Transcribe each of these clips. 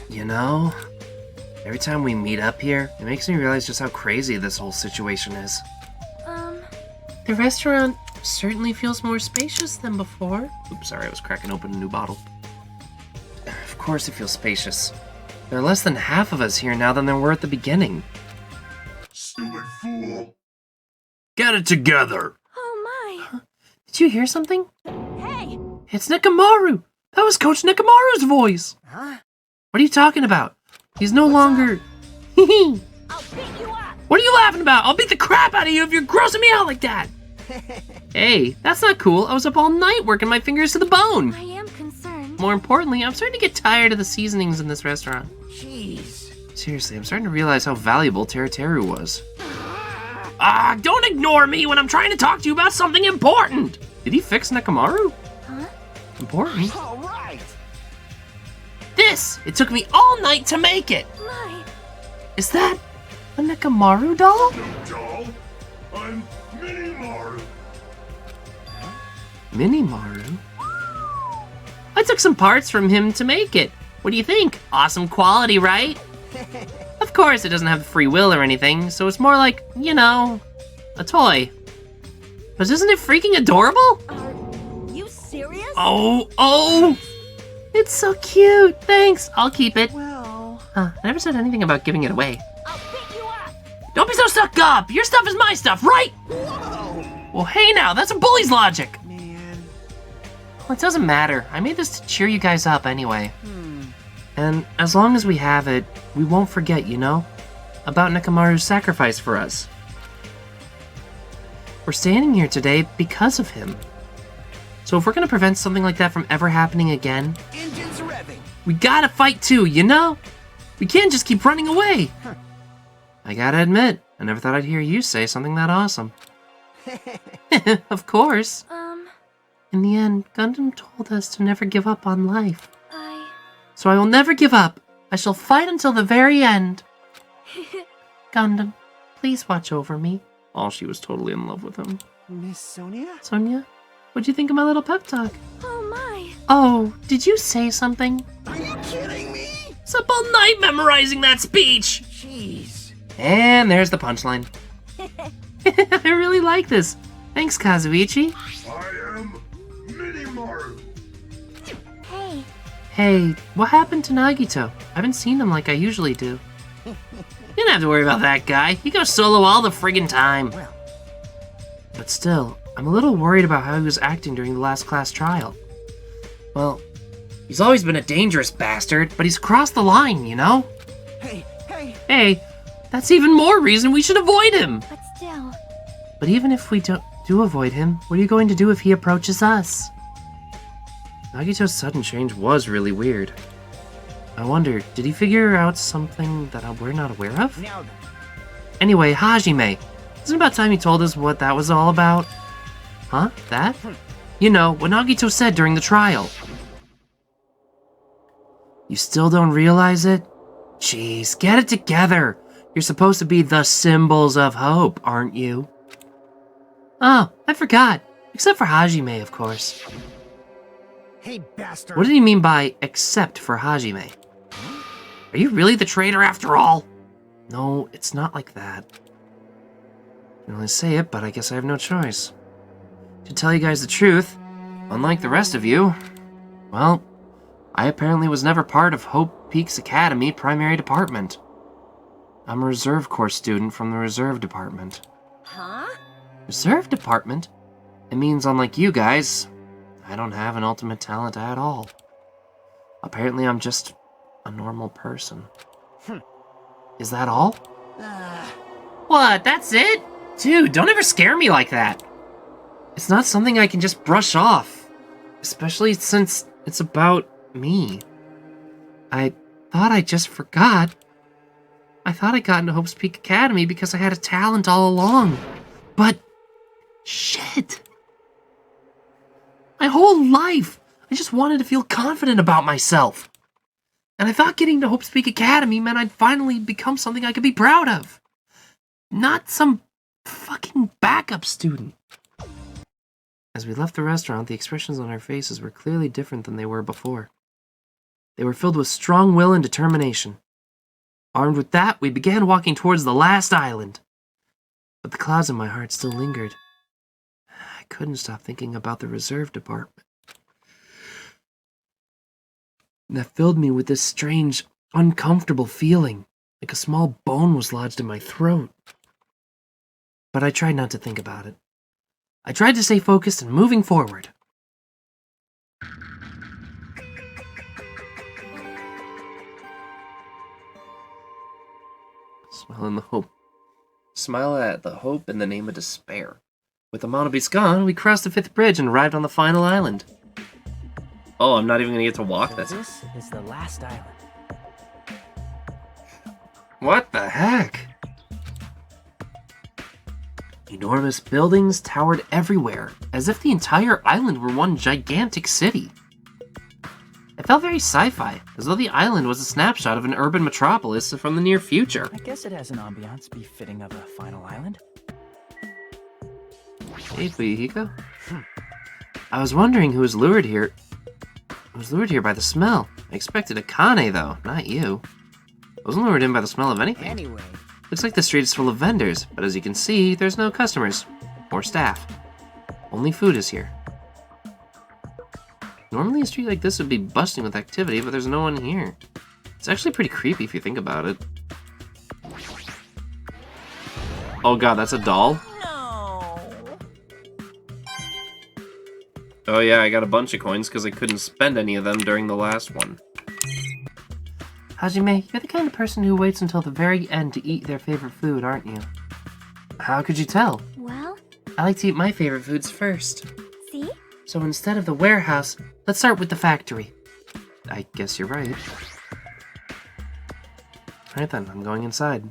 You know, every time we meet up here, it makes me realize just how crazy this whole situation is. The restaurant certainly feels more spacious than before. Oops, sorry, I was cracking open a new bottle. Of course it feels spacious. There are less than half of us here now than there were at the beginning. Stupid fool. Get it together! Oh my! Did you hear something? Hey! It's Nekomaru! That was Coach Nekomaru's voice! Huh? What are you talking about? He's no longer... Hehe! I'll beat you up! What are you laughing about? I'll beat the crap out of you if you're grossing me out like that! Hey, that's not cool. I was up all night working my fingers to the bone. I am concerned. More importantly, I'm starting to get tired of the seasonings in this restaurant. Jeez. Seriously, I'm starting to realize how valuable Teru was. Don't ignore me when I'm trying to talk to you about something important! Did he fix Nekomaru? Huh? Important? All right. This! It took me all night to make it! My. Is that a Nekomaru doll? No doll. I'm Mini Maru. Mini-Maru? I took some parts from him to make it. What do you think? Awesome quality, right? Of course, it doesn't have free will or anything, so it's more like, you know, a toy. But isn't it freaking adorable? Are you serious? Oh! It's so cute. Thanks. I'll keep it. Well. I never said anything about giving it away. I'll beat you up! Don't be so stuck up. Your stuff is my stuff, right? Whoa! Well, hey now, that's a bully's logic. Man. Well, it doesn't matter. I made this to cheer you guys up anyway. And as long as we have it, we won't forget, you know? About Nekomaru's sacrifice for us. We're standing here today because of him. So if we're gonna prevent something like that from ever happening again, Engines revving. we gotta fight too, you know? We can't just keep running away. I gotta admit, I never thought I'd hear you say something that awesome. Of course. In the end, Gundam told us to never give up on life. So I will never give up. I shall fight until the very end. Gundam, please watch over me. Oh, she was totally in love with him. Miss Sonia? Sonia, what'd you think of my little pep talk? Oh my. Oh, did you say something? Are you kidding me? It's up all night memorizing that speech. Jeez. And there's the punchline. I really like this. Thanks, Kazuichi. I am Mini Maru. Hey. Hey, what happened to Nagito? I haven't seen him like I usually do. You don't have to worry about that guy. He goes solo all the friggin' time. Well. But still, I'm a little worried about how he was acting during the last class trial. Well, he's always been a dangerous bastard, but he's crossed the line, you know? Hey. Hey, that's even more reason we should avoid him! But still. But even if we do avoid him, what are you going to do if he approaches us? Nagito's sudden change was really weird. I wonder, did he figure out something that we're not aware of? Now then. Anyway, Hajime, isn't it about time you told us what that was all about? Huh? That? You know, what Nagito said during the trial. You still don't realize it? Jeez, get it together! You're supposed to be the symbols of hope, aren't you? Oh, I forgot. Except for Hajime, of course. Hey, bastard. What did he mean by except for Hajime? Are you really the traitor after all? No, it's not like that. I can only say it, but I guess I have no choice. To tell you guys the truth, unlike the rest of you, well, I apparently was never part of Hope Peaks Academy Primary Department. I'm a Reserve Corps student from the Reserve Department. Huh? Reserve Department? It means unlike you guys, I don't have an ultimate talent at all. Apparently I'm just a normal person. Is that all? What, that's it? Dude, don't ever scare me like that. It's not something I can just brush off. Especially since it's about me. I thought I just forgot. I thought I got into Hope's Peak Academy because I had a talent all along. But, shit. My whole life, I just wanted to feel confident about myself. And I thought getting to Hope's Peak Academy meant I'd finally become something I could be proud of. Not some fucking backup student. As we left the restaurant, the expressions on our faces were clearly different than they were before. They were filled with strong will and determination. Armed with that, we began walking towards the last island. But the clouds in my heart still lingered. I couldn't stop thinking about the reserve department. That filled me with this strange, uncomfortable feeling, like a small bone was lodged in my throat. But I tried not to think about it. I tried to stay focused and moving forward. Smile at the hope in the name of despair. With the Monobis gone, we crossed the 5th bridge and arrived on the final island. Oh, I'm not even gonna get to walk. That's This is the last island. What the heck? Enormous buildings towered everywhere, as if the entire island were one gigantic city. It felt very sci-fi, as though the island was a snapshot of an urban metropolis from the near future. I guess it has an ambiance befitting of a final island. Hey, Fuyuhiko. I was wondering who was lured here. I was lured here by the smell. I expected Akane, though, not you. I wasn't lured in by the smell of anything. Anyway. Looks like the street is full of vendors, but as you can see, there's no customers. Or staff. Only food is here. Normally a street like this would be busting with activity, but there's no one here. It's actually pretty creepy if you think about it. Oh god, that's a doll? No. Oh yeah, I got a bunch of coins because I couldn't spend any of them during the last one. Hajime, you're the kind of person who waits until the very end to eat their favorite food, aren't you? How could you tell? Well, I like to eat my favorite foods first. see? So instead of the warehouse, let's start with the factory. I guess you're right. Alright then, I'm going inside.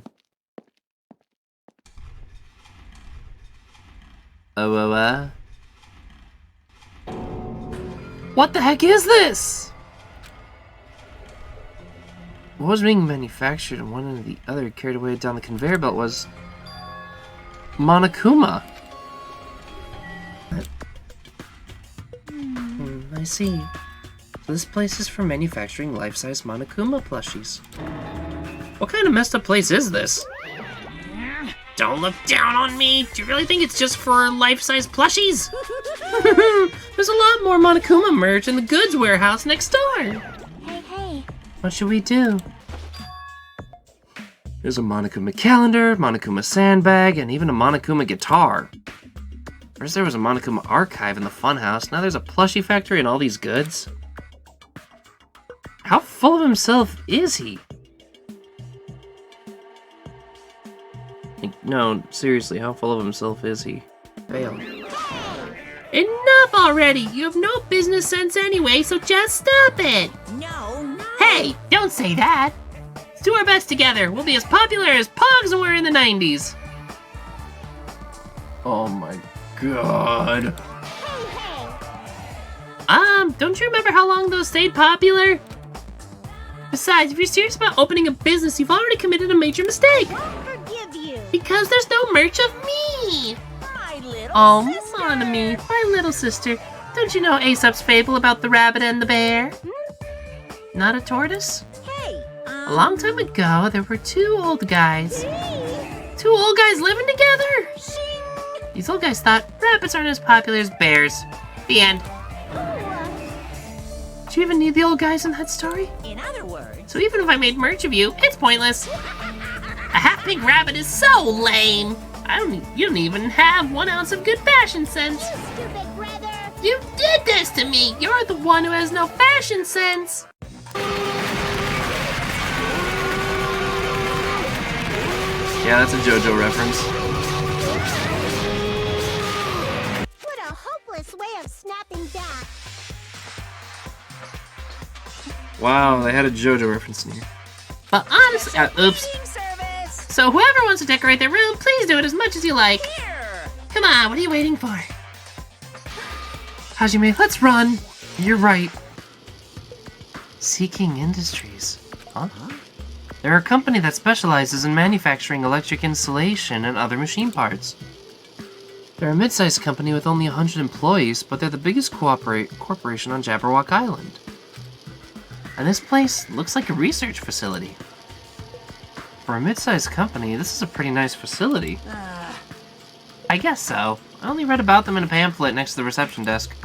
What the heck is this? What was being manufactured and one and the other carried away down the conveyor belt was Monokuma. I see. So this place is for manufacturing life-size Monokuma plushies. What kind of messed up place is this? Don't look down on me! Do you really think it's just for life-size plushies? There's a lot more Monokuma merch in the goods warehouse next door! Hey. What should we do? There's a Monokuma calendar, Monokuma sandbag, and even a Monokuma guitar. First there was a Monokuma archive in the funhouse, now there's a plushie factory and all these goods. How full of himself is he? Like, no, seriously, how full of himself is he? Fail. Enough already! You have no business sense anyway, so just stop it! No. Hey, don't say that! Let's do our best together. We'll be as popular as Pogs were in the 90s. Oh my god. Don't you remember how long those stayed popular? Besides, if you're serious about opening a business, you've already committed a major mistake. I'll forgive you. Because there's no merch of me. My little Oh, sister. Monami, my little sister. Don't you know Aesop's fable about the rabbit and the bear? Not a tortoise? Hey. A long time ago, there were two old guys. Two old guys living together? These old guys thought rabbits aren't as popular as bears. The end. Do you even need the old guys in that story? In other words. So even if I made merch of you, it's pointless. A half-pink rabbit is so lame. You don't even have 1 ounce of good fashion sense. Stupid brother. You did this to me. You're the one who has no fashion sense. Yeah, that's a JoJo reference. What a hopeless way of snapping back. Wow, they had a JoJo reference in here. But honestly, oops. Cleaning service. So whoever wants to decorate their room, please do it as much as you like. Here. Come on, what are you waiting for? Hajime, let's run. You're right. Seeking Industries. Huh? They're a company that specializes in manufacturing electric insulation and other machine parts. They're a mid-sized company with only 100 employees, but they're the biggest corporation on Jabberwock Island. And this place looks like a research facility. For a mid-sized company, this is a pretty nice facility. I guess so. I only read about them in a pamphlet next to the reception desk.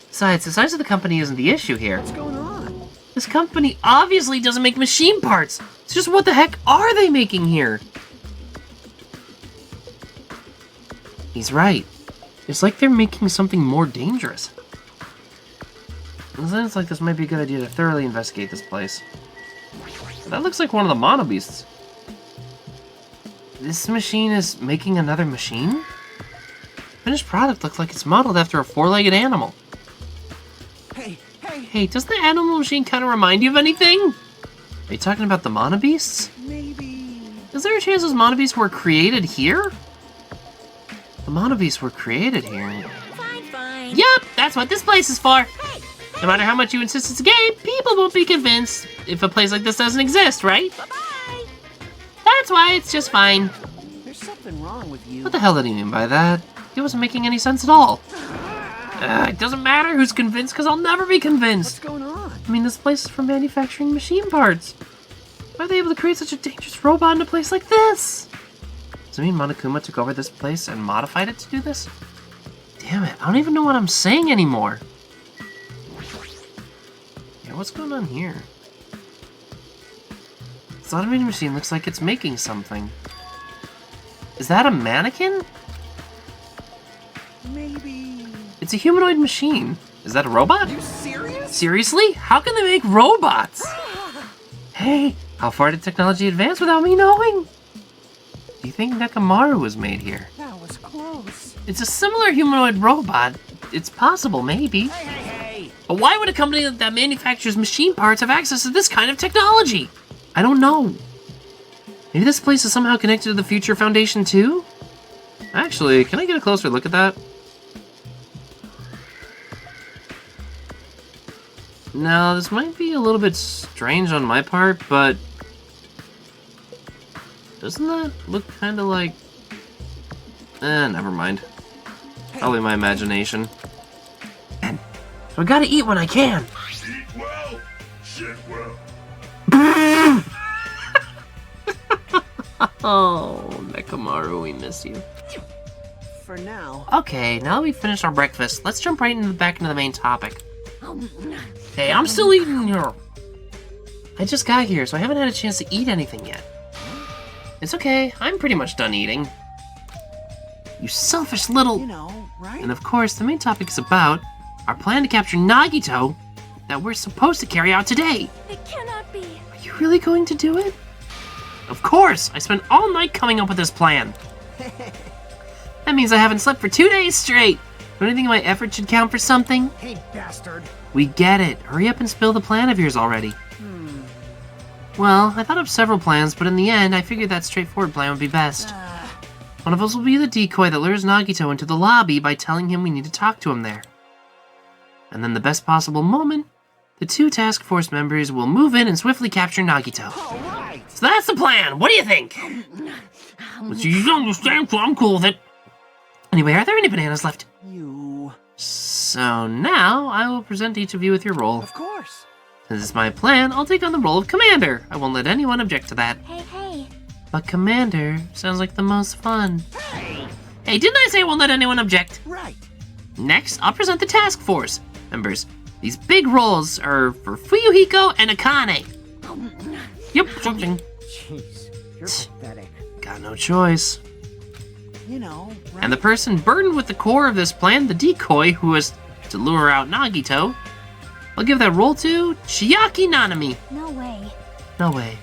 Besides, the size of the company isn't the issue here. What's going on? This company obviously doesn't make machine parts. It's just what the heck are they making here? He's right. It's like they're making something more dangerous. It sounds like this might be a good idea to thoroughly investigate this place. That looks like one of the mono beasts. This machine is making another machine? Finished product looks like it's modeled after a four-legged animal. Hey, does the animal machine kind of remind you of anything? Are you talking about the mono beasts? Maybe. Is there a chance those mono beasts were created here? The mono beasts were created here. Fine. Yup, that's what this place is for. No matter how much you insist it's a game, people won't be convinced if a place like this doesn't exist, right? Bye-bye. That's why it's just fine. There's something wrong with you. What the hell did he mean by that? It wasn't making any sense at all. It doesn't matter who's convinced, because I'll never be What's convinced. going on? I mean, this place is for manufacturing machine parts. Why are they able to create such a dangerous robot in a place like this? Does it mean Monokuma took over this place and modified it to do this? Damn it, I don't even know what I'm saying anymore. Yeah, what's going on here? This automated machine looks like it's making something. Is that a mannequin? Maybe. It's a humanoid machine. Is that a robot? Are you serious? Seriously? How can they make robots? Hey, how far did technology advance without me knowing? Do you think Nekamaru was made here? That was close. It's a similar humanoid robot. It's possible, maybe. Hey! But why would a company that manufactures machine parts have access to this kind of technology? I don't know. Maybe this place is somehow connected to the Future Foundation too? Actually, can I get a closer look at that? Now, this might be a little bit strange on my part, but doesn't that look kind of like... never mind. Probably my imagination. So I gotta eat when I can. Eat well, shit well. Oh, Nekamaru, we miss you. For now. Okay, now that we've finished our breakfast, let's jump back into the main topic. Hey, I'm still eating here. I just got here, so I haven't had a chance to eat anything yet. It's okay, I'm pretty much done eating. You selfish little... You know, right? And of course, the main topic is about our plan to capture Nagito that we're supposed to carry out today. It cannot be. Are you really going to do it? Of course! I spent all night coming up with this plan. That means I haven't slept for 2 days straight. Don't you think my effort should count for something? Hey, bastard. We get it. Hurry up and spill the plan of yours already. Well, I thought up several plans, but in the end, I figured that straightforward plan would be best. One of us will be the decoy that lures Nagito into the lobby by telling him we need to talk to him there. And then the best possible moment, the two task force members will move in and swiftly capture Nagito. All right. So that's the plan. What do you think? But you don't understand, so I'm cool with it. Anyway, are there any bananas left? You. So now, I will present each of you with your role. Of course. Since it's my plan, I'll take on the role of Commander. I won't let anyone object to that. Hey. But Commander sounds like the most fun. Hey, didn't I say I won't let anyone object? Right. Next, I'll present the task force members. These big roles are for Fuyuhiko and Akane. Yep, something. Jeez, you're pathetic. Got no choice. You know, right? And the person burdened with the core of this plan, the decoy who was to lure out Nagito, I'll give that role to Chiaki Nanami. No way. No way.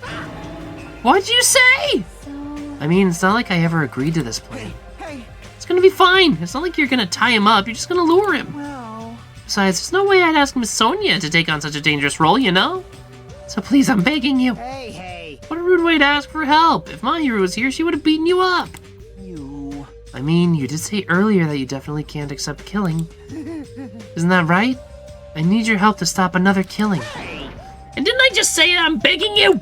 What'd you say? So... I mean, it's not like I ever agreed to this plan. Hey, It's gonna be fine. It's not like you're gonna tie him up, you're just gonna lure him. well... Besides, there's no way I'd ask Miss Sonia to take on such a dangerous role, you know? So please, I'm begging you. Hey. What a rude way to ask for help. If Mahiru was here, she would have beaten you up. You... I mean, you did say earlier that you definitely can't accept killing. Isn't that right? I need your help to stop another killing. And didn't I just say I'm begging you?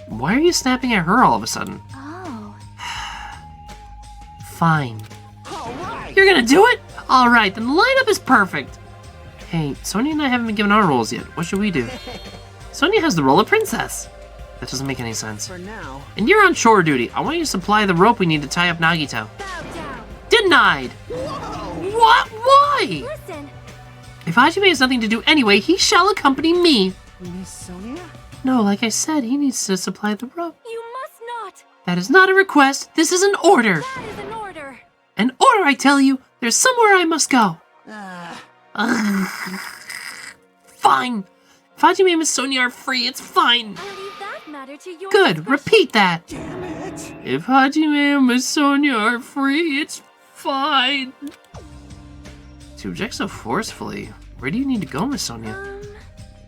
Why are you snapping at her all of a sudden? Oh. Fine. All right. You're gonna do it? Alright, then the lineup is perfect. Hey, Sonia and I haven't been given our roles yet. What should we do? Sonia has the role of princess. That doesn't make any sense. For now. And you're on shore duty. I want you to supply the rope we need to tie up Nagito. Bow down. Denied! Whoa! What? Why? Listen. If Hajime has nothing to do anyway, he shall accompany me. Miss Sonia? No, like I said, he needs to supply the rope. You must not. That is not a request. This is an order. That is an order. An order, I tell you. There's somewhere I must go. Uh, Fine. If Hajime and Miss Sonia are free, it's fine. I'll leave that matter to your Good. discretion. Repeat that. damn it. If Hajime and Miss Sonia are free, it's fine. To object so forcefully, where do you need to go, Miss Sonia?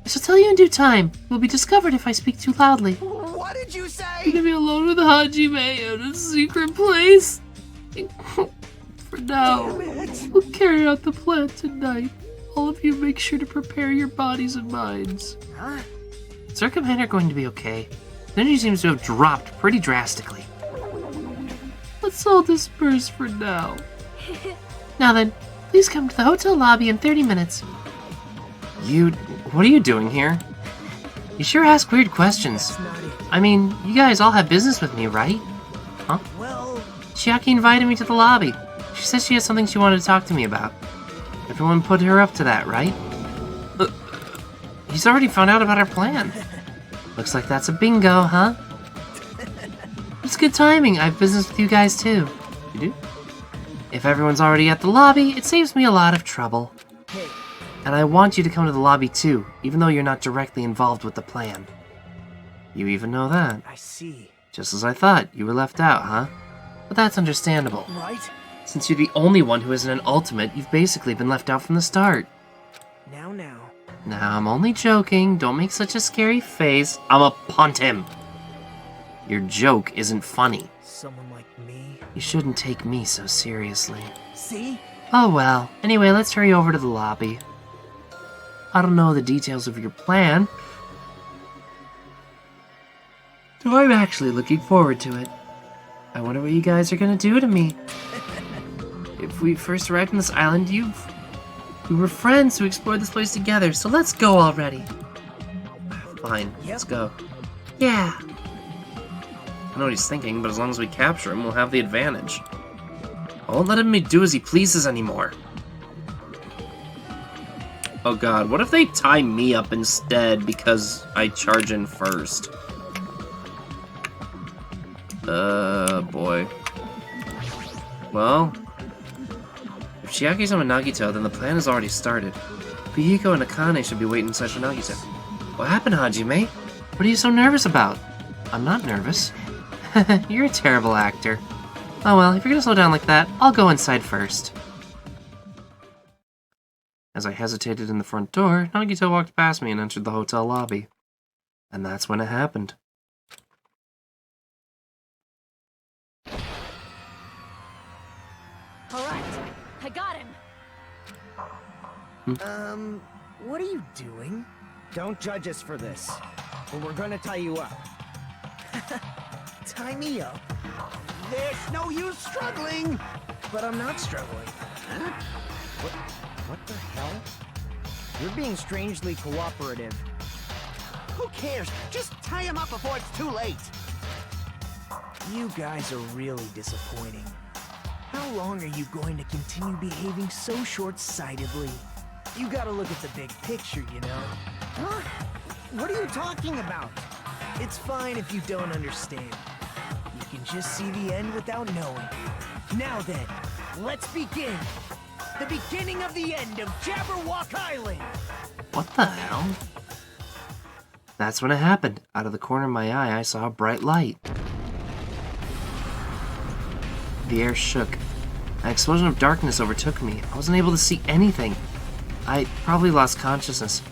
I shall tell you in due time. You will be discovered if I speak too loudly. What did you You're say? gonna be alone with Hajime in a secret place. For now, Damn it. we'll carry out the plan tonight. All of you make sure to prepare your bodies and minds. Huh? Is our commander going to be okay? The energy seems to have dropped pretty drastically. Let's all disperse for now. Now then, please come to the hotel lobby in 30 minutes. What are you doing here? You sure ask weird questions. That's not it. I mean, you guys all have business with me, right? Huh? Well, Chiaki invited me to the lobby. She said she has something she wanted to talk to me about. Everyone put her up to that, right? He's already found out about our plan. Looks like that's a bingo, huh? It's good timing. I have business with you guys, too. You do? If everyone's already at the lobby, it saves me a lot of trouble. hey, And I want you to come to the lobby, too, even though you're not directly involved with the plan. You even know that. I see. Just as I thought, you were left out, huh? But that's understandable. Right? Since you're the only one who isn't an ultimate, you've basically been left out from the start. Now. Now, I'm only joking. Don't make such a scary face. I'ma punt him. Your joke isn't funny. Someone like me. You shouldn't take me so seriously. See? Oh well. Anyway, let's hurry over to the lobby. I don't know the details of your plan, so I'm actually looking forward to it. I wonder what you guys are gonna do to me. If we first arrived on this island, we were friends who explored this place together, so let's go already. Fine, let's go. Yeah. I know what he's thinking, but as long as we capture him, we'll have the advantage. I won't let him do as he pleases anymore. Oh god, what if they tie me up instead because I charge in first? Boy. Well, if Chiaki's on Nagito, then the plan has already started. Fuyiko and Akane should be waiting inside for Nagito. What happened, Hajime? What are you so nervous about? I'm not nervous. You're a terrible actor. Oh well, if you're gonna slow down like that, I'll go inside first. As I hesitated in the front door, Nagito walked past me and entered the hotel lobby. And that's when it happened. All right, I got him. What are you doing? Don't judge us for this, but we're gonna tie you up. Tie me up? There's no use struggling! But I'm not struggling. Huh? What the hell? You're being strangely cooperative. Who cares? Just tie him up before it's too late! You guys are really disappointing. How long are you going to continue behaving so short-sightedly? You gotta look at the big picture, you know? Huh? What are you talking about? It's fine if you don't understand. You can just see the end without knowing. Now then, let's begin! The beginning of the end of Jabberwock Island! What the hell? That's when it happened. Out of the corner of my eye, I saw a bright light. The air shook. An explosion of darkness overtook me. I wasn't able to see anything. I probably lost consciousness.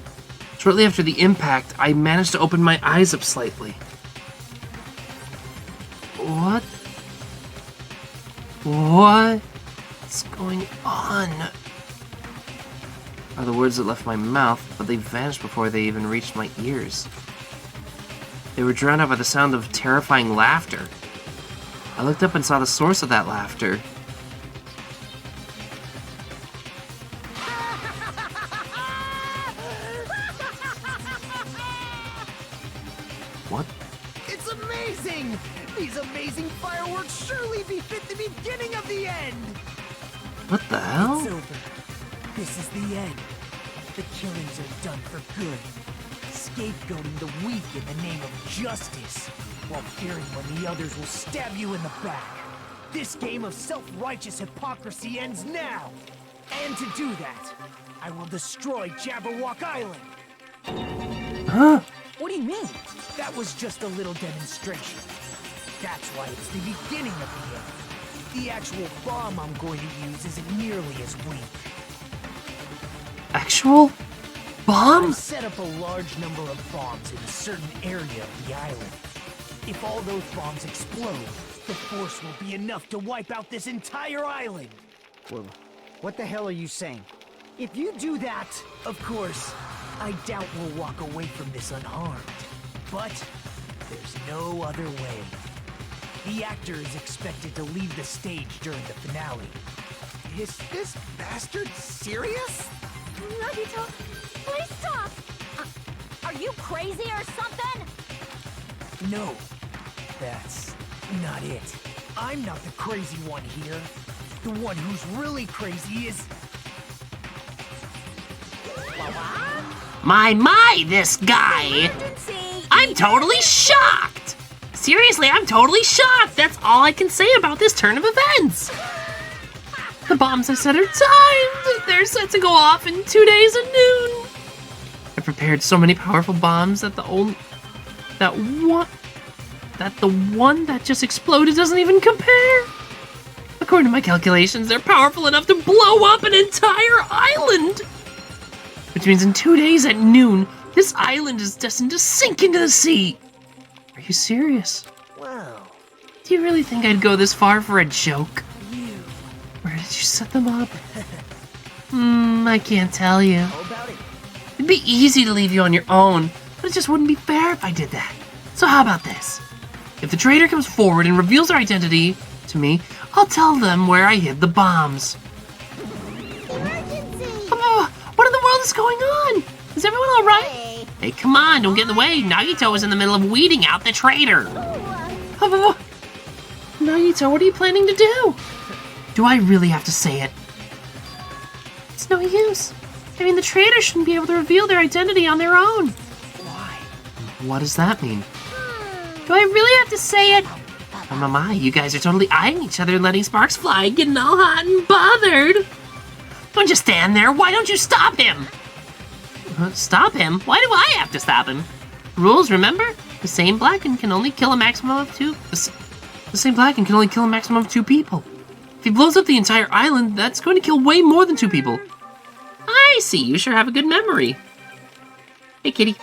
Shortly after the impact, I managed to open my eyes up slightly. What? What's going on? Are the words that left my mouth, but they vanished before they even reached my ears. They were drowned out by the sound of terrifying laughter. I looked up and saw the source of that laughter. What? It's amazing! These amazing fireworks surely befit the beginning of the end! What the hell? It's over. This is the end. The killings are done for good. Scapegoating the weak in the name of justice, while fearing when the others will stab you in the back. This game of self-righteous hypocrisy ends now! And to do that, I will destroy Jabberwock Island! Huh? What do you mean? That was just a little demonstration. That's why it's the beginning of the end. The actual bomb I'm going to use isn't nearly as weak. Actual bomb? I've set up a large number of bombs in a certain area of the island. If all those bombs explode, the force will be enough to wipe out this entire island. Well, what the hell are you saying? If you do that, Of course, I doubt we'll walk away from this unharmed. But there's no other way. The actor is expected to leave the stage during the finale. is this bastard serious? Nagito, please stop! Are you crazy or something? No, that's not it. I'm not the crazy one here. The one who's really crazy is... My, this guy! Emergency! I'm totally shocked! Seriously, I'm totally shocked! That's all I can say about this turn of events! The bombs I set are timed! They're set to go off in 2 days at noon! I prepared so many powerful bombs that the one that just exploded doesn't even compare! According to my calculations, they're powerful enough to blow up an entire island! Which means in 2 days at noon, this island is destined to sink into the sea! Are you serious? Well, Do you really think I'd go this far for a joke? you. Where did you set them up? I can't tell you. how about it? It'd be easy to leave you on your own, but it just wouldn't be fair if I did that. So how about this? If the traitor comes forward and reveals their identity to me, I'll tell them where I hid the bombs. Emergency! What in the world is going on? Is everyone all right? Hey. Hey, come on, don't get in the way. Nagito is in the middle of weeding out the traitor. Oh, Nagito, what are you planning to do? Do I really have to say it? It's no use. I mean, the traitor shouldn't be able to reveal their identity on their own. Why? What does that mean? Do I really have to say it? Oh my, you guys are totally eyeing each other and letting sparks fly, getting all hot and bothered. Don't just stand there. Why don't you stop him? Stop him? Why do I have to stop him? Rules, remember? The same Blacken can only kill a maximum of two. The same Blacken can only kill a maximum of 2 people. If he blows up the entire island, that's going to kill way more than 2 people. I see. You sure have a good memory. Hey, kitty.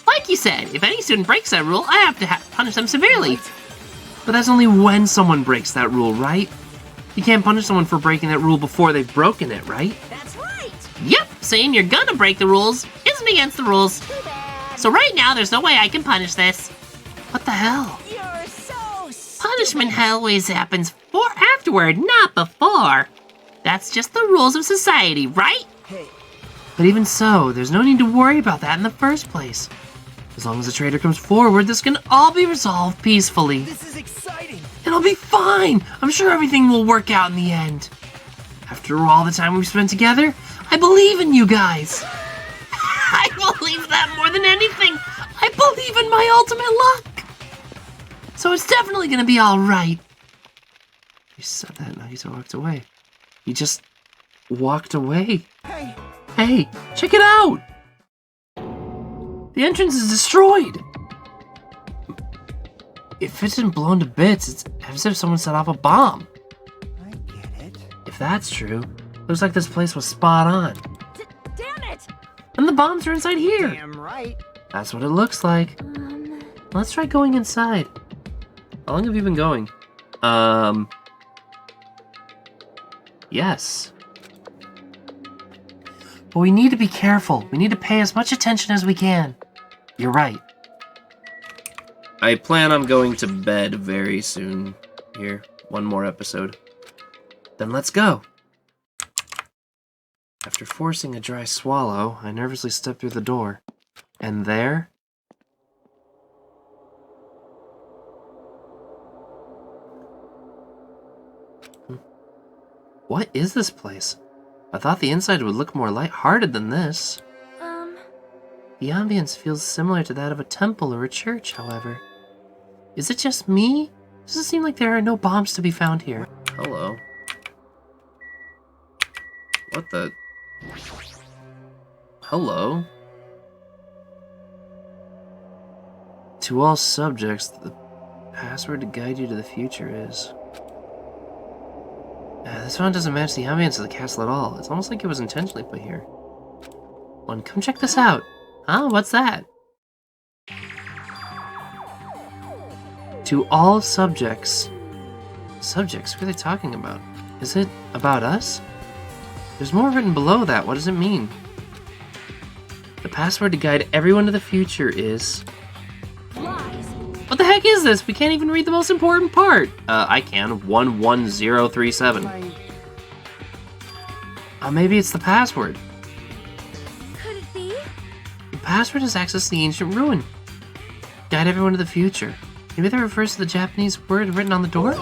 Like you said, if any student breaks that rule, I have to punish them severely. But that's only when someone breaks that rule, right? You can't punish someone for breaking that rule before they've broken it, right? that's right! Yep, saying you're gonna break the rules isn't against the rules. Too bad! So right now, there's no way I can punish this. What the hell? You're so Punishment always happens afterward, not before. That's just the rules of society, right? Hey, But even so, there's no need to worry about that in the first place. As long as the traitor comes forward, this can all be resolved peacefully. This is exciting! It'll be fine! I'm sure everything will work out in the end. After all the time we've spent together, I believe in you guys. I believe that more than anything. I believe in my ultimate luck. So it's definitely gonna be alright. You said that, Nagito walked away. He just walked away. hey, Hey, check it out! The entrance is destroyed! If it's been blown to bits, it's as if someone set off a bomb. I get it. If that's true, looks like this place was spot on. Damn it! And the bombs are inside here! Damn right. That's what it looks like. Let's try going inside. How long have you been going? Yes. But we need to be careful. We need to pay as much attention as we can. You're right. I plan on going to bed very soon. Here, one more episode. Then let's go. After forcing a dry swallow, I nervously stepped through the door. And there What is this place? I thought the inside would look more light-hearted than this. The ambience feels similar to that of a temple or a church, however. Is it just me? Does it seem like there are no bombs to be found here? Hello. What the? Hello? To all subjects, the password to guide you to the future is... this one doesn't match the ambience of the castle at all. It's almost like it was intentionally put here. One, come check this out. Huh? What's that? To all subjects. Subjects? What are they talking about? Is it about us? There's more written below that. What does it mean? The password to guide everyone to the future is... Lies. What the heck is this? We can't even read the most important part. I can. 11037. Maybe it's the password. Could it be? The password is access to the ancient ruin. Guide everyone to the future. Maybe that refers to the Japanese word written on the door?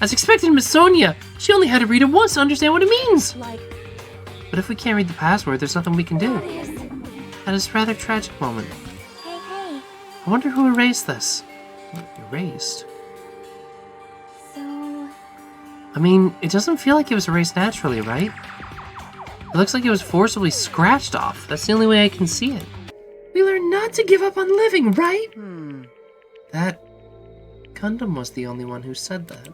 As expected, Miss Sonia! She only had to read it once to understand what it means! Like, But if we can't read the password, there's nothing we can do. that is... That is a rather tragic moment. Hey, hey. I wonder who erased this. Erased? So... I mean, it doesn't feel like it was erased naturally, right? It looks like it was forcibly scratched off. That's the only way I can see it. We learned not to give up on living, right? That... Gundam was the only one who said that.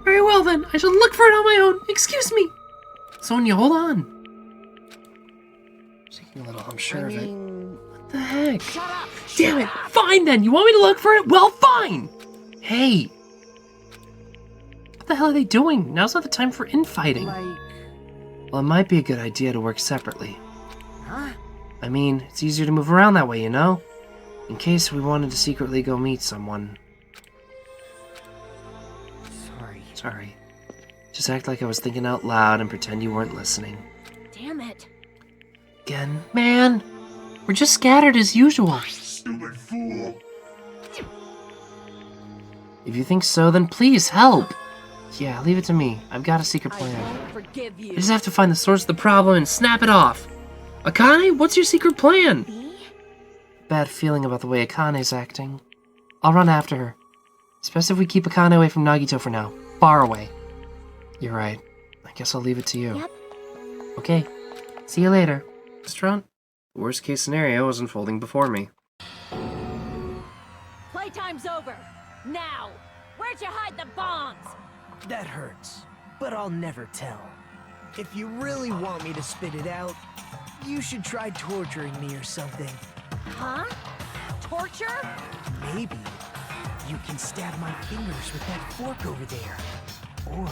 Very well then, I shall look for it on my own. Excuse me. Sonia, hold on. Taking a little, I'm sure of it. What the heck? Shut up! Damn it! Fine then! You want me to look for it? Well, fine! Hey! What the hell are they doing? Now's not the time for infighting. Well, it might be a good idea to work separately. Huh? I mean, it's easier to move around that way, you know? In case we wanted to secretly go meet someone. Sorry. Just act like I was thinking out loud and pretend you weren't listening. Damn it. Again, man! We're just scattered as usual. Stupid fool. If you think so, then please help! Yeah, leave it to me. I've got a secret I plan. won't forgive I you. just have to find the source of the problem and snap it off. Akane, what's your secret plan? Me? Bad feeling about the way Akane's acting. I'll run after her. It's best if we keep Akane away from Nagito for now. Far away. You're right. I guess I'll leave it to you. Yep. Okay. See you later. Restaurant? The worst case scenario is unfolding before me. Playtime's over. Now! Where'd you hide the bombs? That hurts, but I'll never tell. If you really want me to spit it out, you should try torturing me or something. Huh? Torture? Maybe you can stab my fingers with that fork over there. Or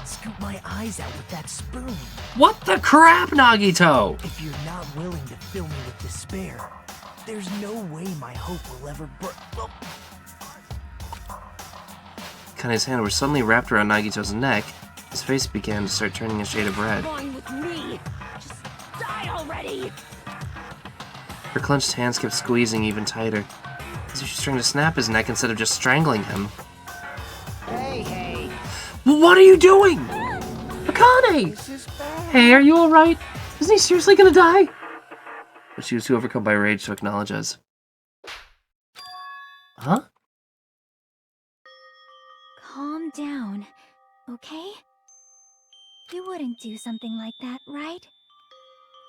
scoop my eyes out with that spoon. What the crap, Nagito? If you're not willing to fill me with despair, there's no way my hope will ever Akane's hand was suddenly wrapped around Nagito's neck. His face began to start turning a shade of red. Going with me. Just die already. Her clenched hands kept squeezing even tighter, as if she was trying to snap his neck instead of just strangling him. Hey. What are you doing? Akane! This is bad. Hey, are you alright? Isn't he seriously gonna die? But she was too overcome by rage to acknowledge us. Huh? Calm down, okay? You wouldn't do something like that, right?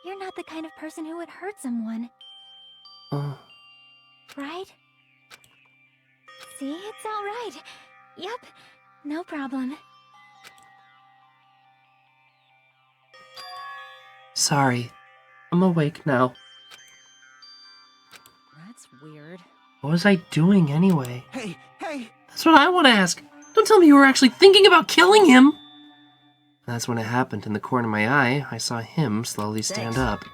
You're not the kind of person who would hurt someone, right? See, it's all right. Yep, no problem. Sorry. I'm awake now. That's weird. What was I doing anyway? Hey. That's what I want to ask. Don't tell me you were actually thinking about killing him! That's when it happened. In the corner of my eye, I saw him slowly stand up.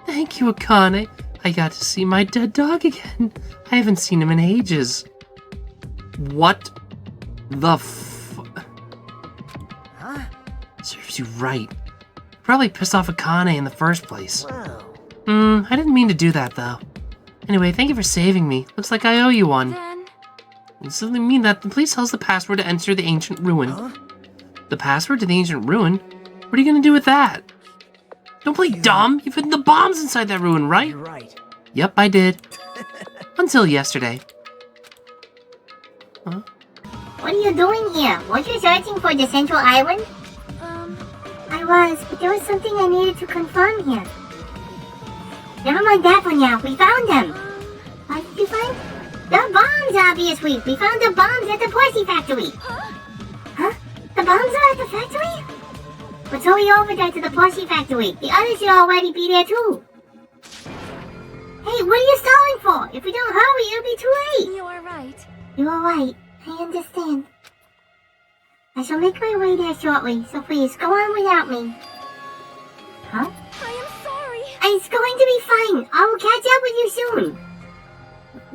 Thank you, Akane. I got to see my dead dog again. I haven't seen him in ages. What the Huh? Serves you right. Probably pissed off Akane in the first place. Whoa. I didn't mean to do that, though. Anyway, thank you for saving me. Looks like I owe you one. Then, Does it mean that? Then please tell us the password to enter the ancient ruin. Huh? The password to the ancient ruin? What are you gonna do with that? Don't play dumb. You've hidden the bombs inside that ruin, right? You're right. Yep, I did. Until yesterday. Huh? What are you doing here? Weren't you searching for the central island? I was, but there was something I needed to confirm here. Never mind that for now. We found them. What did you find? The bombs, obviously. We found the bombs at the Porsche factory. Huh? The bombs are at the factory? Let's hurry over there to the Porsche factory. The others should already be there too. Hey, what are you stalling for? If we don't hurry, it'll be too late. You are right. You are right. I understand. I shall make my way there shortly, so please go on without me. Huh? I am sorry. It's going to be fine. I will catch up with you soon.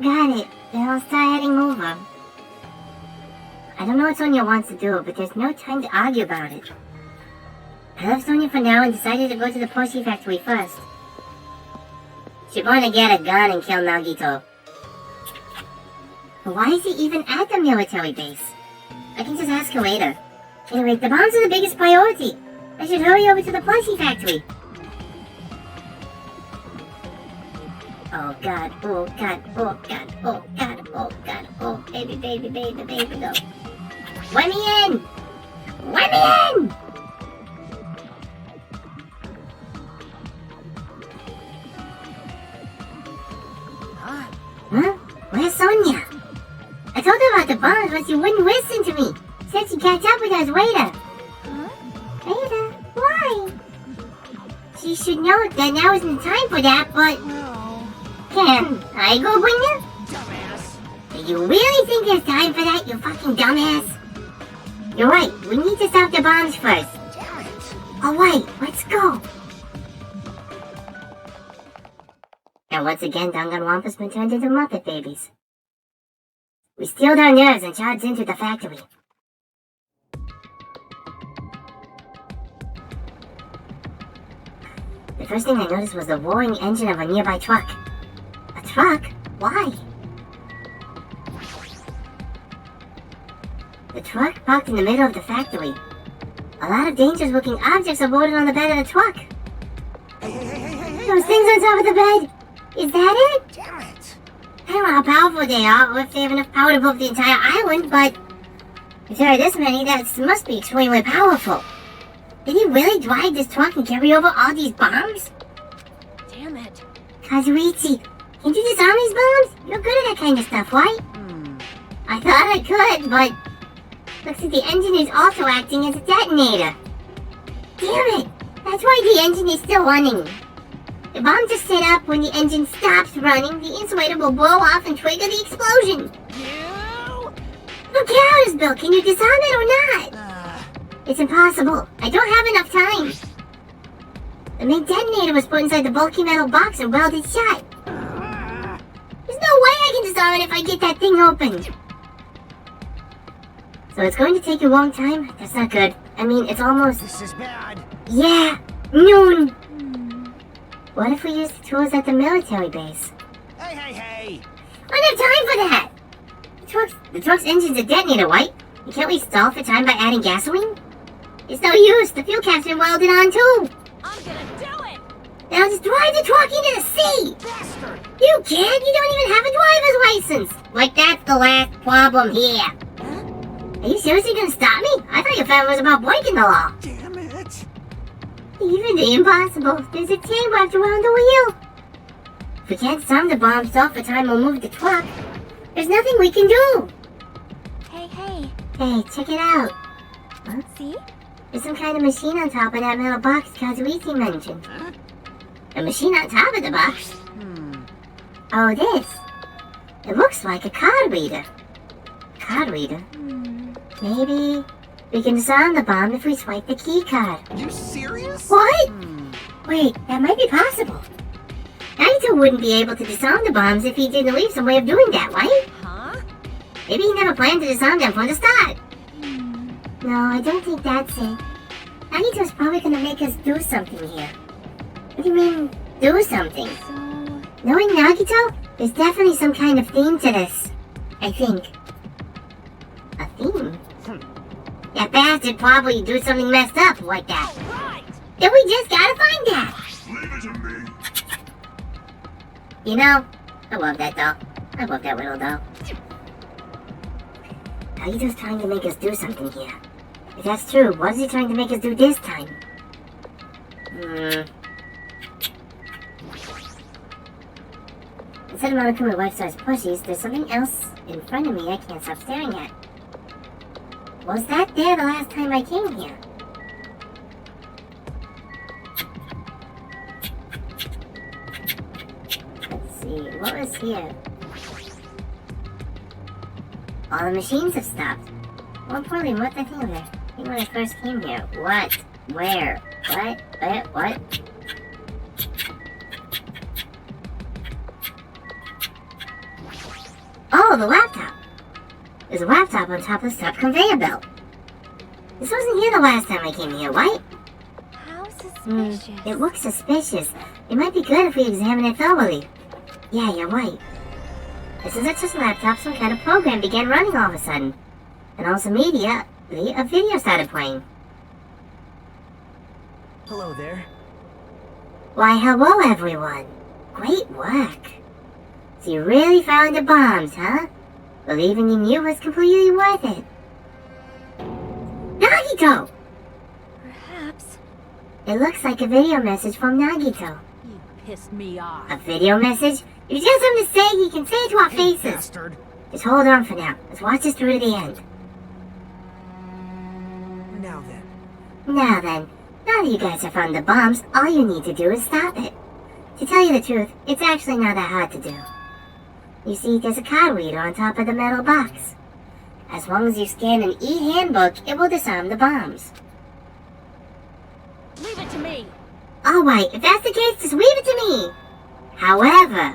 Got it. Then I'll start heading over. I don't know what Sonia wants to do, but there's no time to argue about it. I left Sonia for now and decided to go to the Porsche factory first. She's going to get a gun and kill Nagito. But why is he even at the military base? I can just ask her later. Anyway, the bombs are the biggest priority. I should hurry over to the plushie factory. Oh god, oh god, oh god, oh god, oh god, oh baby, baby, baby, baby, go. Let me in! Let me in! Huh? Where's Sonia? I told her about the bombs, but she wouldn't listen to me. Said she'd catch up with us later. Huh? Later? Why? She should know that now isn't the time for that, but... No. Can I go bring her? Dumbass. Do you really think there's time for that, you fucking dumbass? You're right, we need to stop the bombs first. Damn it. Alright, let's go. And once again, Danganronpa's been turned into Muppet babies. We steeled our nerves and charged into the factory. The first thing I noticed was the roaring engine of a nearby truck. A truck? Why? The truck parked in the middle of the factory. A lot of dangerous-looking objects are loaded on the bed of the truck. Hey. Those things on top of the bed! Is that it? Damn it. I don't know how powerful they are, or if they have enough power to blow up the entire island, but... if there are this many, that must be extremely powerful. Did he really drive this truck and carry over all these bombs? Damn it. Kazuichi, can you disarm these bombs? You're good at that kind of stuff, right? I thought I could, but... looks like the engine is also acting as a detonator. Damn it! That's why the engine is still running. The bombs are set up when the engine stops running, the insulator will blow off and trigger the explosion. You? Look out, Bill, can you disarm it or not? It's impossible. I don't have enough time. The main detonator was put inside the bulky metal box and welded shut. There's no way I can disarm it if I get that thing open. So it's going to take a long time? That's not good. I mean, it's almost... This is bad. yeah, noon. What if we use the tools at the military base? Hey. I don't have time for that! The truck's engine's a detonator, right? And can't we stall for time by adding gasoline? It's no use, the fuel cap's been welded on too! I'm gonna do it! Then I'll just drive the truck into the sea! Bastard. You can't! You don't even have a driver's license! Like that's the last problem here! Are you seriously gonna stop me? I thought your family was about breaking the law! Damn it. Even the impossible, there's a chain wrapped around the wheel! If we can't stop the bomb stall for time or move the truck, there's nothing we can do! Hey. Hey, check it out! See? There's some kind of machine on top of that metal box Kazuichi mentioned. A machine on top of the box? Oh, this. It looks like a card reader. Card reader? Maybe we can disarm the bomb if we swipe the key card. You serious? What? Wait, that might be possible. Naito wouldn't be able to disarm the bombs if he didn't leave some way of doing that, right? Huh? Maybe he never planned to disarm them from the start. No, I don't think that's it. Naito's probably gonna make us do something here. What do you mean, do something? So... Knowing Nagito, there's definitely some kind of theme to this. I think. That bastard probably do something messed up like that. Right. Then we just gotta find that. Leave it to me. You know, I love that doll. I love that little doll. Agito's trying to make us do something here. If that's true, what is he trying to make us do this time? Instead of Monokuma life-size plushies, there's something else in front of me I can't stop staring at. Was that there the last time I came here? Let's see, what was here? All the machines have stopped. More importantly, what the thing of there? I think when I first came here. What? Where? What? What? Oh, the laptop! There's a laptop on top of the sub conveyor belt. This wasn't here the last time I came here, right? How suspicious. It looks suspicious. It might be good if we examine it thoroughly. Yeah, you're right. This isn't just a laptop, some kind of program began running all of a sudden. And also immediately, a video started playing. Hello there. Why, hello everyone. Great work. So you really found the bombs, huh? Believing in you was completely worth it. Nagito! Perhaps. It looks like a video message from Nagito. You pissed me off. A video message? If you have something to say, he can say it to our Hey, faces. bastard. Just hold on for now. Let's watch this through to the end. Now then. Now then, now that you guys have found the bombs, all you need to do is stop it. To tell you the truth, it's actually not that hard to do. You see, there's a card reader on top of the metal box. As long as you scan an e-handbook, it will disarm the bombs. Leave it to me. Alright, if that's the case, just leave it to me. However,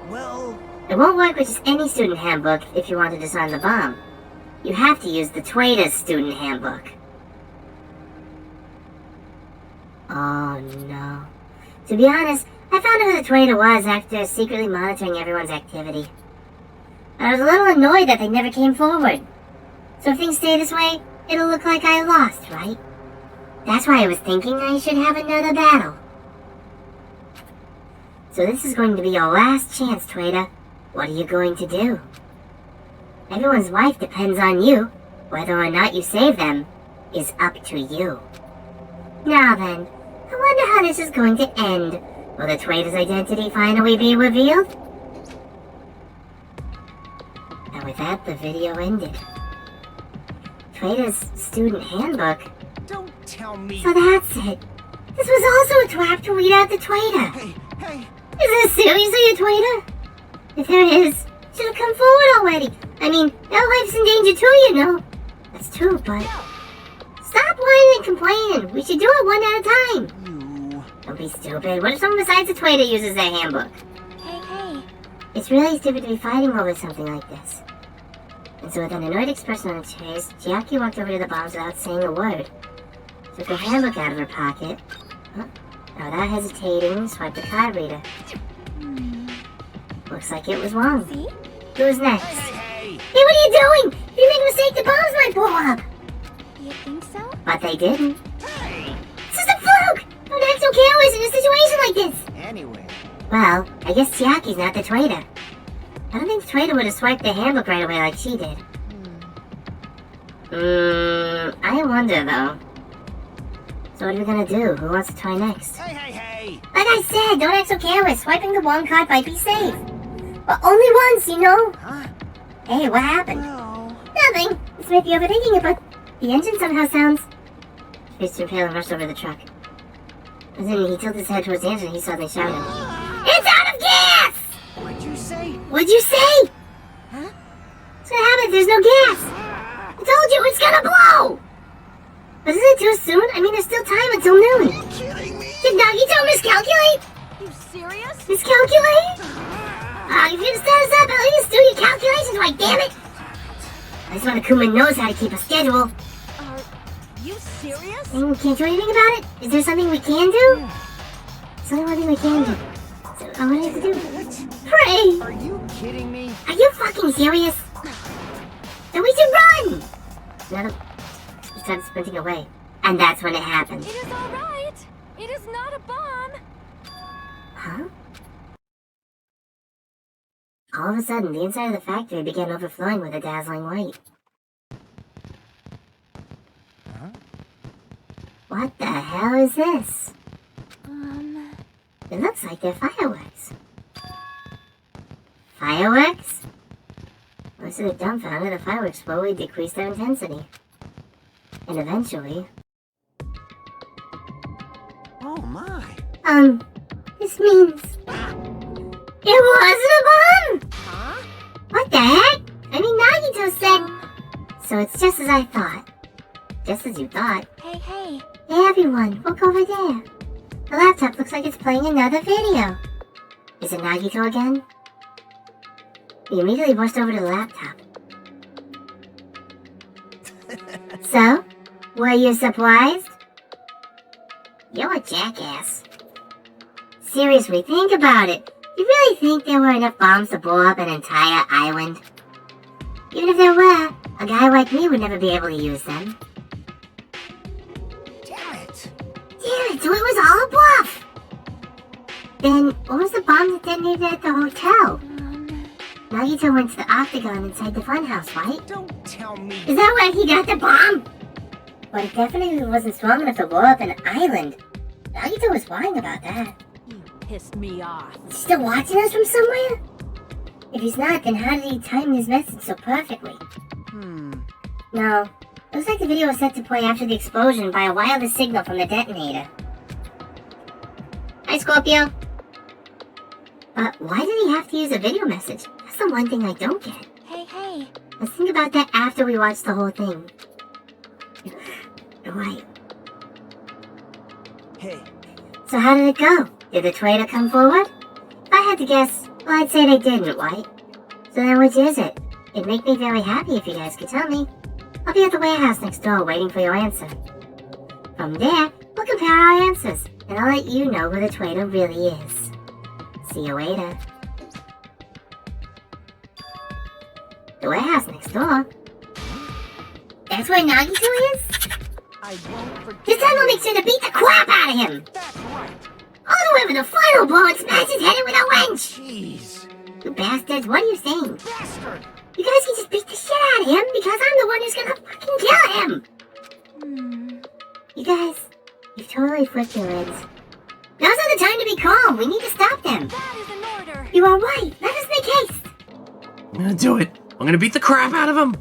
Well, it won't work with just any student handbook if you want to disarm the bomb. You have to use the Toida's student handbook. Oh no. To be honest, I found out who the Toida was after secretly monitoring everyone's activity. I was a little annoyed that they never came forward. So if things stay this way, it'll look like I lost, right? That's why I was thinking I should have another battle. So this is going to be your last chance, Toida. What are you going to do? Everyone's life depends on you. Whether or not you save them is up to you. Now then, I wonder how this is going to end. Will the Toida's identity finally be revealed? And with that, the video ended. Toida's student handbook. don't tell me. So that's it. This was also a trap to weed out the Toida. Hey. Is this seriously a Toida? If there is, should have come forward already. I mean, their life's in danger too, you know. That's true, but... Stop whining and complaining. We should do it one at a time. You. Don't be stupid. What if someone besides the Toida uses their handbook? Hey. It's really stupid to be fighting over something like this. And so with an annoyed expression on her face, Chiaki walked over to the bombs without saying a word. Took her handbook out of her pocket. Now without hesitating, swiped the card reader. Looks like it was wrong. See? Who's next? Hey. Hey, what are you doing? If you make a mistake, the bombs might blow up. You think so? But they didn't. Hey. It's just a fluke! Don't act so careless in a situation like this. Anyway. Well, I guess Chiaki's not the Toida. I don't think the Toida would have swiped the handbook right away like she did. I wonder though. So what are we gonna do? Who wants to try next? Hey. Like I said, don't act so careless. Swiping the wrong card might be safe. But only once, you know? Huh? Hey, what happened? Well. Nothing. This might be overthinking it, but the engine somehow sounds... Mr. Pale rushed over the truck. And then he tilted his head towards the engine and he suddenly shouted, "It's out of gas!" What'd you say? What'd you say? Huh? What's gonna happen if there's no gas? I told you it's gonna blow! But isn't it too soon? I mean, there's still time until noon. Are you kidding me? Did Nagito miscalculate? You serious? Miscalculate? If you're gonna set us up, at least do your calculations right, damn it! I just want Akuma knows how to keep a schedule. Are you serious? And we can't do anything about it? Is there something we can do? There's only one thing we can do. So, what do we have to do? Pray! Are you kidding me? Are you fucking serious? So we should run! None of... He started sprinting away. And that's when it happened. It is alright! It is not a bomb! Huh? All of a sudden, the inside of the factory began overflowing with a dazzling light. Huh? What the hell is this? It It looks like they're fireworks. Fireworks? Most of the dumbfounded, the fireworks slowly decreased their intensity. And eventually... Oh my. This means... It wasn't a bomb! Huh? What the heck? I mean, Nagito said... So it's just as I thought. Just as you thought. Hey, hey. Hey everyone, look over there. The laptop looks like it's playing another video. Is it Nagito again? We immediately rushed over to the laptop. So, were you surprised? You're a jackass. Seriously, think about it. You really think there were enough bombs to blow up an entire island? Even if there were, a guy like me would never be able to use them. Damn it. Damn it, so it was all a bluff! Then, what was the bomb that detonated at the hotel? Nagito went to the octagon inside the funhouse, right? Don't tell me. Is that where he got the bomb? But it definitely wasn't strong enough to blow up an island. Nagito was lying about that. You pissed me off. Is he still watching us from somewhere? If he's not, then how did he time his message so perfectly? No. Looks like the video was set to play after the explosion by a wireless signal from the detonator. Hi, Scorpio. But why did he have to use a video message? That's the one thing I don't get. Hey, hey. Let's think about that after we watch the whole thing. Right. Hey, So how did it go? Did the traitor come forward? If I had to guess, well, I'd say they didn't, right? So then which is it? It'd make me very happy if you guys could tell me. I'll be at the warehouse next door waiting for your answer. From there, we'll compare our answers, and I'll let you know who the traitor really is. See you later. The warehouse next door? That's where Nagito is? I won't forget. This time I'll make sure to beat the crap out of him! That's right. All the way with a final blow and smash his head in with a wrench! Jeez. You bastards, what are you saying? Bastard. You guys can just beat the shit out of him because I'm the one who's gonna fucking kill him! You guys, you've totally flipped your heads. Now's not the time to be calm. We need to stop them. That is an order. You are right. Let us make haste. I'm gonna do it. I'm gonna beat the crap out of him.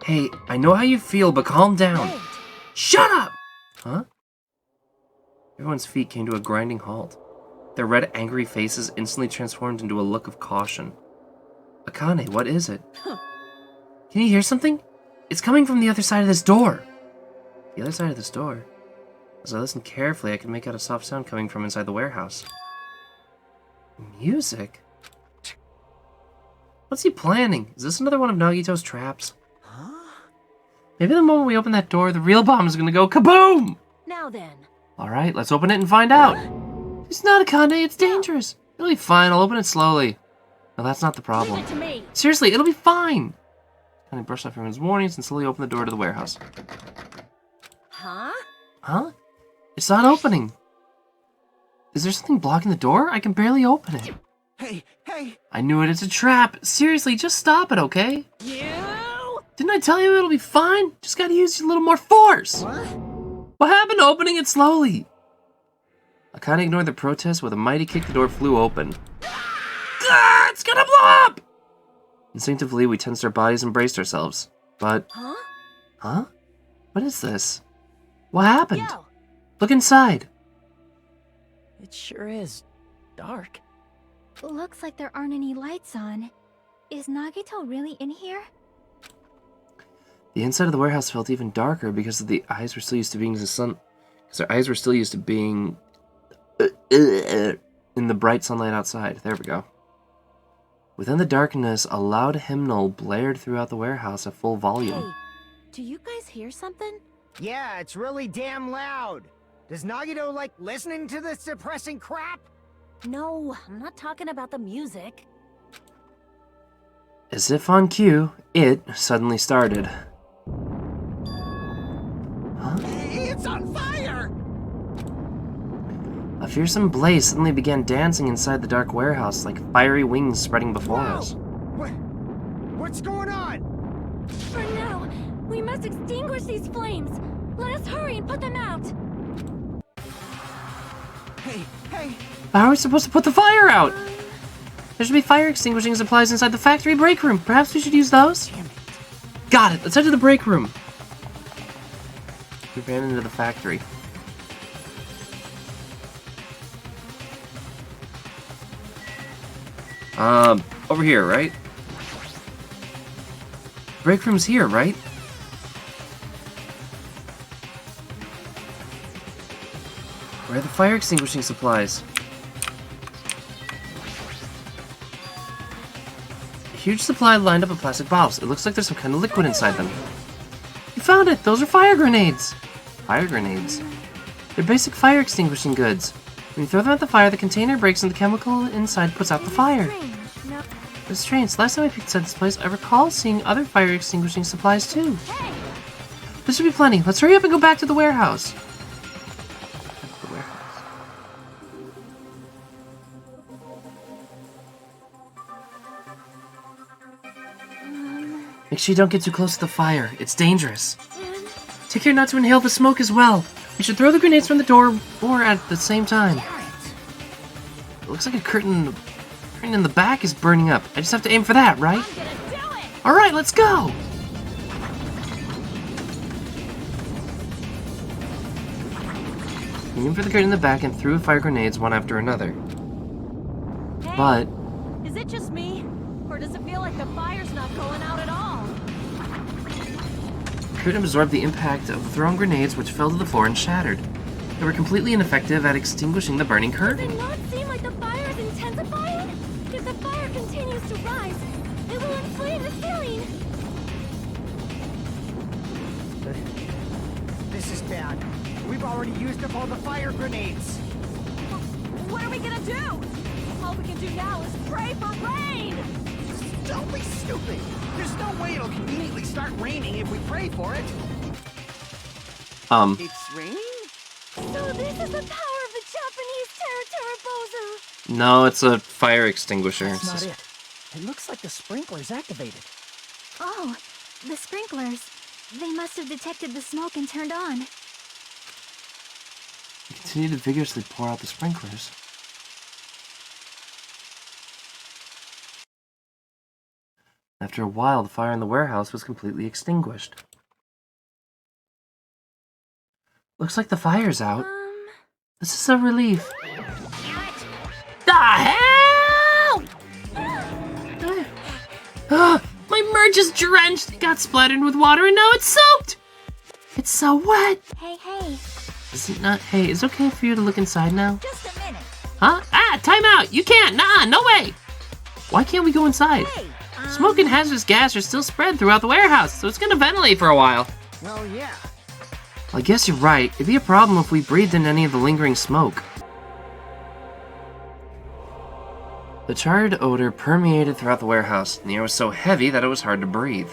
Hey, I know how you feel, but calm down. Wait. Shut up! Huh? Everyone's feet came to a grinding halt. Their red, angry faces instantly transformed into a look of caution. Akane, what is it? Can you hear something? It's coming from the other side of this door. The other side of this door? As I listened carefully, I could make out a soft sound coming from inside the warehouse. Music? What's he planning? Is this another one of Nagito's traps? Maybe the moment we open that door, the real bomb is gonna go kaboom! Now then. Alright, let's open it and find out. It's not Akane, it's dangerous. It'll be fine, I'll open it slowly. No, that's not the problem. Leave it to me. Seriously, it'll be fine. Akane brushed off everyone's warnings and slowly opened the door to the warehouse. Huh? Huh? It's not opening. Is there something blocking the door? I can barely open it. Hey, hey. I knew it, it's a trap. Seriously, just stop it, okay? You? Didn't I tell you it'll be fine? Just gotta use a little more force. What? What happened to opening it slowly? Akane ignored the protest. With a mighty kick, the door flew open. Ah, it's gonna blow up! Instinctively, we tensed our bodies and braced ourselves. But... Huh? Huh? What is this? What happened? Yo. Look inside. It sure is dark. Looks like there aren't any lights on. Is Nagito really in here? The inside of the warehouse felt even darker because the eyes were still used to being the sun. Because their eyes were still used to being in the bright sunlight outside. There we go. Within the darkness, a loud hymnal blared throughout the warehouse at full volume. Hey, do you guys hear something? Yeah, it's really damn loud. Does Nagito like listening to this depressing crap? No, I'm not talking about the music. As if on cue, it suddenly started. Huh? It's on fire! A fearsome blaze suddenly began dancing inside the dark warehouse, like fiery wings spreading before us. What's going on? For now, we must extinguish these flames. Let us hurry and put them out. Hey! How are we supposed to put the fire out? There should be fire extinguishing supplies inside the factory break room. Perhaps we should use those? Damn it. Got it. Let's head to the break room. We ran into the factory. Over here, right? Break room's here, right? Where are the fire extinguishing supplies? A huge supply lined up in plastic bottles. It looks like there's some kind of liquid inside them. You found it! Those are fire grenades! Fire grenades? They're basic fire extinguishing goods. When you throw them at the fire, the container breaks and the chemical inside puts out the fire. It's strange. Last time I picked inside this place, I recall seeing other fire extinguishing supplies too. This should be plenty. Let's hurry up and go back to the warehouse. Make sure you don't get too close to the fire. It's dangerous. Take care not to inhale the smoke as well. We should throw the grenades from the door or at the same time. It looks like a curtain in the back is burning up. I just have to aim for that, right? Alright, let's go! He aimed for the curtain in the back and threw fire grenades one after another. Hey, But is it just me? Or does it feel like the fire's not going out at all? the curtain absorbed the impact of the thrown grenades, which fell to the floor and shattered. They were completely ineffective at extinguishing the burning Does curtain. it not seem like the fire is intensifying? If the fire continues to rise, it will inflame the ceiling. This is bad. We've already used up all the fire grenades. What are we gonna do? All we can do now is pray for rain! Don't be stupid. There's no way it'll conveniently start raining if we pray for it. It's raining? So this is the power of the Japanese Terra Terra No, it's a fire extinguisher. That's not it. It looks like the sprinkler's activated. Oh, the sprinklers. They must have detected the smoke and turned on. We continue to vigorously pour out the sprinklers. After a while, the fire in the warehouse was completely extinguished. Looks like the fire's out. This is a relief. The hell! My merch is drenched. It got splattered with water and now it's soaked. It's so wet. Hey. Is it not? Hey, is it okay for you to look inside now? Just a minute. Huh? Ah, time out. You can't. Nah, no way. Why can't we go inside? Hey, Smoke and hazardous gas are still spread throughout the warehouse, so it's gonna ventilate for a while. Well, yeah. Well, I guess you're right. It'd be a problem if we breathed in any of the lingering smoke. The charred odor permeated throughout the warehouse, and the air was so heavy that it was hard to breathe.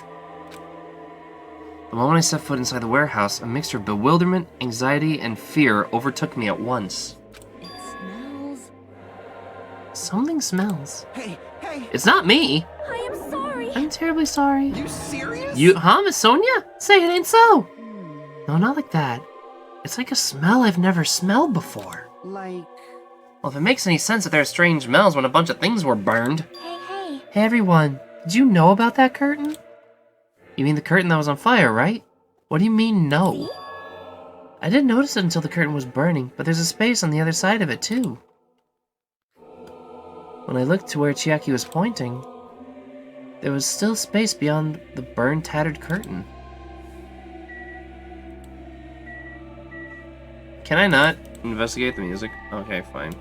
The moment I set foot inside the warehouse, a mixture of bewilderment, anxiety, and fear overtook me at once. it smells. Something smells. Hey. It's not me! I am sorry. I'm terribly sorry. You serious? Huh, Miss Sonia? Say it ain't so! No, not like that. It's like a smell I've never smelled before. Like... Well, if it makes any sense that there are strange smells when a bunch of things were burned. Hey. Hey everyone, did you know about that curtain? You mean the curtain that was on fire, right? What do you mean, no? I didn't notice it until the curtain was burning, but there's a space on the other side of it, too. When I looked to where Chiaki was pointing, there was still space beyond the burned, tattered curtain. Can I not investigate the music? Okay, fine.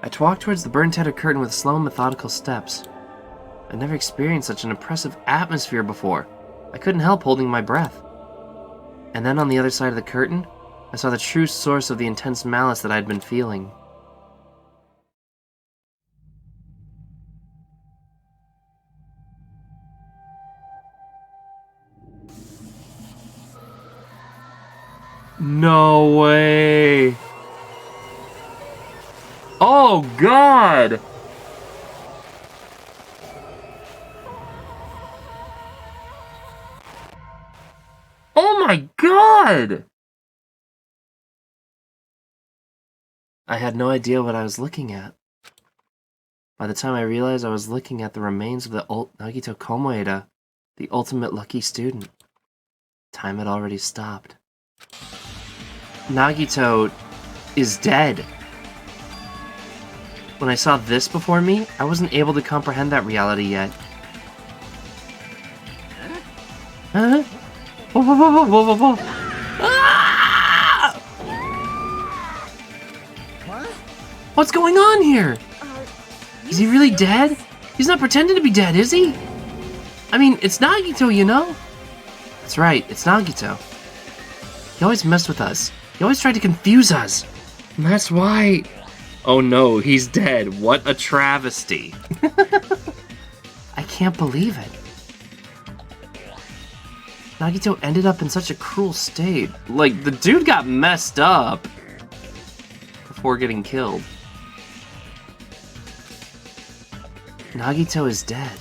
I walked towards the burned, tattered curtain with slow, methodical steps. I'd never experienced such an oppressive atmosphere before. I couldn't help holding my breath. And then on the other side of the curtain, I saw the true source of the intense malice that I'd been feeling. No way. Oh, God. Oh my God! I had no idea what I was looking at. By the time I realized I was looking at the remains of the Nagito Komoeda, the ultimate lucky student. Time had already stopped. Nagito is dead. When I saw this before me, I wasn't able to comprehend that reality yet. Huh? Whoa, whoa, whoa, whoa, whoa, whoa. Ah! What? What's going on here? Is he really dead? He's not pretending to be dead, is he? I mean, it's Nagito, you know? That's right, it's Nagito. He always messed with us. He always tried to confuse us. And that's why... Oh no, he's dead. What a travesty. I can't believe it. Nagito ended up in such a cruel state. Like, the dude got messed up before getting killed. Nagito is dead.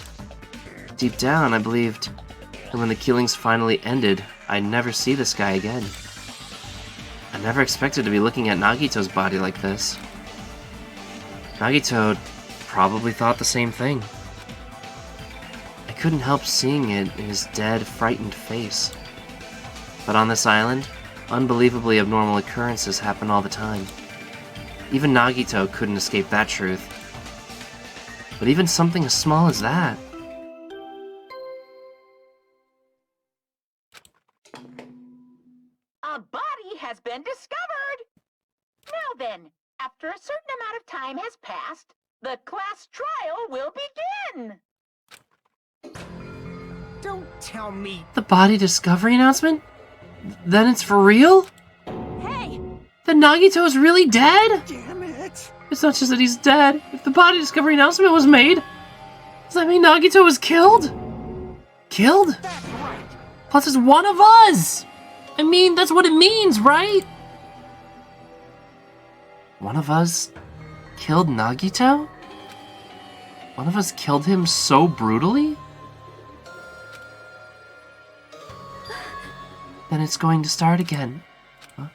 Deep down, I believed that when the killings finally ended, I'd never see this guy again. I never expected to be looking at Nagito's body like this. Nagito probably thought the same thing. I couldn't help seeing it in his dead, frightened face. But on this island, unbelievably abnormal occurrences happen all the time. Even Nagito couldn't escape that truth. But even something as small as that. A body has been discovered! Now then, after a certain amount of time has passed, the class trial will begin! Don't tell me. The body discovery announcement? Then it's for real? Hey! Then Nagito is really dead? Damn it. It's not just that he's dead. If the body discovery announcement was made, does that mean Nagito was killed? Killed? That's right. Plus it's one of us! I mean, that's what it means, right? One of us killed Nagito? One of us killed him so brutally? Then it's going to start again. Huh?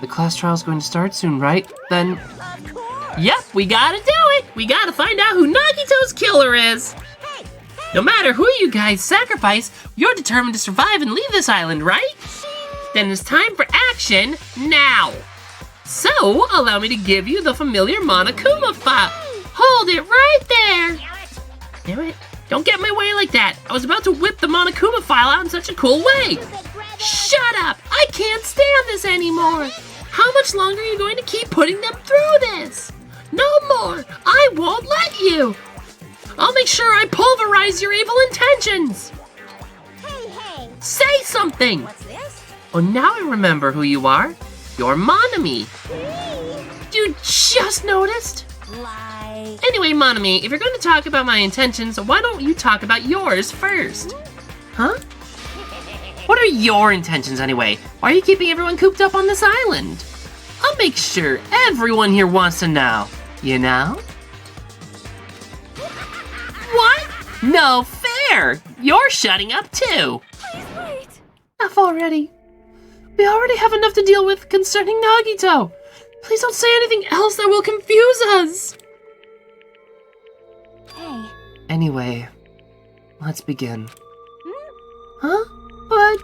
The class trial's going to start soon, right? Then... Of course! Yep, we gotta do it! We gotta find out who Nagito's killer is! No matter who you guys sacrifice, you're determined to survive and leave this island, right? Then it's time for action now! So, allow me to give you the familiar Monokuma file. Hold it right there! Damn it. Don't get in my way like that. I was about to whip the Monokuma file out in such a cool way. Shut up! I can't stand this anymore! How much longer are you going to keep putting them through this? No more! I won't let you! I'll make sure I pulverize your evil intentions! Hey! Say something! What's this? Oh, now I remember who you are. You're Monami. You just noticed? Like... Anyway, Monami, if you're going to talk about my intentions, why don't you talk about yours first? Huh? What are your intentions anyway? Why are you keeping everyone cooped up on this island? I'll make sure everyone here wants to know. You know? What? No fair! You're shutting up too! Please wait! Enough already. We already have enough to deal with concerning Nagito. Please don't say anything else that will confuse us. Hey, Anyway, let's begin. Huh? But...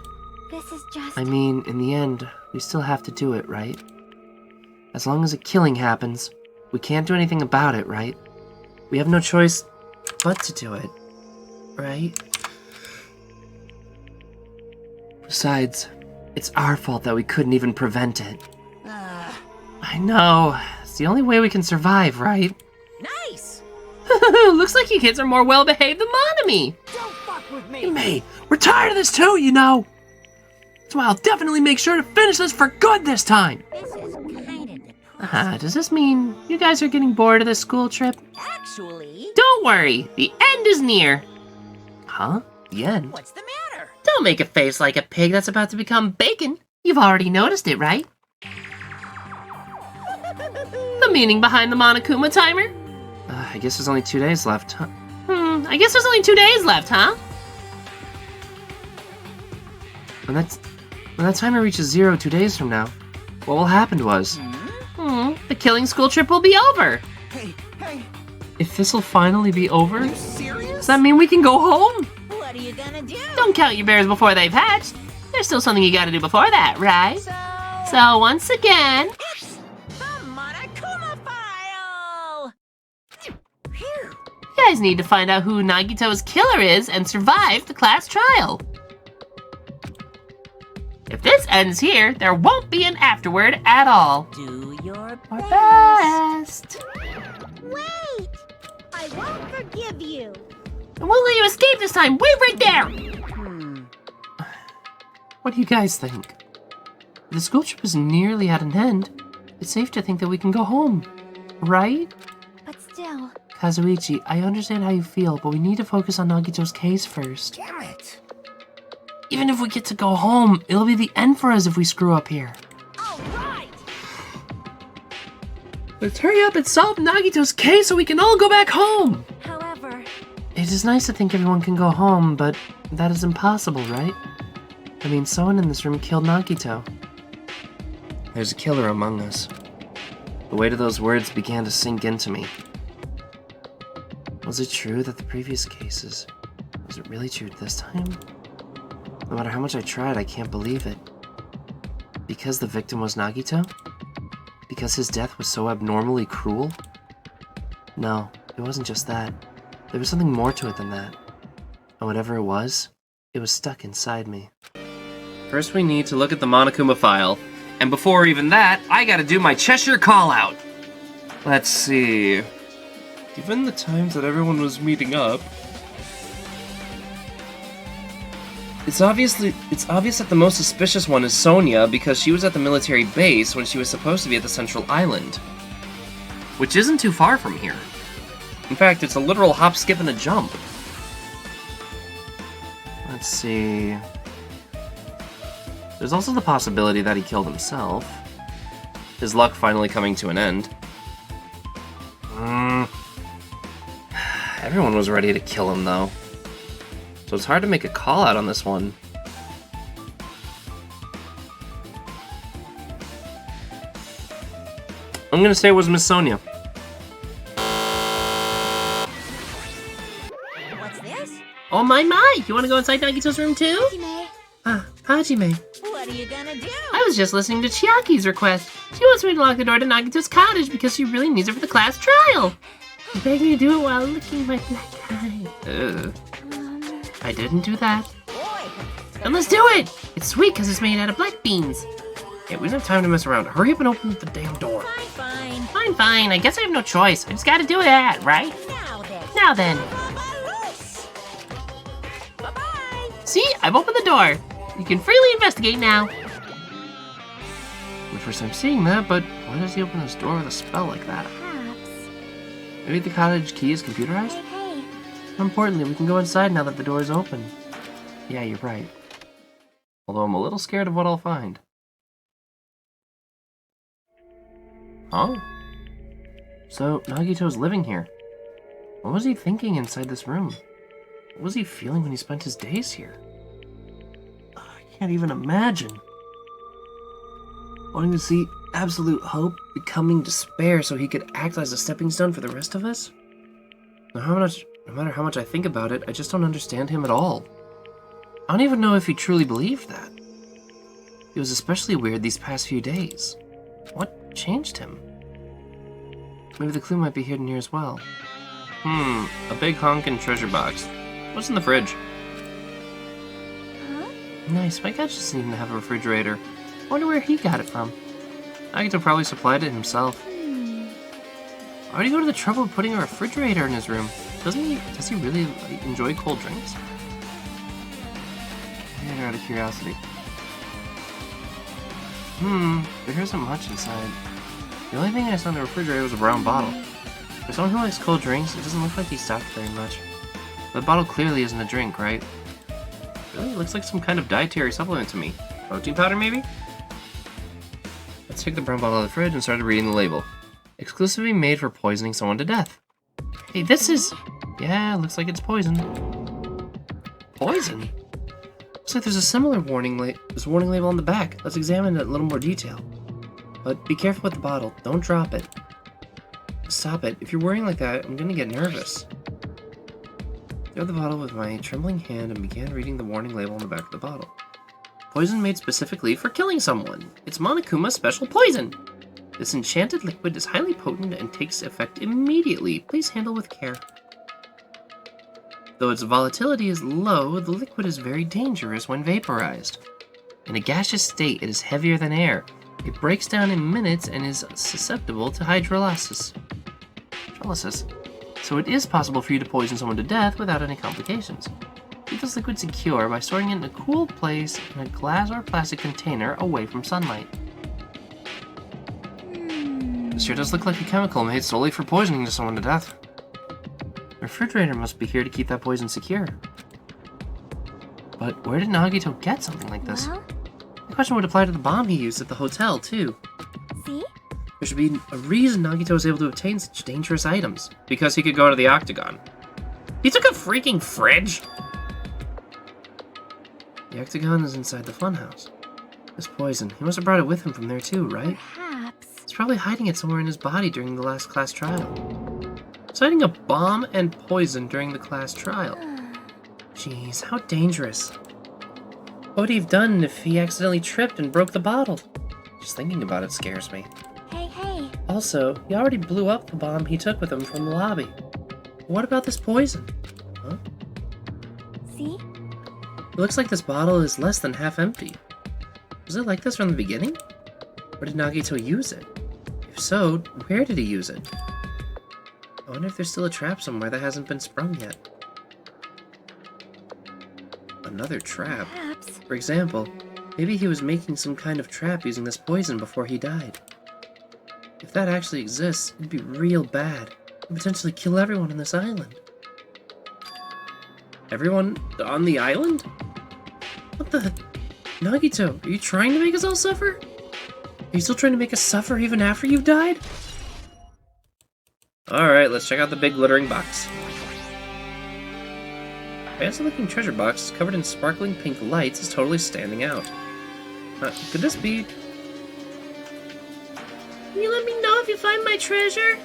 this is just... I mean, in the end, we still have to do it, right? As long as a killing happens, we can't do anything about it, right? We have no choice but to do it, right? Besides, it's our fault that we couldn't even prevent it. I know. It's the only way we can survive, right? Nice! Looks like you kids are more well-behaved than Monami. Don't fuck with Hey, me. May, we're tired of this too, you know. That's why I'll definitely make sure to finish this for good this time. This is kinda Does this mean you guys are getting bored of this school trip? Actually... Don't worry, the end is near. Huh? The end? What's the matter? Don't make a face like a pig that's about to become bacon. You've already noticed it, right? The meaning behind the Monokuma timer? I guess there's only 2 days left, huh? I guess there's only 2 days left, huh? When that timer reaches 0 2 days from now, what will happen to us? The killing school trip will be over. Hey, If this'll finally be over, are you serious? does that mean we can go home? What are you gonna do? Don't count your bears before they've hatched. There's still something you gotta do before that, right? So once again, The Monokuma file! you guys need to find out who Nagito's killer is and survive the class trial. If this ends here, there won't be an afterward at all. Do your Our best. Wait! I won't forgive you. I won't let you escape this time. Wait right there. What do you guys think? If the school trip is nearly at an end, it's safe to think that we can go home, right? But still, Kazuichi, I understand how you feel, but we need to focus on Nagito's case first. Damn it! Even if we get to go home, it'll be the end for us if we screw up here. All right! Let's hurry up and solve Nagito's case so we can all go back home! however, It is nice to think everyone can go home, but that is impossible, right? I mean, someone in this room killed Nagito. There's a killer among us. The weight of those words began to sink into me. Was it true that the previous cases... Was it really true this time? No matter how much I tried, I can't believe it. Because the victim was Nagito? Because his death was so abnormally cruel? No, it wasn't just that. There was something more to it than that. And whatever it was stuck inside me. First we need to look at the Monokuma file. And before even that, I gotta do my Cheshire call-out. Let's see... Given the times that everyone was meeting up... It's obvious that the most suspicious one is Sonia because she was at the military base when she was supposed to be at the central island. Which isn't too far from here. In fact, it's a literal hop, skip, and a jump. Let's see... There's also the possibility that he killed himself. His luck finally coming to an end. Everyone was ready to kill him, though. So it's hard to make a call out on this one. I'm gonna say it was Miss Sonia. What's this? Oh my! You wanna go inside Nagito's room too? Hajime, Ah, Hajime. What are you gonna do? I was just listening to Chiaki's request. She wants me to lock the door to Nagito's cottage because she really needs it for the class trial. She begged me to do it while licking my black eye. I didn't do that. Boy! Then let's do it! It's sweet because it's made out of black beans. Hey, we don't have time to mess around. Hurry up and open the damn door. Fine. Fine. I guess I have no choice. I just gotta do that, right? Now then. Bye-bye! See? I've opened the door. You can freely investigate now. My first time seeing that, but why does he open his door with a spell like that? perhaps. Maybe the cottage key is computerized? Hey, More importantly, we can go inside now that the door is open. Yeah, you're right. Although I'm a little scared of what I'll find. Oh. So, Nagito's living here. What was he thinking inside this room? What was he feeling when he spent his days here? I can't even imagine. Wanting to see absolute hope becoming despair so he could act as a stepping stone for the rest of us? No matter how much I think about it, I just don't understand him at all. I don't even know if he truly believed that. He was especially weird these past few days. What changed him? Maybe the clue might be hidden here as well. A big honkin' treasure box. What's in the fridge? huh? Nice, my couch doesn't even have a refrigerator. I wonder where he got it from. Nagito probably supplied it himself. Why would he go to the trouble of putting a refrigerator in his room? Does he really enjoy cold drinks? Yeah, out of curiosity. There isn't much inside. The only thing I saw in the refrigerator was a brown bottle. For someone who likes cold drinks, it doesn't look like he stopped very much. The bottle clearly isn't a drink, right? Really? It looks like some kind of dietary supplement to me. Protein powder, maybe? Let's take the brown bottle out of the fridge and started reading the label. Exclusively made for poisoning someone to death. Hey, this is... Yeah, looks like it's poison. Poison? Looks like there's a similar warning label on the back. Let's examine it in a little more detail. But be careful with the bottle. Don't drop it. Stop it. If you're worrying like that, I'm gonna get nervous. I grabbed the bottle with my trembling hand and began reading the warning label on the back of the bottle. Poison made specifically for killing someone. It's Monokuma's special poison. This enchanted liquid is highly potent and takes effect immediately. Please handle with care. Though its volatility is low, the liquid is very dangerous when vaporized. In a gaseous state, it is heavier than air. It breaks down in minutes and is susceptible to hydrolysis. So it is possible for you to poison someone to death without any complications. Keep this liquid secure by storing it in a cool place in a glass or plastic container away from sunlight. This sure does look like a chemical made solely for poisoning someone to death. The refrigerator must be here to keep that poison secure. But where did Nagito get something like this? Well? The question would apply to the bomb he used at the hotel, too. See? There should be a reason Nagito was able to obtain such dangerous items. Because he could go to the Octagon. He took a freaking fridge! The Octagon is inside the funhouse. This poison, he must have brought it with him from there too, right? Perhaps. He's probably hiding it somewhere in his body during the last class trial. He's hiding a bomb and poison during the class trial. Jeez, how dangerous. What would he have done if he accidentally tripped and broke the bottle? Just thinking about it scares me. Hey. Also, he already blew up the bomb he took with him from the lobby. What about this poison? Huh? See? It looks like this bottle is less than half empty. Was it like this from the beginning? Or did Nagito use it? If so, where did he use it? I wonder if there's still a trap somewhere that hasn't been sprung yet. Another trap? Perhaps. For example, maybe he was making some kind of trap using this poison before he died. If that actually exists, it'd be real bad. It would potentially kill everyone on this island. Everyone on the island? What the... Nagito, are you trying to make us all suffer? Are you still trying to make us suffer even after you've died? Alright, let's check out the big glittering box. Fancy-looking treasure box covered in sparkling pink lights is totally standing out. Could this be... Can you let me know if you find my treasure?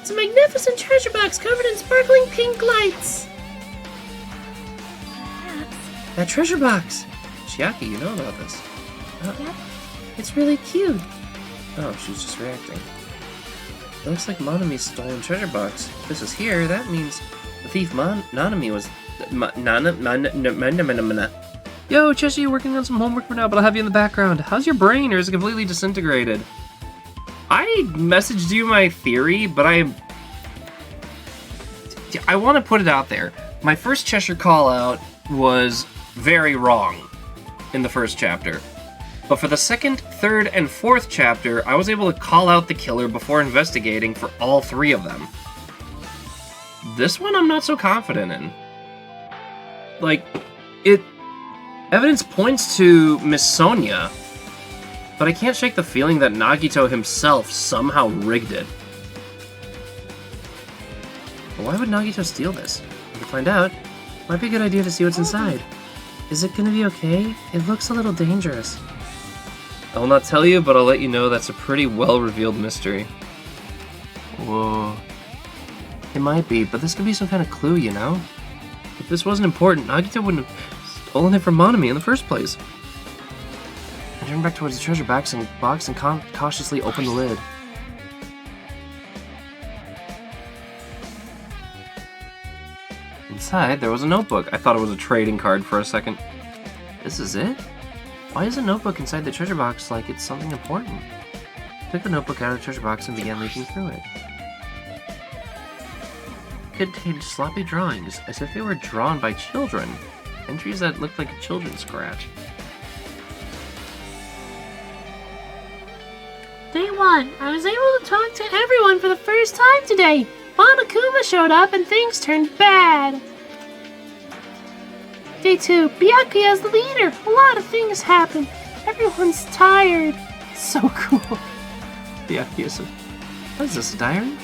It's a magnificent treasure box covered in sparkling pink lights! Perhaps. That treasure box! Chiaki, you know about this. Yep. It's really cute. Oh, she's just reacting. It looks like Monami's stolen treasure box. If this is here, that means the thief Nanami was... Yo, Cheshire, you're working on some homework for now, but I'll have you in the background. How's your brain, or is it completely disintegrated? I messaged you my theory, but I want to put it out there. My first Cheshire call-out was very wrong in the first chapter. But for the second, third, and fourth chapter, I was able to call out the killer before investigating for all three of them. This one I'm not so confident in. Like, evidence points to Miss Sonia, but I can't shake the feeling that Nagito himself somehow rigged it. But why would Nagito steal this? We can find out. Might be a good idea to see what's inside. Is it gonna be okay? It looks a little dangerous. I will not tell you, but I'll let you know that's a pretty well-revealed mystery. Whoa. It might be, but this could be some kind of clue, you know? If this wasn't important, Nagito wouldn't have stolen it from Monami in the first place. I turned back towards the treasure box and cautiously opened the lid. Inside, there was a notebook. I thought it was a trading card for a second. This is it? Why is a notebook inside the treasure box like it's something important? I took the notebook out of the treasure box and began leafing through it. It contained sloppy drawings, as if they were drawn by children. Entries that looked like a children's scratch. Day 1. I was able to talk to everyone for the first time today. Monokuma showed up and things turned bad. Day 2. Byakuya is the leader. A lot of things happened. Everyone's tired. So cool. Yeah, here's a... What is this, a diary?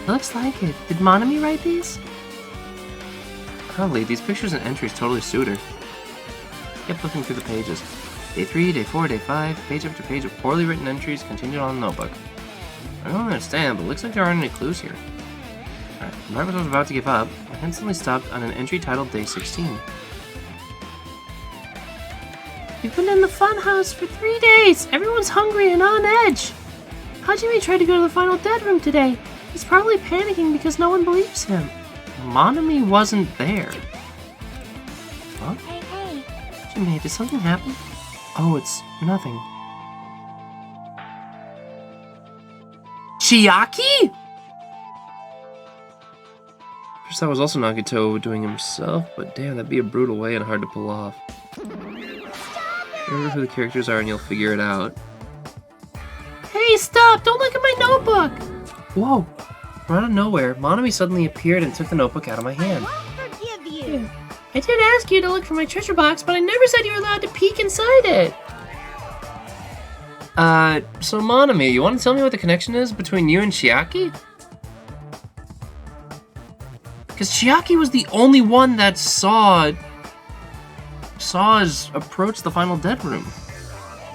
Looks like it. Did Monami write these? Probably. These pictures and entries totally suit her. Kept looking through the pages. Day 3, Day 4, Day 5, page after page of poorly written entries continued on the notebook. I don't understand, but it looks like there aren't any clues here. Alright, right when I was about to give up, I instantly stopped on an entry titled Day 16. We've been in the funhouse for 3 days. Everyone's hungry and on edge. Hajime tried to go to the final dead room today. He's probably panicking because no one believes him. Monami wasn't there. Huh? Hey. Hajime, did something happen? Oh, it's nothing. Chiaki? First, that was also Nagito doing himself, but damn, that'd be a brutal way and hard to pull off. Remember who the characters are and you'll figure it out. Hey, stop! Don't look at my notebook! Whoa! From out of nowhere, Monami suddenly appeared and took the notebook out of my hand. Forgive you. I did ask you to look for my treasure box, but I never said you were allowed to peek inside it. So Monami, you want to tell me what the connection is between you and Chiaki? Because Chiaki was the only one that saw us approach the final dead room.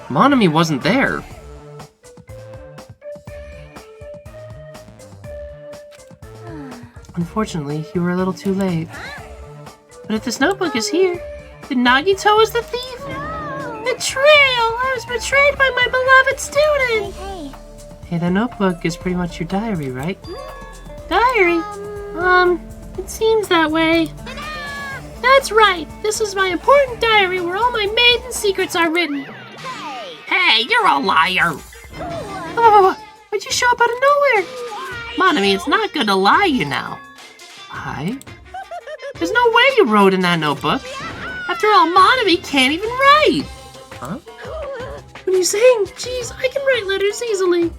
Monami wasn't there. Unfortunately, you were a little too late. But if this notebook is here, then Nagito is the thief? Betrayal! I was betrayed by my beloved student! Hey. Hey, that notebook is pretty much your diary, right? Diary? It seems that way. That's right! This is my important diary where all my maiden secrets are written. Hey, you're a liar! Why'd you show up out of nowhere? Monami, it's not good to lie, you know. Lie? There's no way you wrote in that notebook. After all, Monami can't even write. Huh? What are you saying? Jeez, I can write letters easily.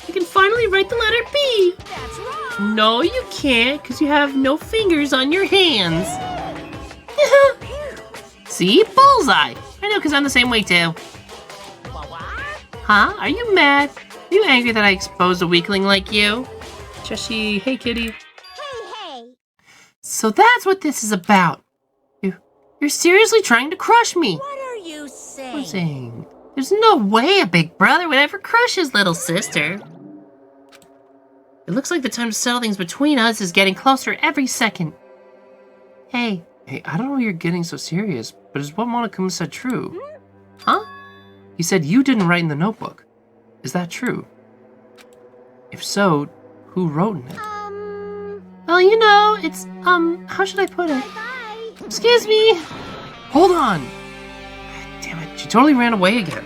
I can finally write the letter B. That's wrong. No, you can't, because you have no fingers on your hands. See? Bullseye! I know, because I'm the same way, too. Huh? Are you mad? Are you angry that I exposed a weakling like you? Cheshi, hey kitty. Hey. So that's what this is about. You're seriously trying to crush me. What are you saying? I'm saying, there's no way a big brother would ever crush his little sister. It looks like the time to settle things between us is getting closer every second. Hey, I don't know why you're getting so serious, but is what Monokuma said true? huh? He said you didn't write in the notebook. Is that true? If so, who wrote in it? Well, you know, it's, how should I put it? Excuse me. Hold on! Damn it, she totally ran away again.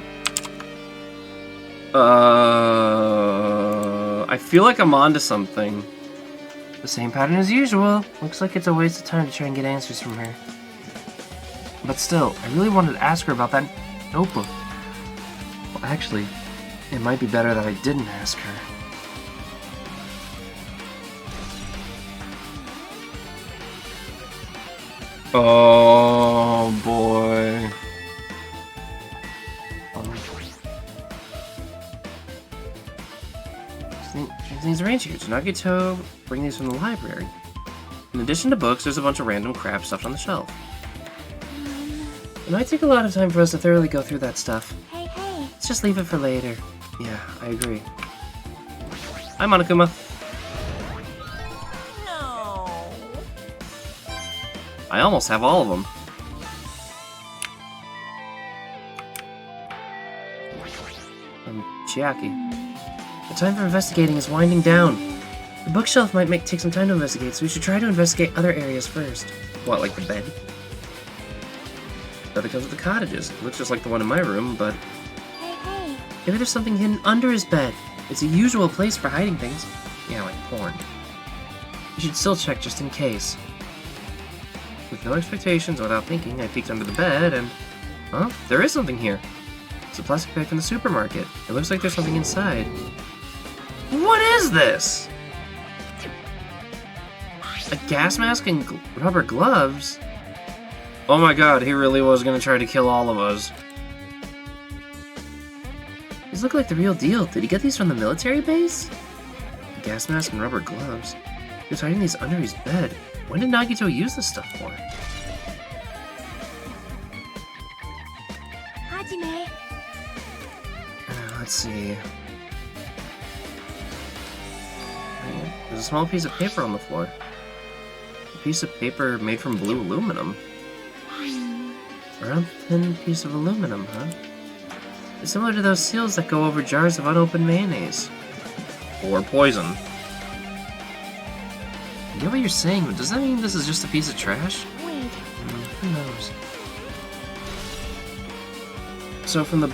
I feel like I'm onto something. The same pattern as usual. Looks like it's a waste of time to try and get answers from her. But still, I really wanted to ask her about that notebook. Well, actually, it might be better that I didn't ask her. Oh boy. Things arranged here. Nagito, bring these from the library. In addition to books, there's a bunch of random crap stuff on the shelf. It might take a lot of time for us to thoroughly go through that stuff. Hey. Let's just leave it for later. Yeah, I agree. Hi, Monokuma. No. I almost have all of them. Chiaki. The time for investigating is winding down. The bookshelf might take some time to investigate, so we should try to investigate other areas first. What, like the bed? That comes with the cottages. It looks just like the one in my room, but... Hey. Maybe there's something hidden under his bed. It's a usual place for hiding things. Yeah, like porn. You should still check just in case. With no expectations, without thinking, I peeked under the bed and... Huh? There is something here. It's a plastic bag from the supermarket. It looks like there's something inside. What is this? A gas mask and rubber gloves? Oh my god, he really was gonna try to kill all of us. These look like the real deal. Did he get these from the military base? A gas mask and rubber gloves. He was hiding these under his bed. When did Nagito use this stuff for? Hajime. Let's see. There's a small piece of paper on the floor. A piece of paper made from blue aluminum. A round thin piece of aluminum, huh? It's similar to those seals that go over jars of unopened mayonnaise. Or poison. I get what you're saying, but does that mean this is just a piece of trash? Wait. Who knows? So from the...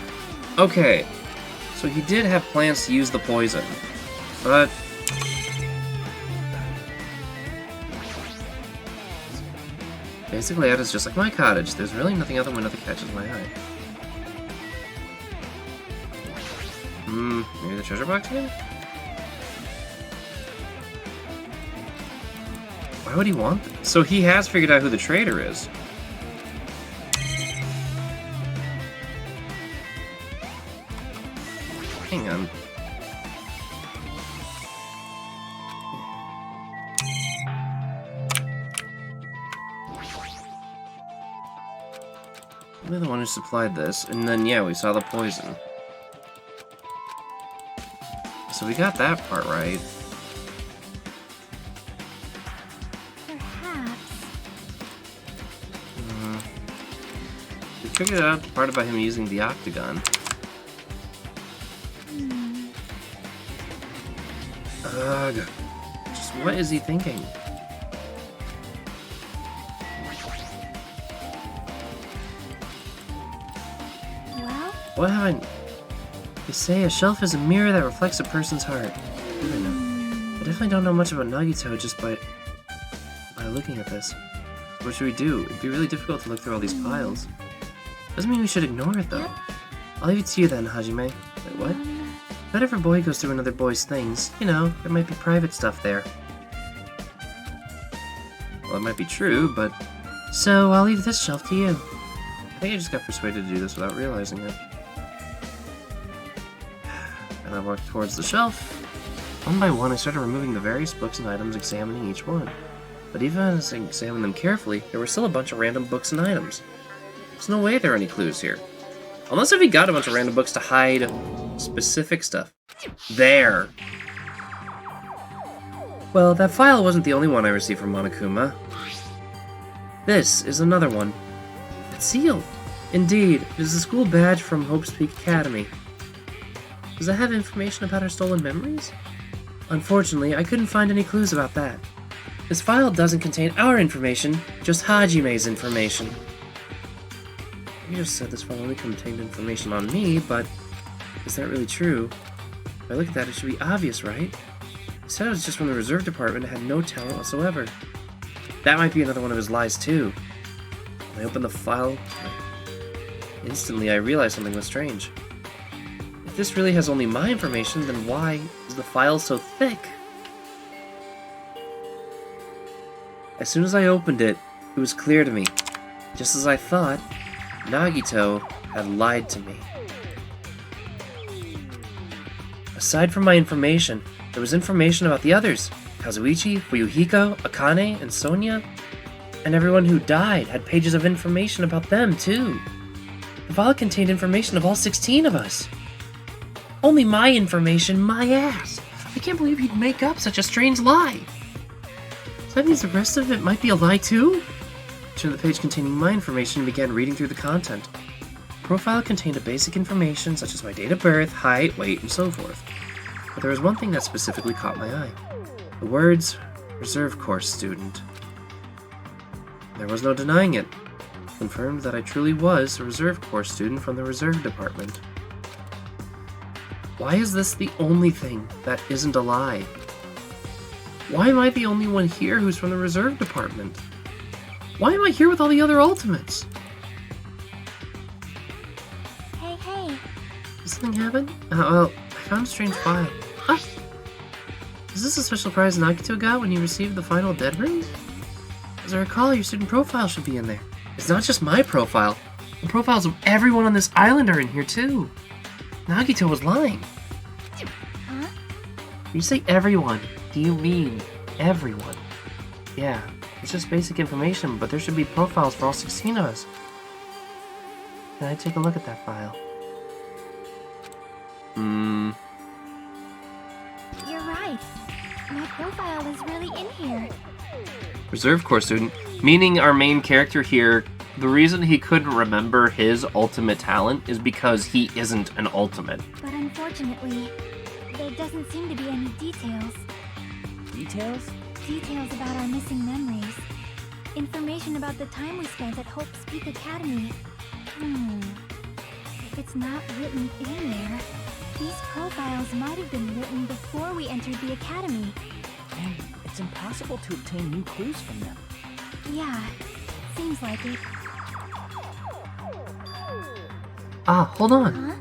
Okay. So he did have plans to use the poison. But... basically, that is just like my cottage. There's really nothing out the window that catches my eye. Maybe the treasure box again? Why would he want that? So he has figured out who the traitor is. Hang on. We're the one who supplied this, and then yeah, we saw the poison. So we got that part right. Perhaps. We figured out the part about him using the octagon. Ugh. Just what is he thinking? Well? What have I... They say a shelf is a mirror that reflects a person's heart. I don't know. I definitely don't know much about Nagito just by looking at this. What should we do? It'd be really difficult to look through all these piles. Doesn't mean we should ignore it, though. I'll leave it to you then, Hajime. Wait, what? Not every boy goes through another boy's things. You know, there might be private stuff there. Well, it might be true, but... So, I'll leave this shelf to you. I think I just got persuaded to do this without realizing it. And I walked towards the shelf. One by one, I started removing the various books and items, examining each one. But even as I examined them carefully, there were still a bunch of random books and items. There's no way there are any clues here. Unless if he got a bunch of random books to hide specific stuff. There! Well, that file wasn't the only one I received from Monokuma. This is another one. It's sealed. Indeed, it is a school badge from Hope's Peak Academy. Does it have information about our stolen memories? Unfortunately, I couldn't find any clues about that. This file doesn't contain our information, just Hajime's information. You just said this file only contained information on me, but is that really true? If I look at that, it should be obvious, right? He said it was just from the reserve department and had no talent whatsoever. That might be another one of his lies, too. When I opened the file, instantly I realized something was strange. If this really has only my information, then why is the file so thick? As soon as I opened it, it was clear to me. Just as I thought, Nagito had lied to me. Aside from my information, there was information about the others. Kazuichi, Fuyuhiko, Akane, and Sonia. And everyone who died had pages of information about them, too. The file contained information of all 16 of us. Only my information, my ass. I can't believe he'd make up such a strange lie. So that means the rest of it might be a lie, too? I turned the page containing my information and began reading through the content. The profile contained a basic information such as my date of birth, height, weight, and so forth. But there was one thing that specifically caught my eye. The words, Reserve Course Student. There was no denying it. Confirmed that I truly was a Reserve Course student from the Reserve Department. Why is this the only thing that isn't a lie? Why am I the only one here who's from the Reserve Department? Why am I here with all the other Ultimates? Hey, hey. Did something happen? Well, I found a strange file. Huh? Is this a special prize Nagito got when you received the final dead ring? As I recall, your student profile should be in there. It's not just my profile. The profiles of everyone on this island are in here, too. Nagito was lying. Huh? You say everyone. Do you mean everyone? Yeah, it's just basic information, but there should be profiles for all 16 of us. Can I take a look at that file? You're right. My profile is really in here. Reserve Corps student, meaning our main character here, the reason he couldn't remember his ultimate talent is because he isn't an ultimate. But unfortunately, there doesn't seem to be any details. Details? Details about our missing memories. Information about the time we spent at Hope's Peak Academy. If it's not written in there, these profiles might have been written before we entered the academy. And it's impossible to obtain new clues from them. Yeah, seems like it. Ah, hold on. Huh?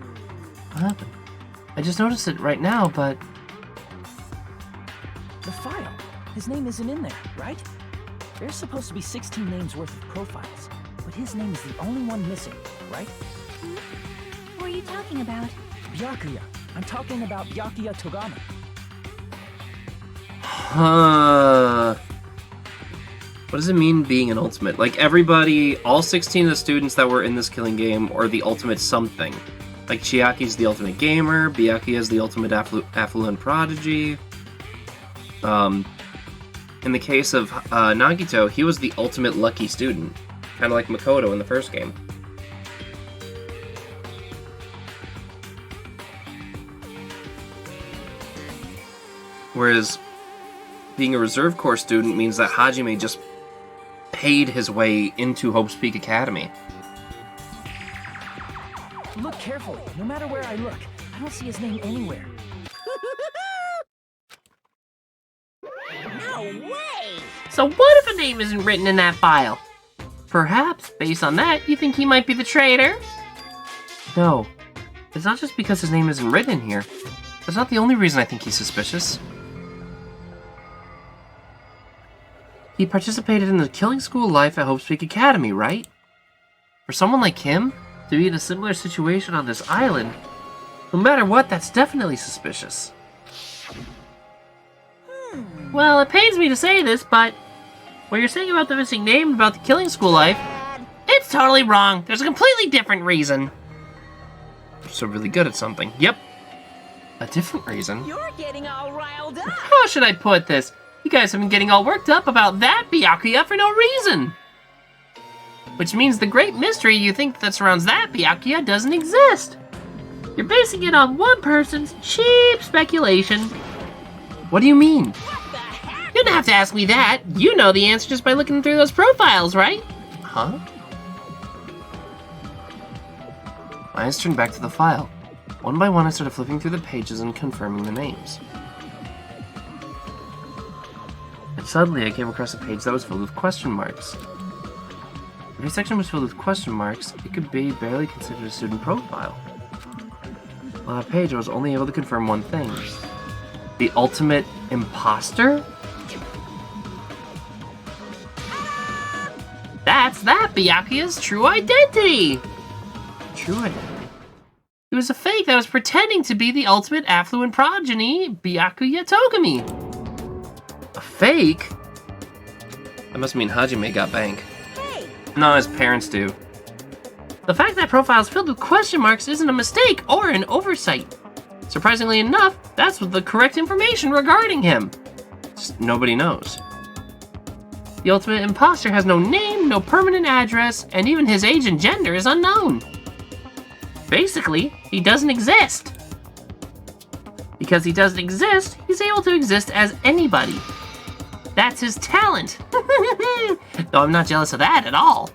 What happened? I just noticed it right now, but... The file. His name isn't in there, right? There's supposed to be 16 names worth of profiles, but his name is the only one missing, right? Who are you talking about? Byakuya. I'm talking about Byakuya Togami. What does it mean being an ultimate? Like everybody, all 16 of the students that were in this killing game are the ultimate something. Like Chiaki's the ultimate gamer, Byakuya's the ultimate affluent prodigy. In the case of Nagito, he was the ultimate lucky student. Kind of like Makoto in the first game. Whereas being a Reserve Corps student means that Hajime just paid his way into Hope's Peak Academy. Look carefully. No matter where I look, I don't see his name anywhere. No way! So what if a name isn't written in that file? Perhaps, based on that, you think he might be the traitor? No. It's not just because his name isn't written in here. That's not the only reason I think he's suspicious. He participated in the killing school life at Hope's Peak Academy, right? For someone like him, to be in a similar situation on this island, no matter what, that's definitely suspicious. Well, it pains me to say this, but what you're saying about the missing name and about the killing school life, it's totally wrong. There's a completely different reason. You're so really good at something. Yep. A different reason? You're getting all riled up. How should I put this? You guys have been getting all worked up about that Byakuya for no reason. Which means the great mystery you think that surrounds that Byakuya doesn't exist. You're basing it on one person's cheap speculation. What do you mean? What the heck? You don't have to ask me that. You know the answer just by looking through those profiles, right? Huh? My eyes turned back to the file. One by one, I started flipping through the pages and confirming the names. And suddenly, I came across a page that was filled with question marks. Every section was filled with question marks. It could be barely considered a student profile. On that page, I was only able to confirm one thing. The ultimate imposter? That's that Byakuya's true identity. True identity. He was a fake that was pretending to be the ultimate affluent progeny, Byakuya Togami. A fake? That must mean Hajime got bank. Hey, No, his parents do. The fact that profile is filled with question marks isn't a mistake or an oversight. Surprisingly enough, that's the correct information regarding him. Just nobody knows. The ultimate imposter has no name, no permanent address, and even his age and gender is unknown. Basically, he doesn't exist. Because he doesn't exist, he's able to exist as anybody. That's his talent. No, I'm not jealous of that at all.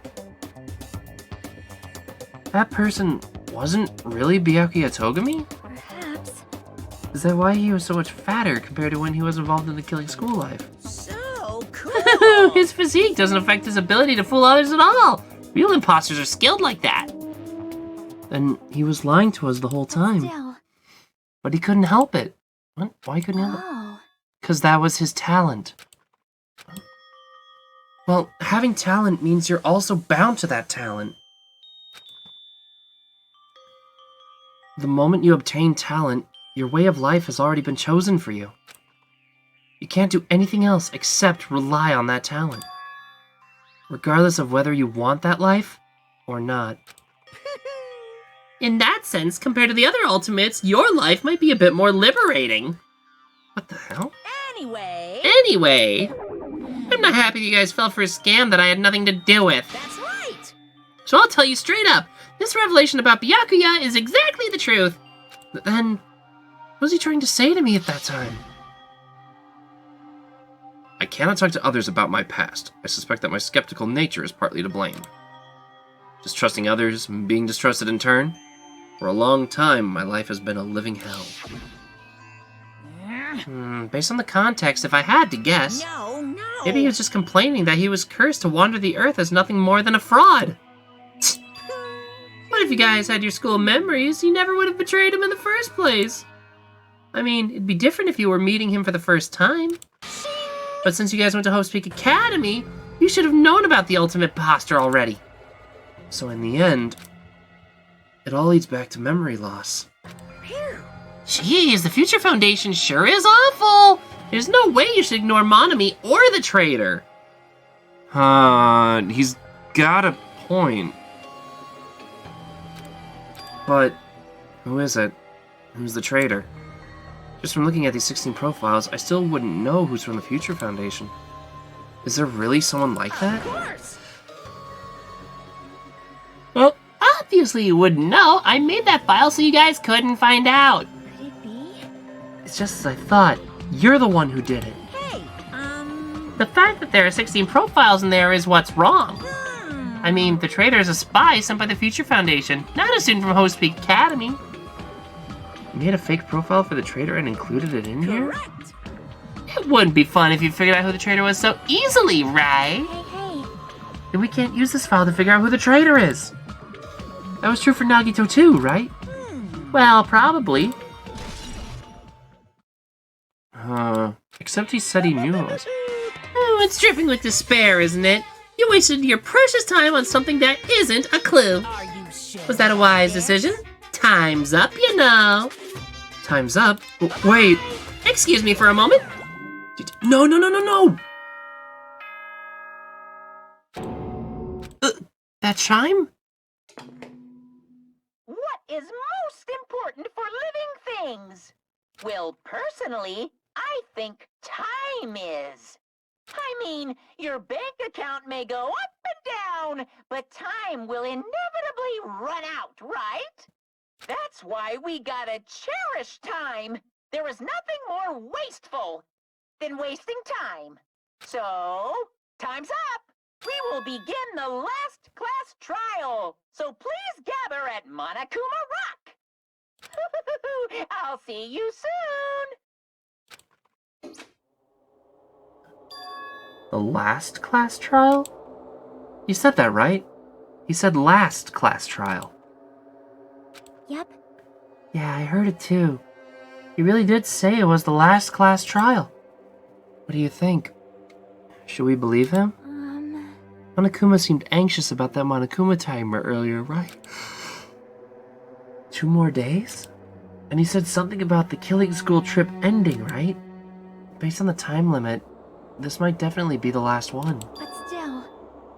That person wasn't really Byakuya Togami? Perhaps. Is that why he was so much fatter compared to when he was involved in the killing school life? so cool. His physique doesn't affect his ability to fool others at all. Real imposters are skilled like that. Then he was lying to us the whole time. Still. But he couldn't help it. What? Why couldn't he help it? Oh. Because that was his talent. Well, having talent means you're also bound to that talent. The moment you obtain talent, your way of life has already been chosen for you. You can't do anything else except rely on that talent. Regardless of whether you want that life or not. In that sense, compared to the other ultimates, your life might be a bit more liberating. What the hell? Anyway, I'm not happy that you guys fell for a scam that I had nothing to do with. That's right! So I'll tell you straight up, this revelation about Byakuya is exactly the truth. But then, what was he trying to say to me at that time? I cannot talk to others about my past. I suspect that my skeptical nature is partly to blame. Distrusting others and being distrusted in turn. For a long time, my life has been a living hell. Based on the context, if I had to guess, No. maybe he was just complaining that he was cursed to wander the earth as nothing more than a fraud. But if you guys had your school memories, you never would have betrayed him in the first place. I mean, it'd be different if you were meeting him for the first time. But since you guys went to Hope's Peak Academy, you should have known about the ultimate imposter already. So in the end, it all leads back to memory loss. Jeez, the Future Foundation sure is awful! There's no way you should ignore Monami or the traitor. He's got a point. But who is it? Who's the traitor? Just from looking at these 16 profiles, I still wouldn't know who's from the Future Foundation. Is there really someone like that? Of course! Well, obviously you wouldn't know. I made that file so you guys couldn't find out. Could it be? It's just as I thought. You're the one who did it. Hey, The fact that there are 16 profiles in there is what's wrong. I mean, the traitor is a spy sent by the Future Foundation, not a student from Hope's Peak Academy. You made a fake profile for the traitor and included it in here? correct! It wouldn't be fun if you figured out who the traitor was so easily, right? Hey. Then we can't use this file to figure out who the traitor is. That was true for Nagito too, right? Well, probably. Except he said he knew it was. Oh, it's dripping with despair, isn't it? You wasted your precious time on something that isn't a clue. Are you sure? Was that a wise decision? Time's up, you know. Time's up. Wait. Excuse me for a moment. No. That chime? What is most important for living things? Well, personally, I think time is. I mean, your bank account may go up and down, but time will inevitably run out, right? That's why we gotta cherish time. There is nothing more wasteful than wasting time. So, time's up. We will begin the last class trial. So please gather at Monokuma Rock. I'll see you soon. The last class trial? You said that, right? He said last class trial. Yep. Yeah, I heard it too. He really did say it was the last class trial. What do you think? Should we believe him? Monokuma seemed anxious about that Monokuma timer earlier, right? 2 more days? And he said something about the killing school trip ending, right? Based on the time limit, this might definitely be the last one. But still.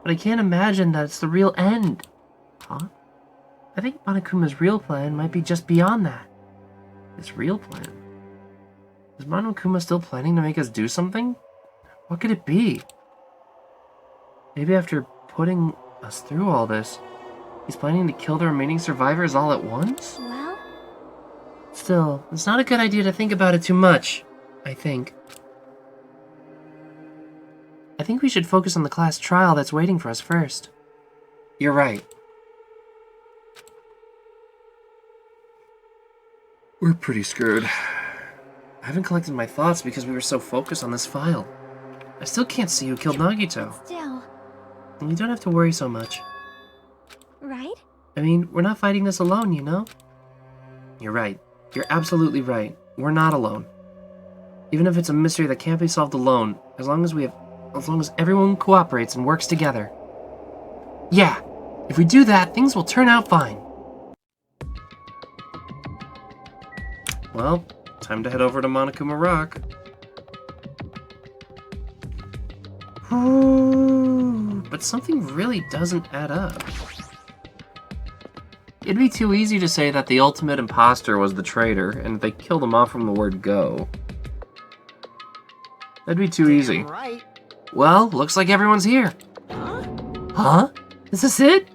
But I can't imagine that it's the real end. Huh? I think Monokuma's real plan might be just beyond that. His real plan? Is Monokuma still planning to make us do something? What could it be? Maybe after putting us through all this, he's planning to kill the remaining survivors all at once? Well? Still, it's not a good idea to think about it too much, I think. I think we should focus on the class trial that's waiting for us first. You're right. We're pretty screwed. I haven't collected my thoughts because we were so focused on this file. I still can't see who killed Nagito. Still. You don't have to worry so much. Right? I mean, we're not fighting this alone, you know? You're right. You're absolutely right. We're not alone. Even if it's a mystery that can't be solved alone, as long as everyone cooperates and works together. Yeah, if we do that, things will turn out fine. Well, time to head over to Monokuma Rock. Ooh, but something really doesn't add up. It'd be too easy to say that the ultimate imposter was the traitor, and they killed him off from the word go. That'd be too easy. Right. Well, looks like everyone's here. Huh? Huh? Is this it?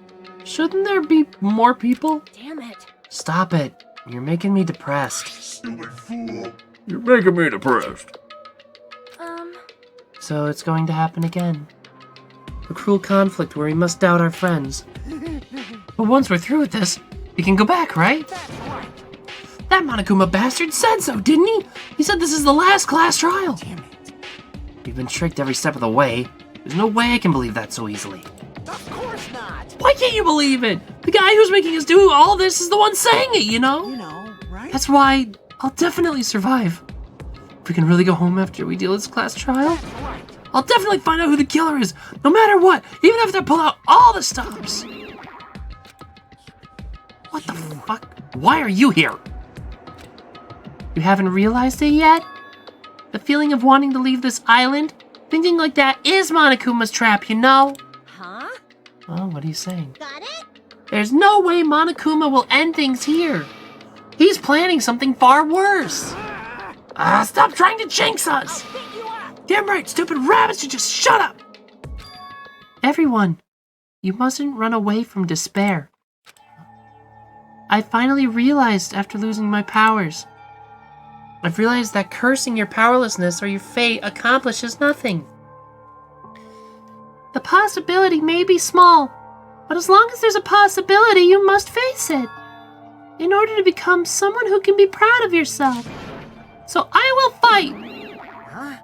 Shouldn't there be more people? Damn it. Stop it. You're making me depressed. Stupid fool. You're making me depressed. So it's going to happen again. A cruel conflict where we must doubt our friends. But once we're through with this, we can go back, right? That Monokuma bastard said so, didn't he? He said this is the last class trial. Damn it. We've been tricked every step of the way. There's no way I can believe that so easily. Of course not. Why can't you believe it? The guy who's making us do all this is the one saying it, you know? You know, right? That's why I'll definitely survive. If we can really go home after we deal this class trial, I'll definitely find out who the killer is, no matter what, even if they pull out all the stops. What the fuck? Why are you here? You haven't realized it yet? The feeling of wanting to leave this island? Thinking like that is Monokuma's trap, you know? Huh? Oh, what are you saying? got it? There's no way Monokuma will end things here. He's planning something far worse. Stop trying to jinx us! Damn right, stupid rabbits, you just shut up! Everyone, you mustn't run away from despair. I finally realized after losing my powers. I've realized that cursing your powerlessness or your fate accomplishes nothing. The possibility may be small, but as long as there's a possibility, you must face it. In order to become someone who can be proud of yourself. So I will fight! Huh?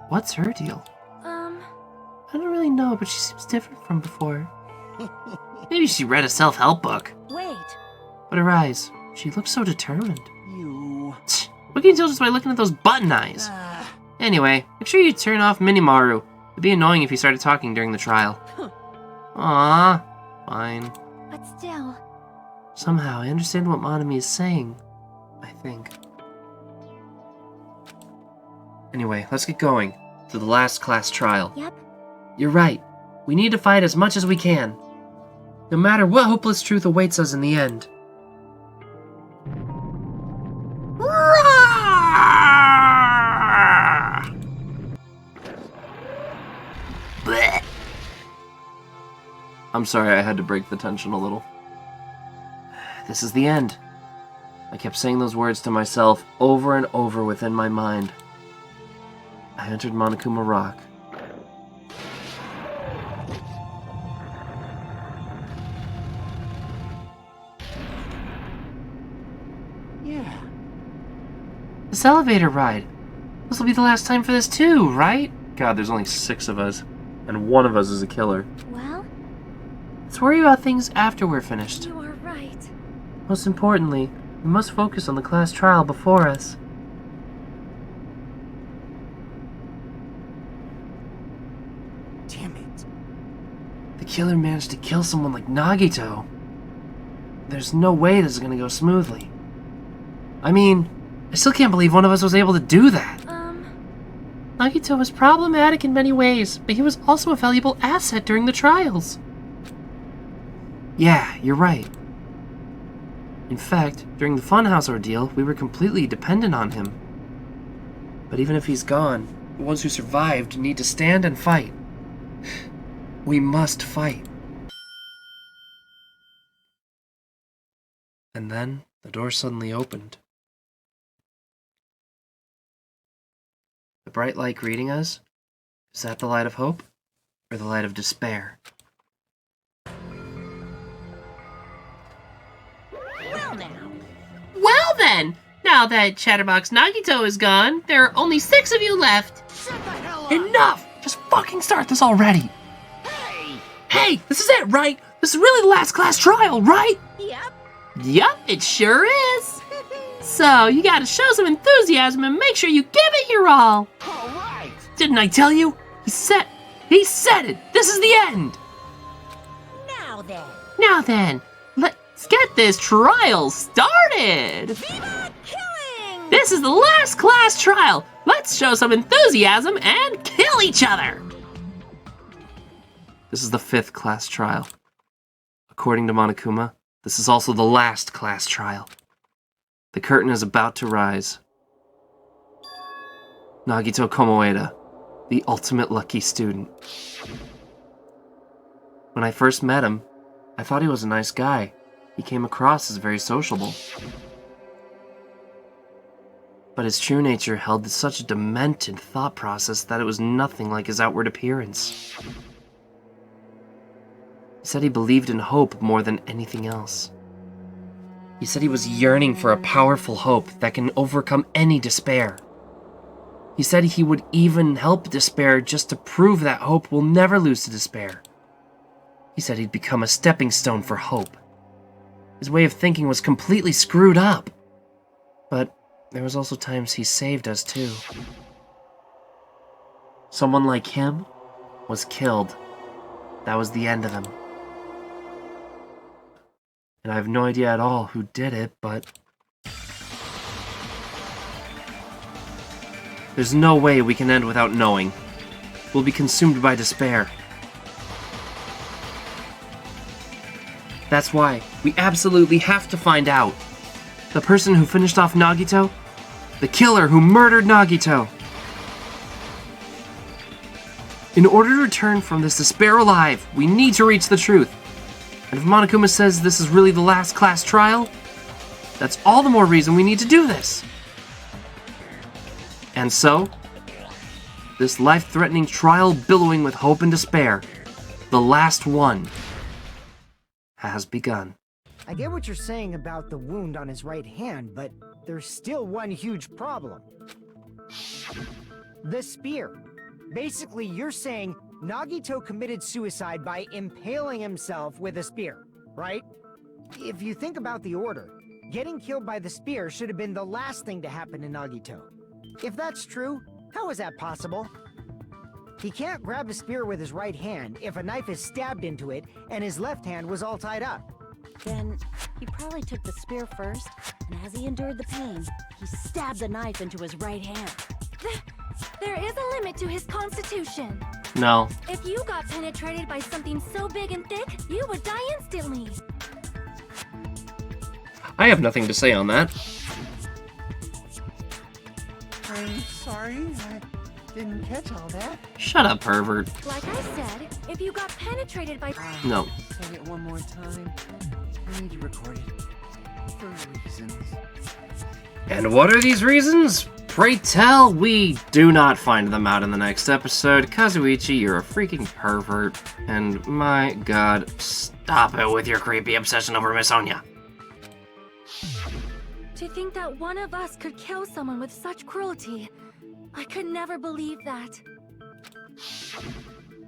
What's her deal? I don't really know, but she seems different from before. Maybe she read a self-help book. Wait. But her eyes, she looks so determined. You. What can you tell just by looking at those button eyes? Anyway, make sure you turn off Minimaru. It'd be annoying if he started talking during the trial. Aww, fine. But still. Somehow, I understand what Monami is saying. I think. Anyway, let's get going to the last class trial. Yep. You're right. We need to fight as much as we can. No matter what hopeless truth awaits us in the end. Blech. I'm sorry, I had to break the tension a little. This is the end. I kept saying those words to myself over and over within my mind. I entered Monokuma Rock. Yeah. This elevator ride. This will be the last time for this too, right? God, there's only 6 of us. And one of us is a killer. Well, Let's worry about things after we're finished. you are right. Most importantly, we must focus on the class trial before us. Damn it. The killer managed to kill someone like Nagito. There's no way this is gonna go smoothly. I mean, I still can't believe one of us was able to do that. Nagito was problematic in many ways, but he was also a valuable asset during the trials. Yeah, you're right. In fact, during the Funhouse ordeal, we were completely dependent on him. But even if he's gone, the ones who survived need to stand and fight. We must fight. And then, the door suddenly opened. The bright light greeting us? Is that the light of hope? Or the light of despair? Well then! Now that Chatterbox Nagito is gone, there are only 6 of you left! Shut the hell up! Enough! Just fucking start this already! Hey! Hey, this is it, right? This is really the last class trial, right? Yep. Yup, it sure is! So, you gotta show some enthusiasm and make sure you give it your all! All right! Didn't I tell you? He said it! This is the end! Now then, let's get this trial started! Viva killing! This is the last class trial! Let's show some enthusiasm and kill each other! This is the 5th class trial. According to Monokuma, this is also the last class trial. The curtain is about to rise. Nagito Komoeda, the ultimate lucky student. When I first met him, I thought he was a nice guy. He came across as very sociable. But his true nature held such a demented thought process that it was nothing like his outward appearance. He said he believed in hope more than anything else. He said he was yearning for a powerful hope that can overcome any despair. He said he would even help despair just to prove that hope will never lose to despair. He said he'd become a stepping stone for hope. His way of thinking was completely screwed up. But there was also times he saved us too. Someone like him was killed. That was the end of him. And I have no idea at all who did it, but there's no way we can end without knowing. We'll be consumed by despair. That's why we absolutely have to find out. The person who finished off Nagito? The killer who murdered Nagito? In order to return from this despair alive, we need to reach the truth. And if Monokuma says this is really the last class trial, that's all the more reason we need to do this. And so, this life-threatening trial billowing with hope and despair, the last one, has begun. I get what you're saying about the wound on his right hand, but there's still one huge problem. The spear. Basically, you're saying Nagito committed suicide by impaling himself with a spear, right? If you think about the order, getting killed by the spear should have been the last thing to happen to Nagito. If that's true, how is that possible? He can't grab a spear with his right hand if a knife is stabbed into it and his left hand was all tied up. Then he probably took the spear first, and as he endured the pain, he stabbed the knife into his right hand. There is a limit to his constitution. No. If you got penetrated by something so big and thick, you would die instantly. I have nothing to say on that. I'm sorry, I didn't catch all that. Shut up, pervert. Like I said, if you got penetrated by... No. Say it one more time. I need to record it. For reasons. And what are these reasons? Pray tell, we do not find them out in the next episode. Kazuichi, you're a freaking pervert. And my god, stop it with your creepy obsession over Miss Onya. To think that one of us could kill someone with such cruelty, I could never believe that.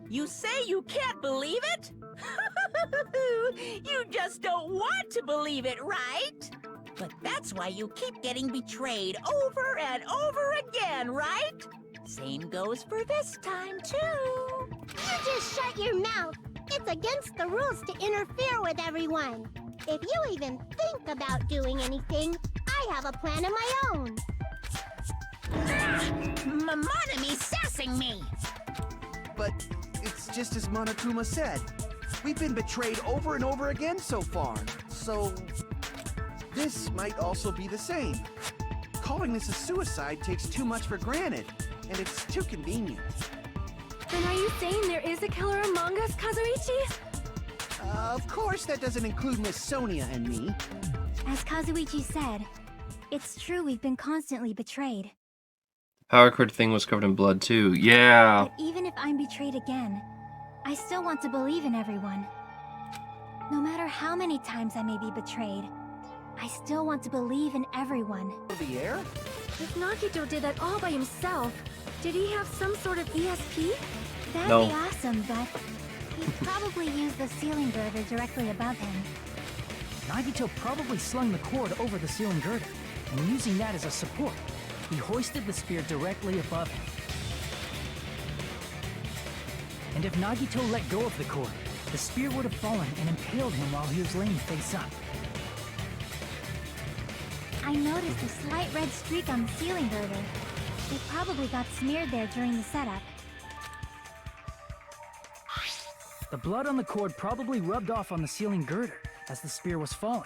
You say you can't believe it? You just don't want to believe it, right? But that's why you keep getting betrayed over and over again, right? Same goes for this time, too. You just shut your mouth. It's against the rules to interfere with everyone. If you even think about doing anything, I have a plan of my own. Monomi sassing me! But it's just as Monokuma said. We've been betrayed over and over again so far. So this might also be the same. Calling this a suicide takes too much for granted, and it's too convenient. Then are you saying there is a killer among us, Kazuichi? Of course, that doesn't include Miss Sonia and me. As Kazuichi said, it's true we've been constantly betrayed. Power cord thing was covered in blood too. Yeah. But even if I'm betrayed again, I still want to believe in everyone. No matter how many times I may be betrayed, I still want to believe in everyone. The air? If Nagito did that all by himself, did he have some sort of ESP? That'd No. be awesome, but he'd probably use the ceiling girder directly above him. Nagito probably slung the cord over the ceiling girder, and using that as a support, he hoisted the spear directly above him. And if Nagito let go of the cord, the spear would have fallen and impaled him while he was laying face up. I noticed a slight red streak on the ceiling girder. It probably got smeared there during the setup. The blood on the cord probably rubbed off on the ceiling girder as the spear was falling.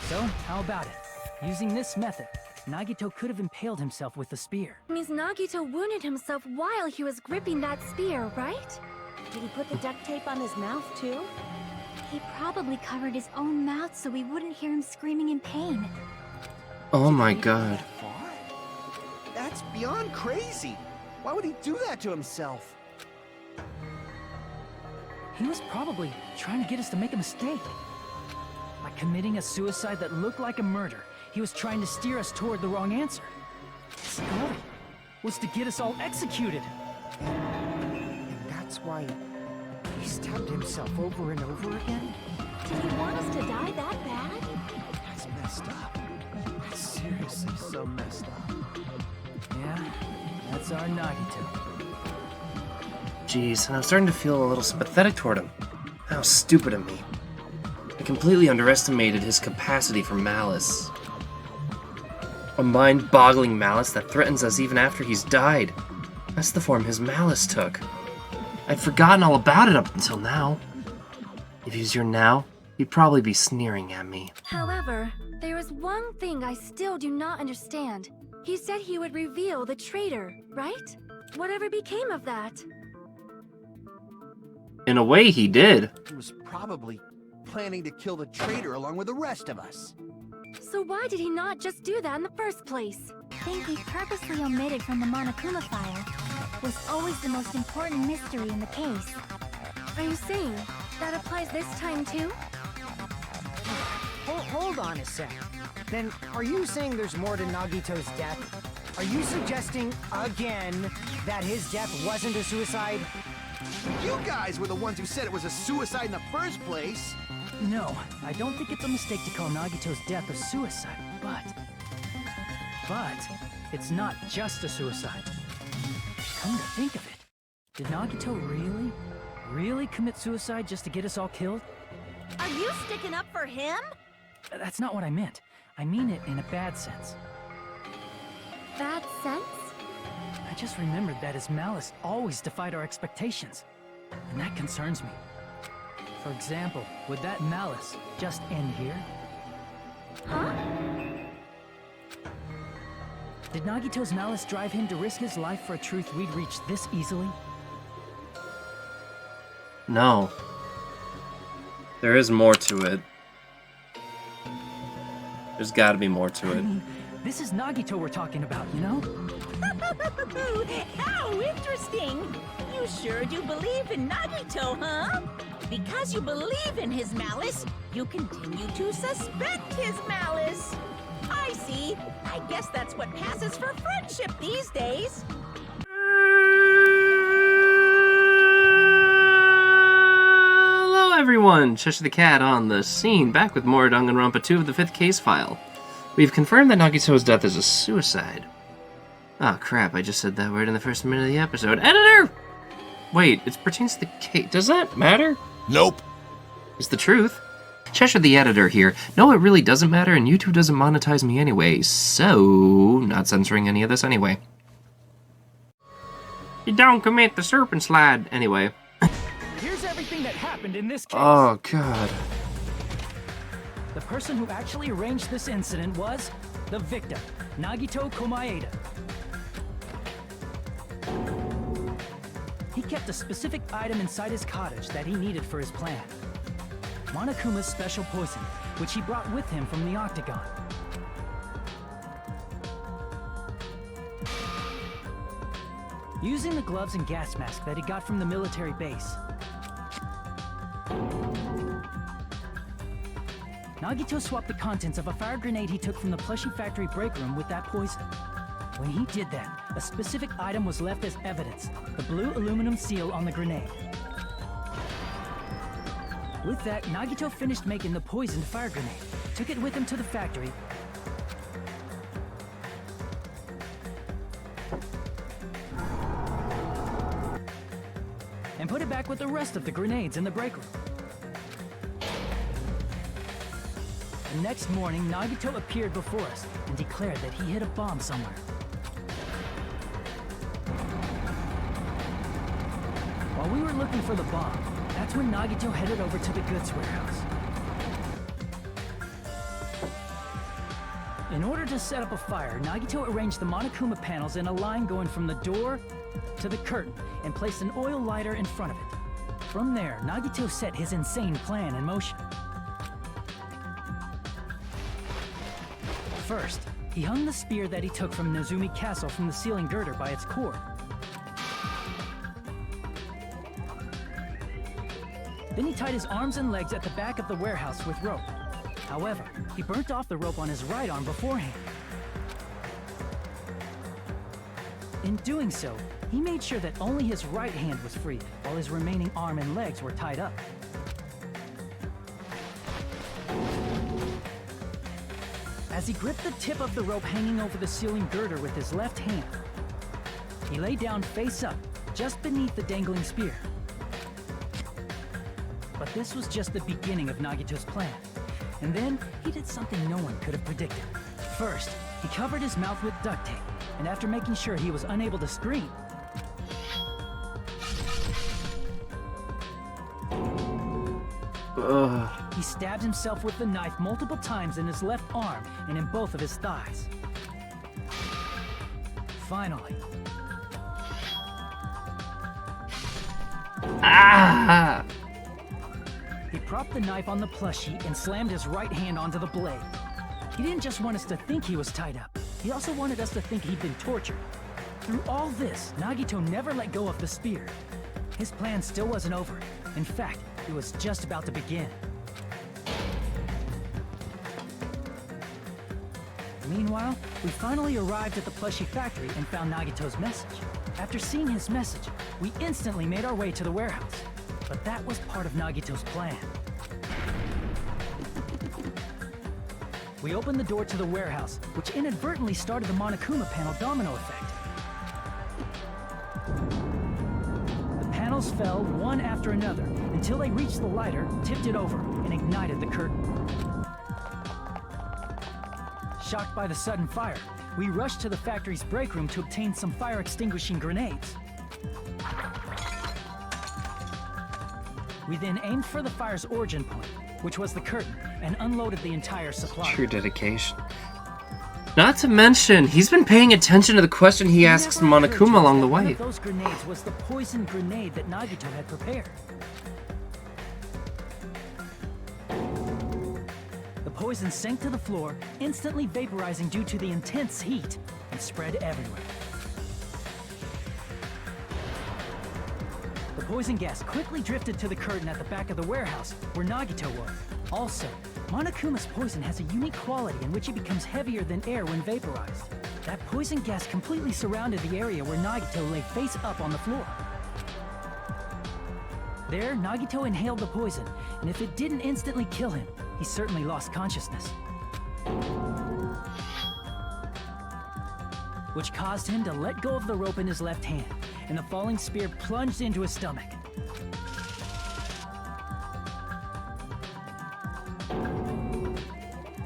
So, how about it? Using this method, Nagito could have impaled himself with the spear. Means Nagito wounded himself while he was gripping that spear, right? Did he put the duct tape on his mouth, too? He probably covered his own mouth so we wouldn't hear him screaming in pain. Oh my god. Far? That's beyond crazy. Why would he do that to himself? He was probably trying to get us to make a mistake. By committing a suicide that looked like a murder, he was trying to steer us toward the wrong answer. His goal was to get us all executed. And that's why he stabbed himself over and over again? Did he want us to die that bad? That's messed up. That's seriously so messed up. Yeah, that's our Nagito. Jeez, and I'm starting to feel a little sympathetic toward him. How stupid of me. I completely underestimated his capacity for malice. A mind-boggling malice that threatens us even after he's died. That's the form his malice took. I'd forgotten all about it up until now. If he was here now, he'd probably be sneering at me. However, there is one thing I still do not understand. He said he would reveal the traitor, right? Whatever became of that? In a way, he did. He was probably planning to kill the traitor along with the rest of us. So why did he not just do that in the first place? I think he purposely omitted from the Monokuma file was always the most important mystery in the case. Are you saying that applies this time too? Hold on a sec. Then, are you saying there's more to Nagito's death? Are you suggesting, again, that his death wasn't a suicide? You guys were the ones who said it was a suicide in the first place. No, I don't think it's a mistake to call Nagito's death a suicide, but it's not just a suicide. Come to think of it, did Nagito really commit suicide just to get us all killed? Are you sticking up for him? That's not what I meant. I mean it in a bad sense. Bad sense? I just remembered that his malice always defied our expectations, and that concerns me. For example, would that malice just end here? Huh? Did Nagito's malice drive him to risk his life for a truth we'd reach this easily? No. There is more to it. There's gotta be more to it. This is Nagito we're talking about, you know? How interesting! You sure do believe in Nagito, huh? Because you believe in his malice, you continue to suspect his malice. I see. I guess that's what passes for friendship these days. Hello everyone! Xeshire the Cat on the scene, back with more Danganronpa 2 of the 5th case file. We've confirmed that Nagito's death is a suicide. Oh crap, I just said that word in the first minute of the episode. Editor! Wait, it pertains to the case. Does that matter? Nope. It's the truth. Xeshire the editor here. No, it really doesn't matter, and YouTube doesn't monetize me anyway, so not censoring any of this anyway. You don't commit the serpent slide. Anyway. Here's everything that happened in this case. Oh god. The person who actually arranged this incident was the victim, Nagito Komaeda. He kept a specific item inside his cottage that he needed for his plan. Monokuma's special poison, which he brought with him from the Octagon. Using the gloves and gas mask that he got from the military base, Nagito swapped the contents of a fire grenade he took from the plushie factory break room with that poison. When he did that, a specific item was left as evidence, the blue aluminum seal on the grenade. With that, Nagito finished making the poisoned fire grenade, took it with him to the factory, and put it back with the rest of the grenades in the break room. The next morning, Nagito appeared before us and declared that he hid a bomb somewhere. While we were looking for the bomb, that's when Nagito headed over to the goods warehouse. In order to set up a fire, Nagito arranged the Monokuma panels in a line going from the door to the curtain and placed an oil lighter in front of it. From there, Nagito set his insane plan in motion. First, he hung the spear that he took from Nozumi Castle from the ceiling girder by its cord. Then he tied his arms and legs at the back of the warehouse with rope. However, he burnt off the rope on his right arm beforehand. In doing so, he made sure that only his right hand was free, while his remaining arm and legs were tied up. As he gripped the tip of the rope hanging over the ceiling girder with his left hand, he lay down face up, just beneath the dangling spear. But this was just the beginning of Nagito's plan. And then, he did something no one could have predicted. First, he covered his mouth with duct tape, and after making sure he was unable to scream, he stabbed himself with the knife multiple times in his left arm and in both of his thighs. Finally, he propped the knife on the plushie and slammed his right hand onto the blade. He didn't just want us to think he was tied up. He also wanted us to think he'd been tortured. Through all this, Nagito never let go of the spear. His plan still wasn't over. In fact, it was just about to begin. Meanwhile, we finally arrived at the plushie factory and found Nagito's message. After seeing his message, we instantly made our way to the warehouse. But that was part of Nagito's plan. We opened the door to the warehouse, which inadvertently started the Monokuma panel domino effect. The panels fell one after another until they reached the lighter, tipped it over, and ignited the curtain. Shocked by the sudden fire, we rushed to the factory's break room to obtain some fire-extinguishing grenades. We then aimed for the fire's origin point, which was the curtain, and unloaded the entire supply. True dedication. Not to mention, he's been paying attention to the question he asks Monokuma along the way. One of those grenades was the poison grenade that Nagito had prepared. The poison sank to the floor, instantly vaporizing due to the intense heat, and spread everywhere. The poison gas quickly drifted to the curtain at the back of the warehouse, where Nagito was. Also, Monokuma's poison has a unique quality in which it becomes heavier than air when vaporized. That poison gas completely surrounded the area where Nagito lay face up on the floor. There, Nagito inhaled the poison, and if it didn't instantly kill him, he certainly lost consciousness. Which caused him to let go of the rope in his left hand, and the falling spear plunged into his stomach.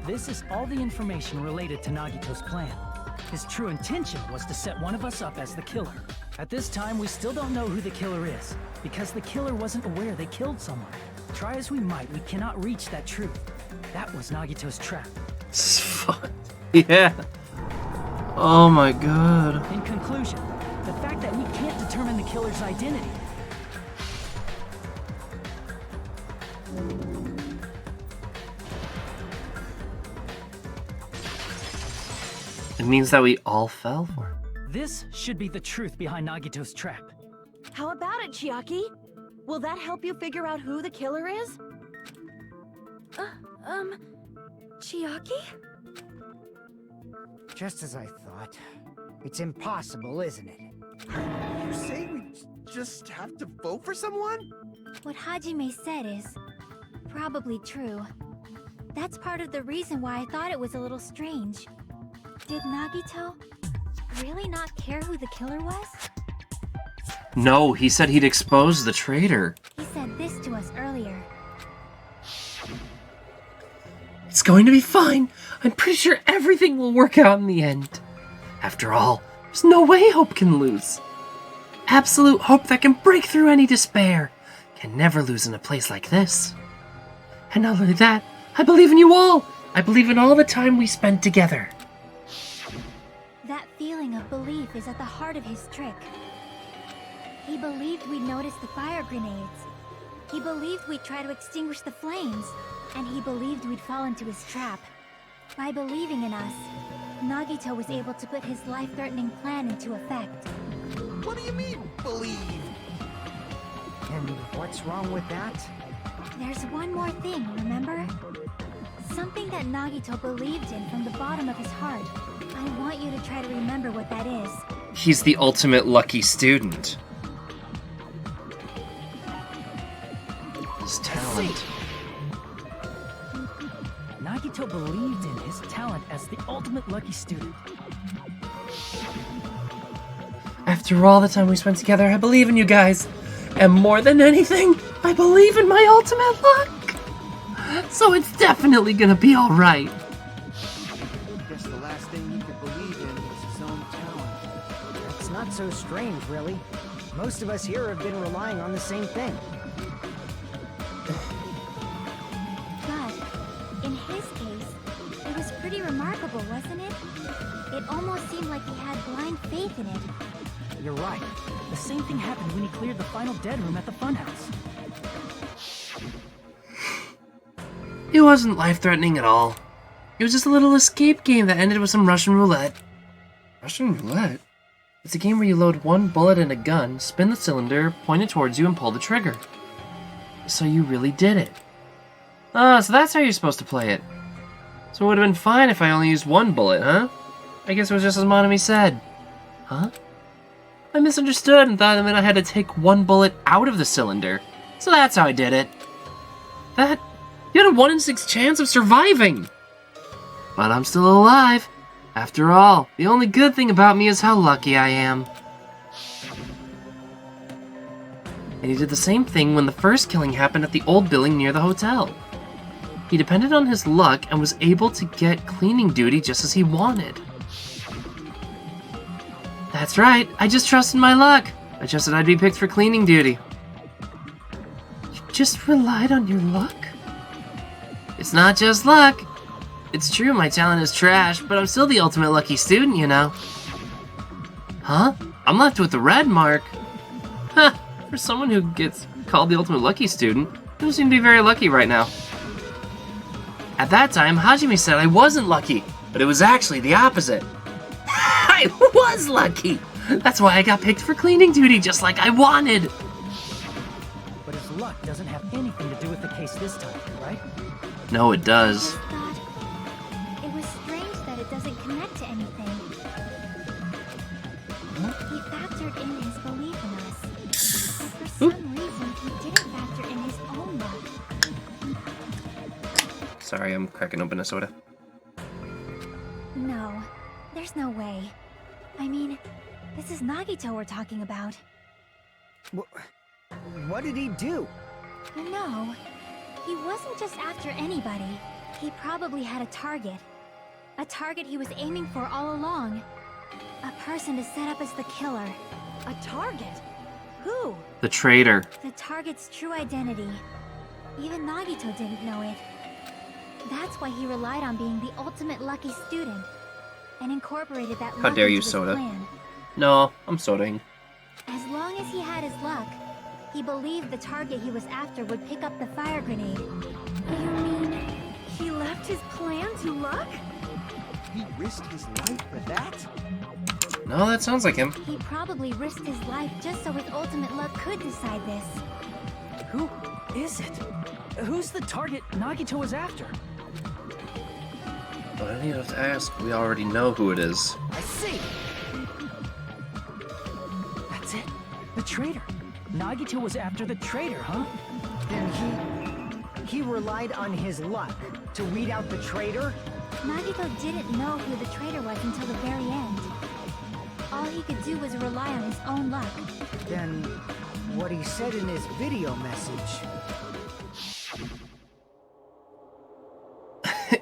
This is all the information related to Nagito's plan. His true intention was to set one of us up as the killer. At this time, we still don't know who the killer is, because the killer wasn't aware they killed someone. Try as we might, we cannot reach that truth. That was Nagito's trap. Yeah. Oh my god. In conclusion, the fact that we can't determine the killer's identity It means that we all fell for it. This should be the truth behind Nagito's trap. How about it, Chiaki? Will that help you figure out who the killer is? Chiaki? Just as I thought. It's impossible, isn't it? You say we just have to vote for someone? What Hajime said is probably true. That's part of the reason why I thought it was a little strange. Did Nagito really not care who the killer was? No, he said he'd expose the traitor. He said this to us earlier. It's going to be fine. I'm pretty sure everything will work out in the end. After all, there's no way hope can lose. Absolute hope that can break through any despair can never lose in a place like this. And not only that, I believe in you all. I believe in all the time we spent together. That feeling of belief is at the heart of his trick. He believed we'd notice the fire grenades. He believed we'd try to extinguish the flames. And he believed we'd fall into his trap. By believing in us, Nagito was able to put his life-threatening plan into effect. What do you mean, believe? And what's wrong with that? There's one more thing, remember? Something that Nagito believed in from the bottom of his heart. I want you to try to remember what that is. He's the ultimate lucky student. His talent. Nagito believed in his talent as the ultimate lucky student. After all the time we spent together, I believe in you guys. And more than anything, I believe in my ultimate luck. So it's definitely gonna be alright. Guess the last thing he could believe in was his own talent. That's not so strange, really. Most of us here have been relying on the same thing. But, in his case, it was pretty remarkable, wasn't it? It almost seemed like he had blind faith in it. You're right. The same thing happened when he cleared the final dead room at the funhouse. It wasn't life-threatening at all. It was just a little escape game that ended with some Russian roulette. Russian roulette? It's a game where you load one bullet in a gun, spin the cylinder, point it towards you, and pull the trigger. So you really did it. Ah, so that's how you're supposed to play it. So it would have been fine if I only used one bullet, huh? I guess it was just as Monami said. Huh? I misunderstood and thought it meant I had to take one bullet out of the cylinder. So that's how I did it. You had a 1 in 6 chance of surviving! But I'm still alive. After all, the only good thing about me is how lucky I am. And he did the same thing when the first killing happened at the old building near the hotel. He depended on his luck and was able to get cleaning duty just as he wanted. That's right, I just trusted my luck. I trusted I'd be picked for cleaning duty. You just relied on your luck? It's not just luck. It's true my talent is trash, but I'm still the ultimate lucky student, you know. Huh? I'm left with the red mark. Huh, for someone who gets called the ultimate lucky student, you don't seem to be very lucky right now. At that time, Hajime said I wasn't lucky, but it was actually the opposite. I was lucky! That's why I got picked for cleaning duty just like I wanted! But his luck doesn't have anything to do with the case this time, right? No, it does. It was strange that it doesn't connect to anything. He factored in his belief in us. But for some reason, he didn't factor in his own luck. Sorry, I'm cracking open a soda. No, there's no way. I mean, this is Nagito we're talking about. What did he do? No, he wasn't just after anybody. He probably had a target. A target he was aiming for all along. A person to set up as the killer. A target? Who? The traitor. The target's true identity. Even Nagito didn't know it. That's why he relied on being the ultimate lucky student. And incorporated that luck How dare you, into his soda. plan. No, I'm sodaing. As long as he had his luck, he believed the target he was after would pick up the fire grenade. You mean he left his plan to luck? He risked his life for that? No, that sounds like him. He probably risked his life just so his ultimate luck could decide this. Who is it? Who's the target Nagito was after? But I don't have to ask. We already know who it is. I see! That's it. The traitor. Nagito was after the traitor, huh? Then he relied on his luck to weed out the traitor? Nagito didn't know who the traitor was until the very end. All he could do was rely on his own luck. Then what he said in his video message...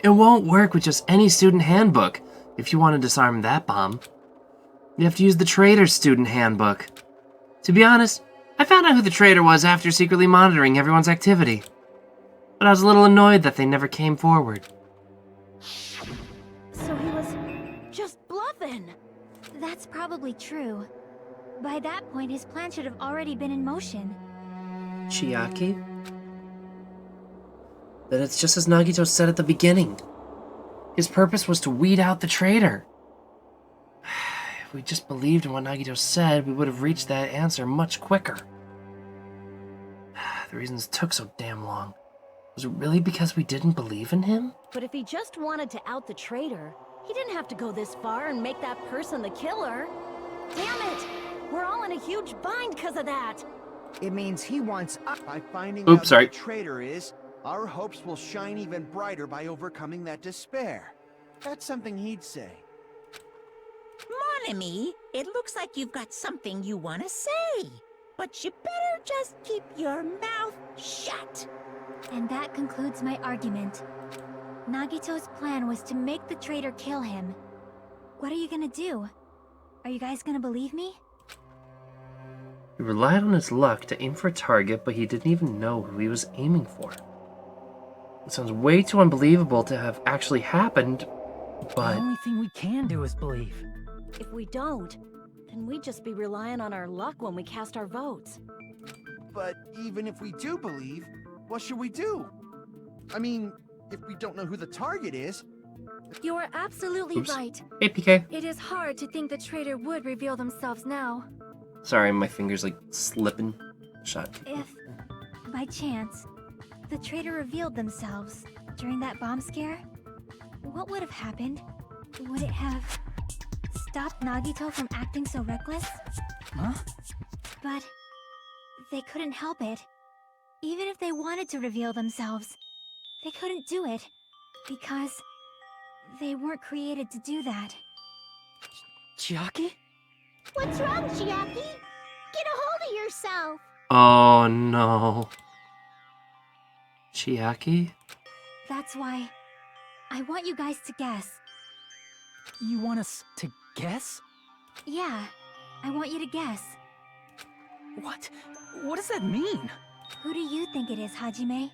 It won't work with just any student handbook if you want to disarm that bomb. You have to use the traitor's student handbook. To be honest, I found out who the traitor was after secretly monitoring everyone's activity. But I was a little annoyed that they never came forward. So he was just bluffing. That's probably true. By that point, his plan should have already been in motion. Chiaki? Then it's just as Nagito said at the beginning. His purpose was to weed out the traitor. If we just believed in what Nagito said, we would have reached that answer much quicker. The reasons it took so damn long. Was it really because we didn't believe in him? But if he just wanted to out the traitor, he didn't have to go this far and make that person the killer. Damn it! We're all in a huge bind because of that. It means he wants us. By finding Oops, out sorry. who the traitor is, our hopes will shine even brighter by overcoming that despair. That's something he'd say. Mon ami, it looks like you've got something you want to say. But you better just keep your mouth shut. And that concludes my argument. Nagito's plan was to make the traitor kill him. What are you gonna do? Are you guys gonna believe me? He relied on his luck to aim for a target, but he didn't even know who he was aiming for. It sounds way too unbelievable to have actually happened, but... The only thing we can do is believe. If we don't, then we'd just be relying on our luck when we cast our votes. But even if we do believe, what should we do? I mean, if we don't know who the target is... You are absolutely Oops. right. Hey, PK. It is hard to think the traitor would reveal themselves now. Sorry, my finger's like slipping shut. If, by chance, the traitor revealed themselves during that bomb scare, what would have happened? Would it have stopped Nagito from acting so reckless? Huh? But they couldn't help it. Even if they wanted to reveal themselves, they couldn't do it because they weren't created to do that. Chiaki? What's wrong, Chiaki? Get a hold of yourself. Oh no. Chiaki? That's why I want you guys to guess. You want us to guess? Yeah, I want you to guess. What? What does that mean? Who do you think it is, Hajime?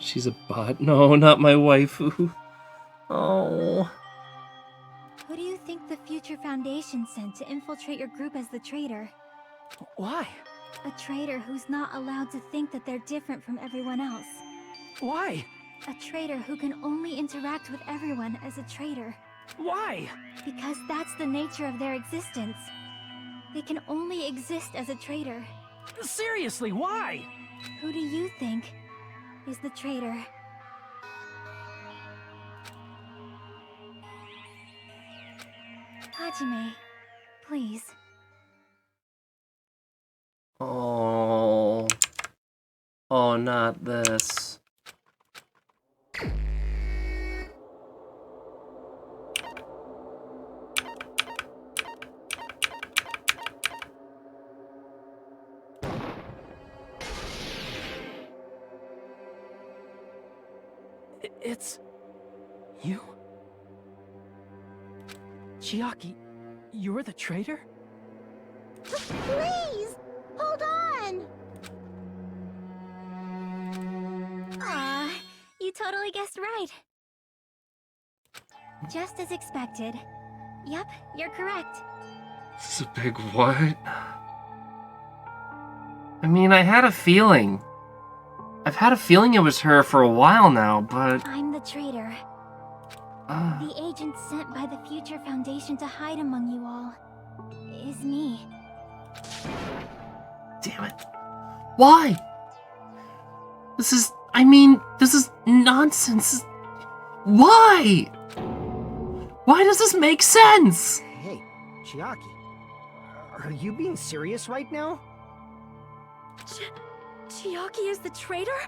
She's a bot. No, not my waifu. Oh. Who do you think the Future Foundation sent to infiltrate your group as the traitor? Why? A traitor who's not allowed to think that they're different from everyone else. Why? A traitor who can only interact with everyone as a traitor. Why? Because that's the nature of their existence. They can only exist as a traitor. Seriously, why? Who do you think is the traitor? Hajime, please. Oh. Oh, not this. It's... you? Chiaki, you're the traitor? Please, hold on. Ah, you totally guessed right. Just as expected. Yep, you're correct. This is a big what? I mean, I had a feeling. I've had a feeling it was her for a while now, but... I'm the traitor. The agent sent by the Future Foundation to hide among you all is me. Damn it. Why? This is... I mean, this is nonsense. Why? Why does this make sense? Hey, Chiaki. Are you being serious right now? Chiaki is the traitor?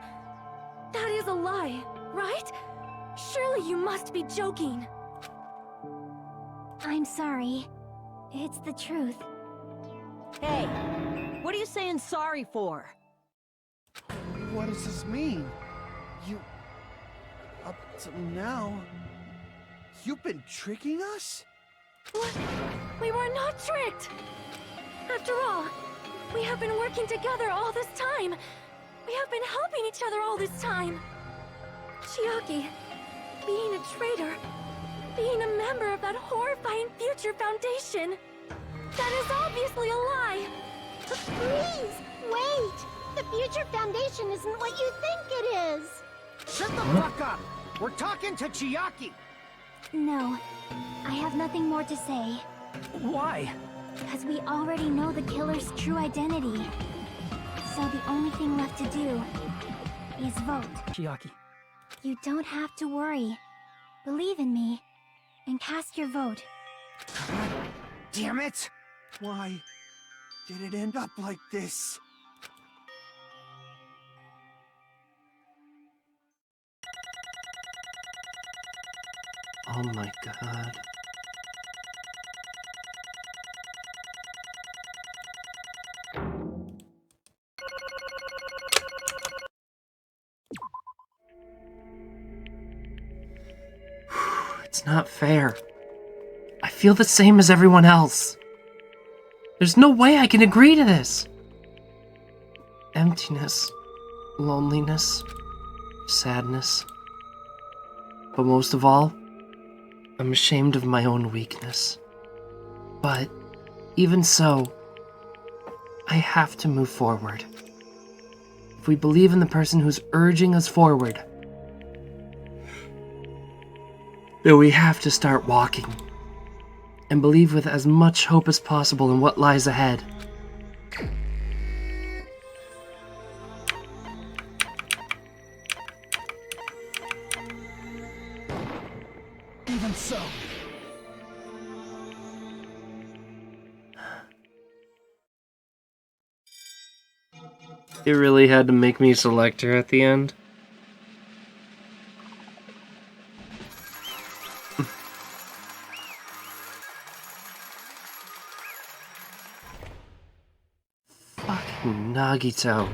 That is a lie, right? Surely you must be joking. I'm sorry. It's the truth. Hey, what are you saying sorry for? What does this mean? Up till now, you've been tricking us? What? We were not tricked! After all, we have been working together all this time. We have been helping each other all this time. Chiaki, being a traitor, being a member of that horrifying Future Foundation, that is obviously a lie. But please, wait! The Future Foundation isn't what you think it is! Shut the fuck up! We're talking to Chiaki! No, I have nothing more to say. Why? Because we already know the killer's true identity. So the only thing left to do is vote. Chiaki. You don't have to worry. Believe in me, and cast your vote. God damn it! Why did it end up like this? Oh my god. It's not fair. I feel the same as everyone else. There's no way I can agree to this. Emptiness, loneliness, sadness. But most of all, I'm ashamed of my own weakness. But even so, I have to move forward. If we believe in the person who's urging us forward, then we have to start walking and believe with as much hope as possible in what lies ahead. Even so. It really had to make me select her at the end. Fucking Nagito.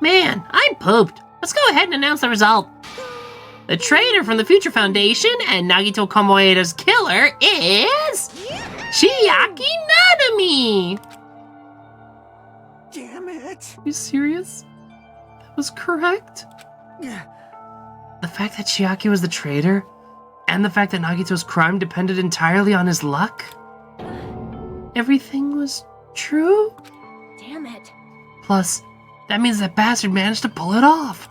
Man, I'm pooped. Let's go ahead and announce the result. The traitor from the Future Foundation and Nagito Komoeda's killer is... Chiaki Nanami! Damn it! Are you serious? That was correct? The fact that Chiaki was the traitor, and the fact that Nagito's crime depended entirely on his luck? Everything was true? Damn it. Plus, that means that bastard managed to pull it off.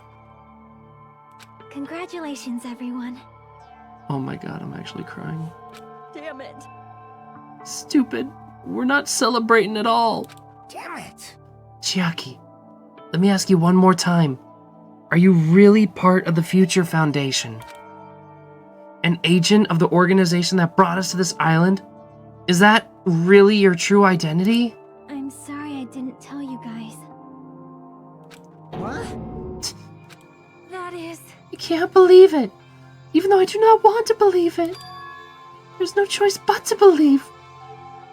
Congratulations, everyone. Oh my god, I'm actually crying. Damn it. Stupid. We're not celebrating at all. Damn it! Chiaki, let me ask you one more time. Are you really part of the Future Foundation? An agent of the organization that brought us to this island? Is that really your true identity? I'm sorry I didn't tell you guys. What? That is... I can't believe it. Even though I do not want to believe it. There's no choice but to believe.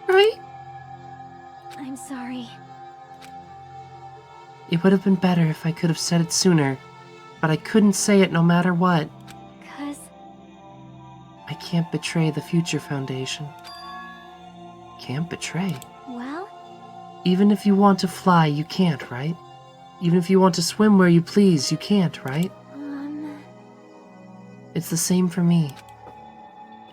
Right? I'm sorry. It would have been better if I could have said it sooner, but I couldn't say it no matter what. 'Cause... I can't betray the Future Foundation. Can't betray? Well? Even if you want to fly, you can't, right? Even if you want to swim where you please, you can't, right? It's the same for me.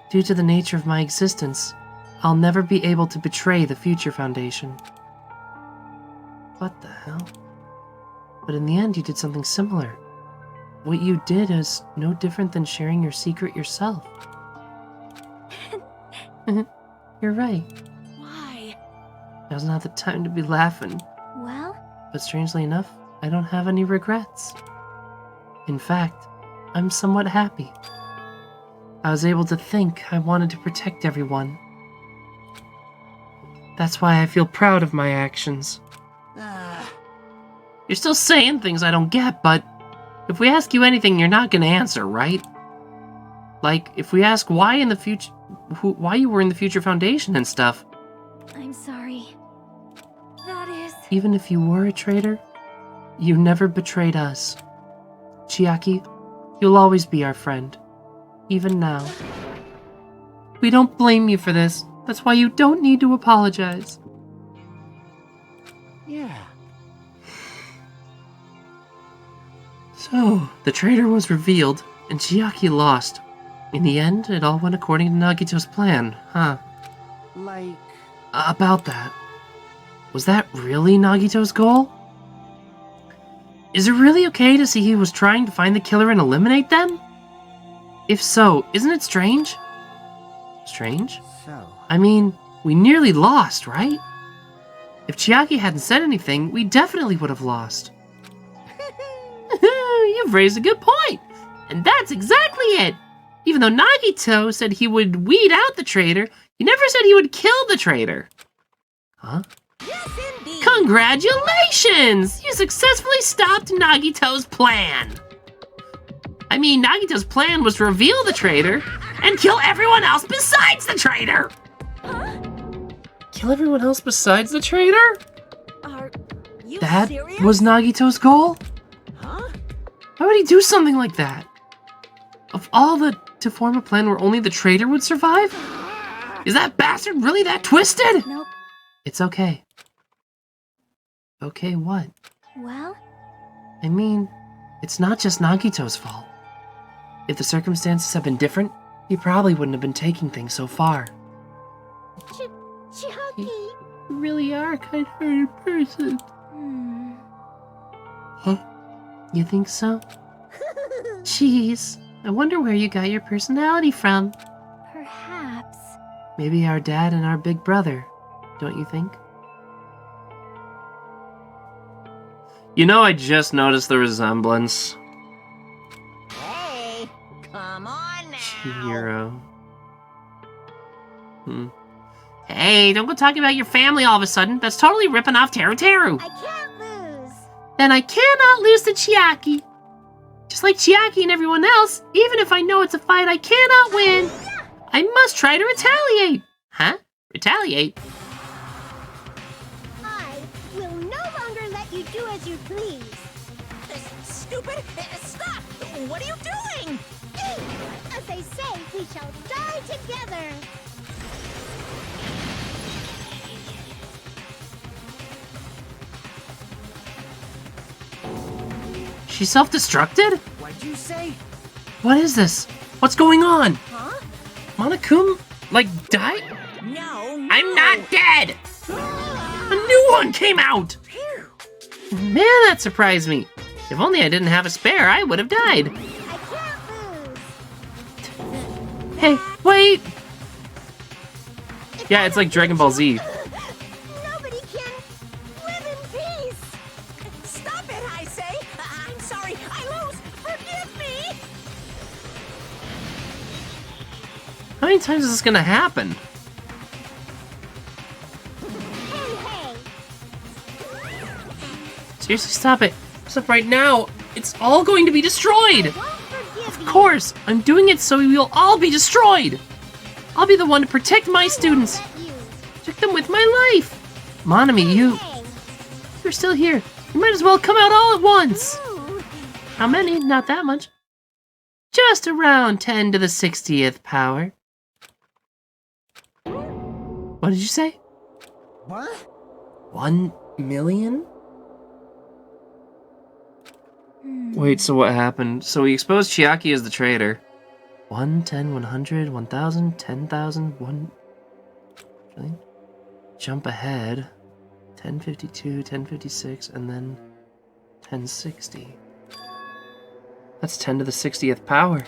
Due to the nature of my existence, I'll never be able to betray the Future Foundation. What the hell? But in the end, you did something similar. What you did is no different than sharing your secret yourself. You're right. Why? Now's not the time to be laughing. Well? But strangely enough, I don't have any regrets. In fact, I'm somewhat happy. I was able to think I wanted to protect everyone. That's why I feel proud of my actions. You're still saying things I don't get, but if we ask you anything, you're not gonna answer, right? Like, if we ask why in the future, why you were in the Future Foundation and stuff. I'm sorry. even if you were a traitor, you never betrayed us. Chiaki, you'll always be our friend, even now. We don't blame you for this. That's why you don't need to apologize. Yeah. So, the traitor was revealed, and Chiaki lost. In the end, it all went according to Nagito's plan, huh? Like... About that. Was that really Nagito's goal? Is it really okay to see he was trying to find the killer and eliminate them? If so, isn't it strange? Strange? So... I mean, we nearly lost, right? If Chiaki hadn't said anything, we definitely would have lost. You've raised a good point, and that's exactly it. Even though Nagito said he would weed out the traitor, he never said he would kill the traitor. Huh? Yes, indeed. Congratulations! You successfully stopped Nagito's plan. I mean, Nagito's plan was to reveal the traitor and kill everyone else besides the traitor. Huh? Kill everyone else besides the traitor? Are you That serious? was Nagito's goal? Huh? Why would he do something like that? Of all to form a plan where only the traitor would survive? Is that bastard really that twisted? Nope. It's okay. Okay, what? Well, I mean, it's not just Nagito's fault. If the circumstances had been different, he probably wouldn't have been taking things so far. Chiaki. You really are a kind-hearted person. Huh? You think so? Jeez, I wonder where you got your personality from. perhaps. Maybe our dad and our big brother, don't you think? You know, I just noticed the resemblance. Hey, come on now. Chihiro. Hey, don't go talking about your family all of a sudden. That's totally ripping off Teru Teru. I can't lose. Then I cannot lose to Chiaki. Just like Chiaki and everyone else, even if I know it's a fight I cannot win, I must try to retaliate. Huh? Retaliate? I will no longer let you do as you please. Stupid! Stop! What are you doing? As they say, we shall die together. She self-destructed? What'd you say? What is this? What's going on? Huh? Monokuma, like, died? No, I'm not dead! A new one came out! Man, that surprised me. If only I didn't have a spare, I would have died. I can't lose. Hey, wait! Yeah, it's like Dragon Ball Z. Nobody can live in peace. Stop it, I say! I'm sorry, I lose! Forgive me! How many times is this gonna happen? Hey, hey. Seriously, stop it. Stop right now. It's all going to be destroyed! Won't forgive Of you. course! I'm doing it so we will all be destroyed! I'll be the one to protect my students! Let you. Protect them with my life! Monami, Hey. you're still here. You might as well come out all at once! Ooh. How many? Not that much. Just around 10 to the 60th power. What did you say? What? 1 million? Wait, so what happened? So we exposed Chiaki as the traitor. 1, 10, 100, 1,000, 10,000, 1 million? Jump ahead. 1052, 1056, and then 1060. That's 10 to the 60th power.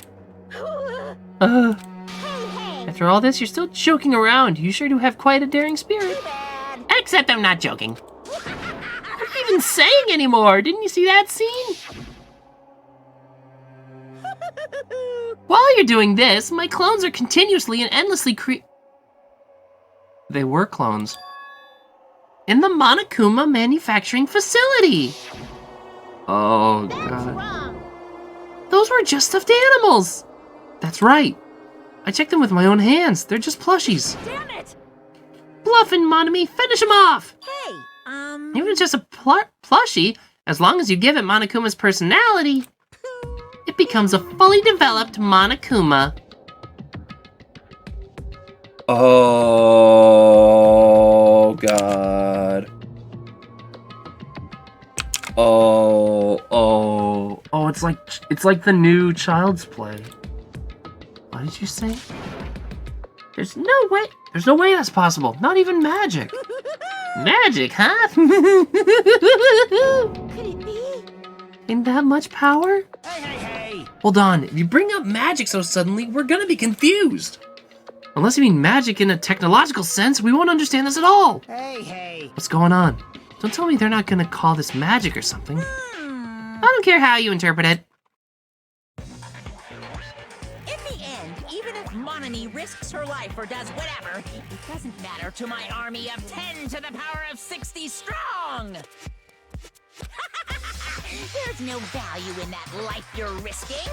Hey, hey. After all this, you're still joking around. You sure do have quite a daring spirit. Bad. Except I'm not joking. What are you even saying anymore? Didn't you see that scene? While you're doing this, my clones are continuously and endlessly They were clones. In the Monokuma manufacturing facility. Oh, That's God. wrong. Those were just stuffed animals. That's right. I checked them with my own hands. They're just plushies. Damn it! Bluffin', Monami. Finish him off. Hey, Even if it's just a plushie, as long as you give it Monokuma's personality, it becomes a fully developed Monokuma. Oh, God. Oh, it's like the new Child's Play. What did you say? There's no way that's possible. Not even magic. Magic, huh? Could it be? In that much power? Hey! Hold on, if you bring up magic so suddenly, we're gonna be confused. Unless you mean magic in a technological sense, we won't understand this at all. Hey! What's going on? Don't tell me they're not gonna call this magic or something. I don't care how you interpret it. In the end, even if Monami risks her life or does whatever, it doesn't matter to my army of 10 to the power of 60 strong! There's no value in that life you're risking.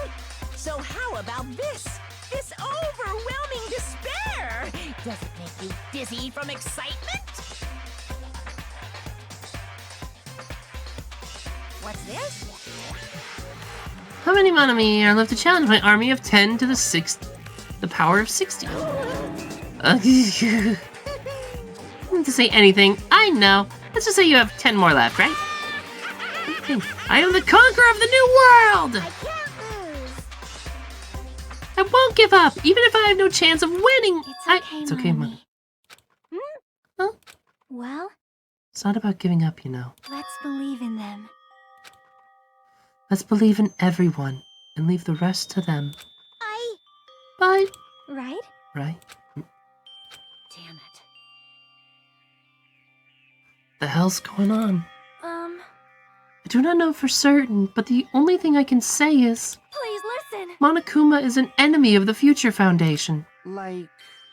So how about this? This overwhelming despair! Does it make you dizzy from excitement? What's this? How many Monami are left to challenge my army of 10 to the power of 60? Not to say anything, I know. Let's just say you have 10 more left, right? Okay. I am the conqueror of the new world! I can't lose. I won't give up, even if I have no chance of winning. It's okay, Monami. Huh? Well, It's not about giving up, you know. let's believe in them. Let's believe in everyone and leave the rest to them. Bye. Right? Right? Damn it. The hell's going on? I do not know for certain, but the only thing I can say is... Please listen! Monokuma is an enemy of the Future Foundation. Like,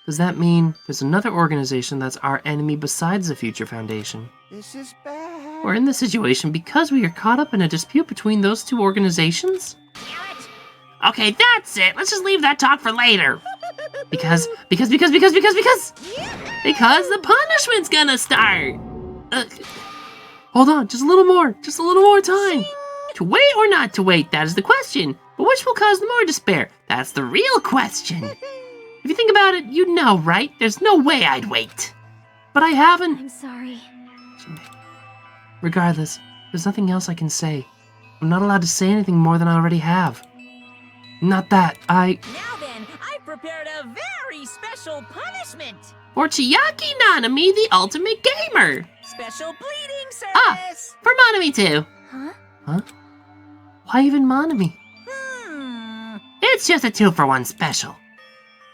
Does that mean there's another organization that's our enemy besides the Future Foundation? this is bad. We're in this situation because we are caught up in a dispute between those two organizations? Damn it! Okay, that's it. Let's just leave that talk for later. Because the punishment's gonna start. Hold on, just a little more time. To wait or not to wait, that is the question. But which will cause the more despair? That's the real question. If you think about it, you know, right? There's no way I'd wait. But I haven't. I'm sorry. Regardless, there's nothing else I can say. I'm not allowed to say anything more than I already have. Not that, Now then, I've prepared a very special punishment! For Chiaki Nanami, the ultimate gamer! Special bleeding service! Ah, for Monami too! Huh? Huh? Why even Monami? Hmm. It's just a 2-for-1 special.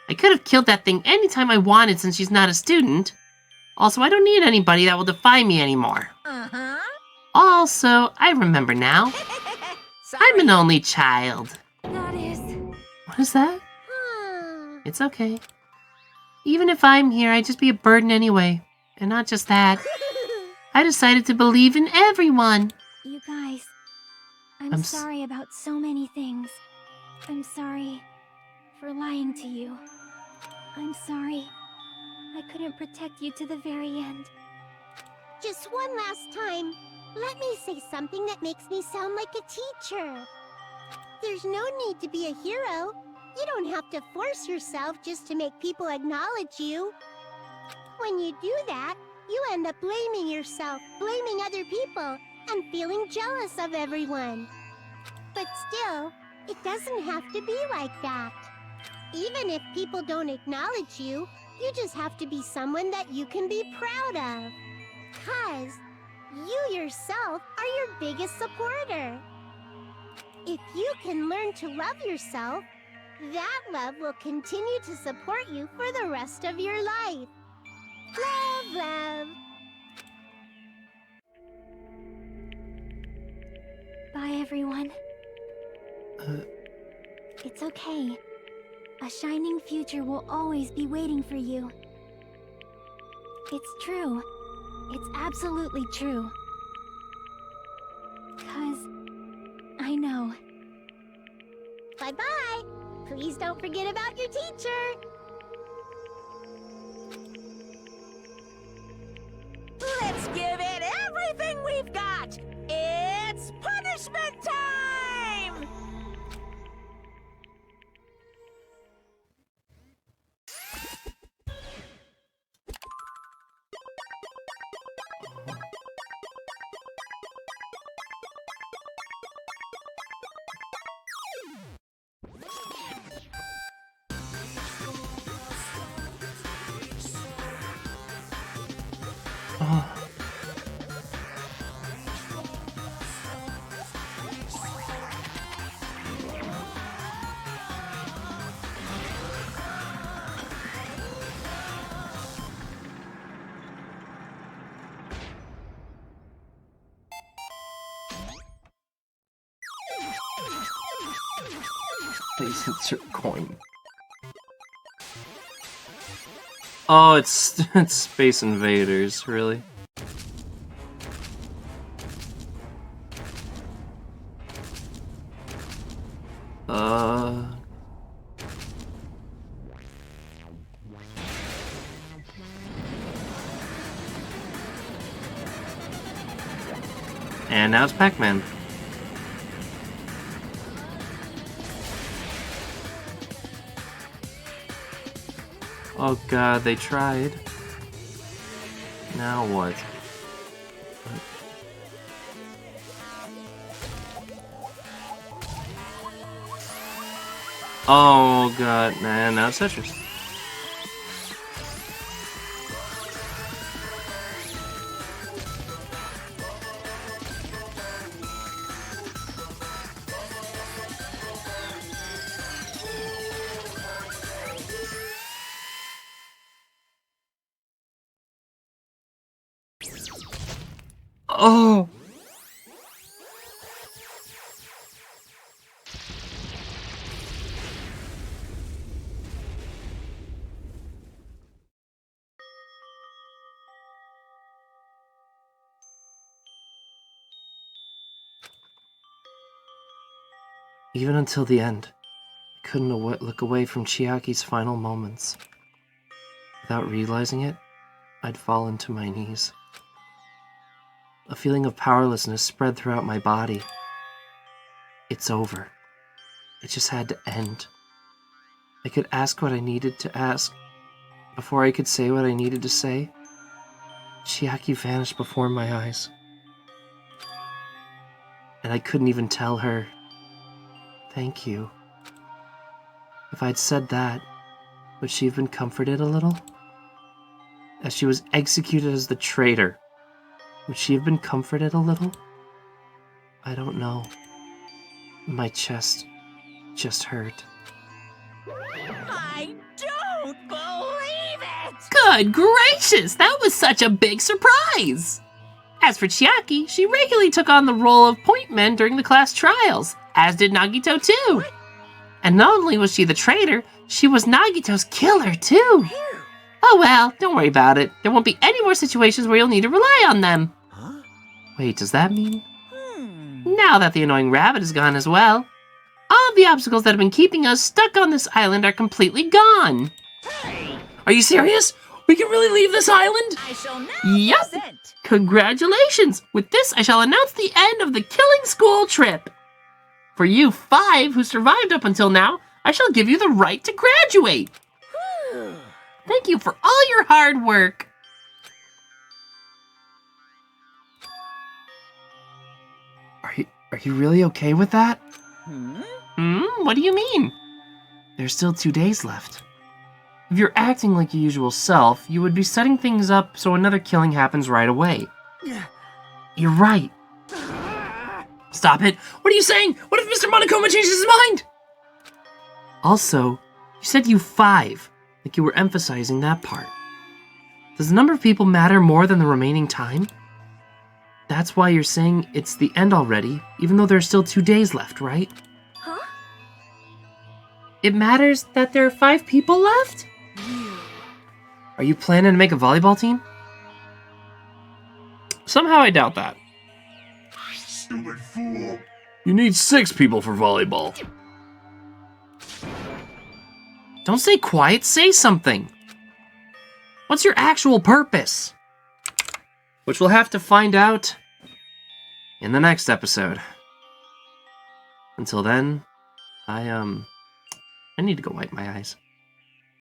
I could have killed that thing anytime I wanted since she's not a student. Also, I don't need anybody that will defy me anymore. Uh-huh. Also, I remember now. I'm an only child. That is... What is that? It's okay. Even if I'm here, I'd just be a burden anyway. And not just that. I decided to believe in everyone. You guys, I'm I'm sorry about so many things. I'm sorry for lying to you. I'm sorry I couldn't protect you to the very end. Just one last time, let me say something that makes me sound like a teacher. There's no need to be a hero. You don't have to force yourself just to make people acknowledge you. When you do that, you end up blaming yourself, blaming other people, and feeling jealous of everyone. But still, it doesn't have to be like that. Even if people don't acknowledge you, you just have to be someone that you can be proud of. 'Cause you yourself are your biggest supporter. If you can learn to love yourself, that love will continue to support you for the rest of your life. Love, love. Bye, everyone. It's okay. A shining future will always be waiting for you. It's true. It's absolutely true. 'Cause I know. Bye-bye. Please don't forget about your teacher. Let's give it Oh. Please insert coin. Oh, it's Space Invaders, really? And now it's Pac-Man. Oh god, they tried. Now what? Oh god, nah, now it's Citrus. Oh! Even until the end, I couldn't look away from Chiaki's final moments. Without realizing it, I'd fallen to my knees. A feeling of powerlessness spread throughout my body. It's over. It just had to end. I could ask what I needed to ask. Before I could say what I needed to say, Chiaki vanished before my eyes. And I couldn't even tell her, thank you. If I'd said that, would she have been comforted a little? As she was executed as the traitor, would she have been comforted a little? I don't know. My chest just hurt. I don't believe it! Good gracious, that was such a big surprise! As for Chiaki, she regularly took on the role of point man during the class trials, as did Nagito too. And not only was she the traitor, she was Nagito's killer too. Oh well, don't worry about it. There won't be any more situations where you'll need to rely on them. Huh? Wait, does that mean? Now that the annoying rabbit is gone as well, all of the obstacles that have been keeping us stuck on this island are completely gone. Hey, Are you serious? We can really leave this island? I shall now Yep. present. Congratulations! With this, I shall announce the end of the Killing School trip. For you 5 who survived up until now, I shall give you the right to graduate. Thank you for all your hard work. Are you really okay with that? What do you mean? There's still 2 days left. If you're acting like your usual self, you would be setting things up so another killing happens right away. You're right. Stop it! What are you saying? What if Mr. Monokuma changes his mind? Also, you said you 5, like you were emphasizing that part. Does the number of people matter more than the remaining time? That's why you're saying it's the end already, even though there's still 2 days left, right? Huh? It matters that there are 5 people left? Are you planning to make a volleyball team? Somehow I doubt that. Stupid fool. You need 6 people for volleyball. Don't stay quiet, say something. What's your actual purpose? Which we'll have to find out in the next episode. Until then, I need to go wipe my eyes.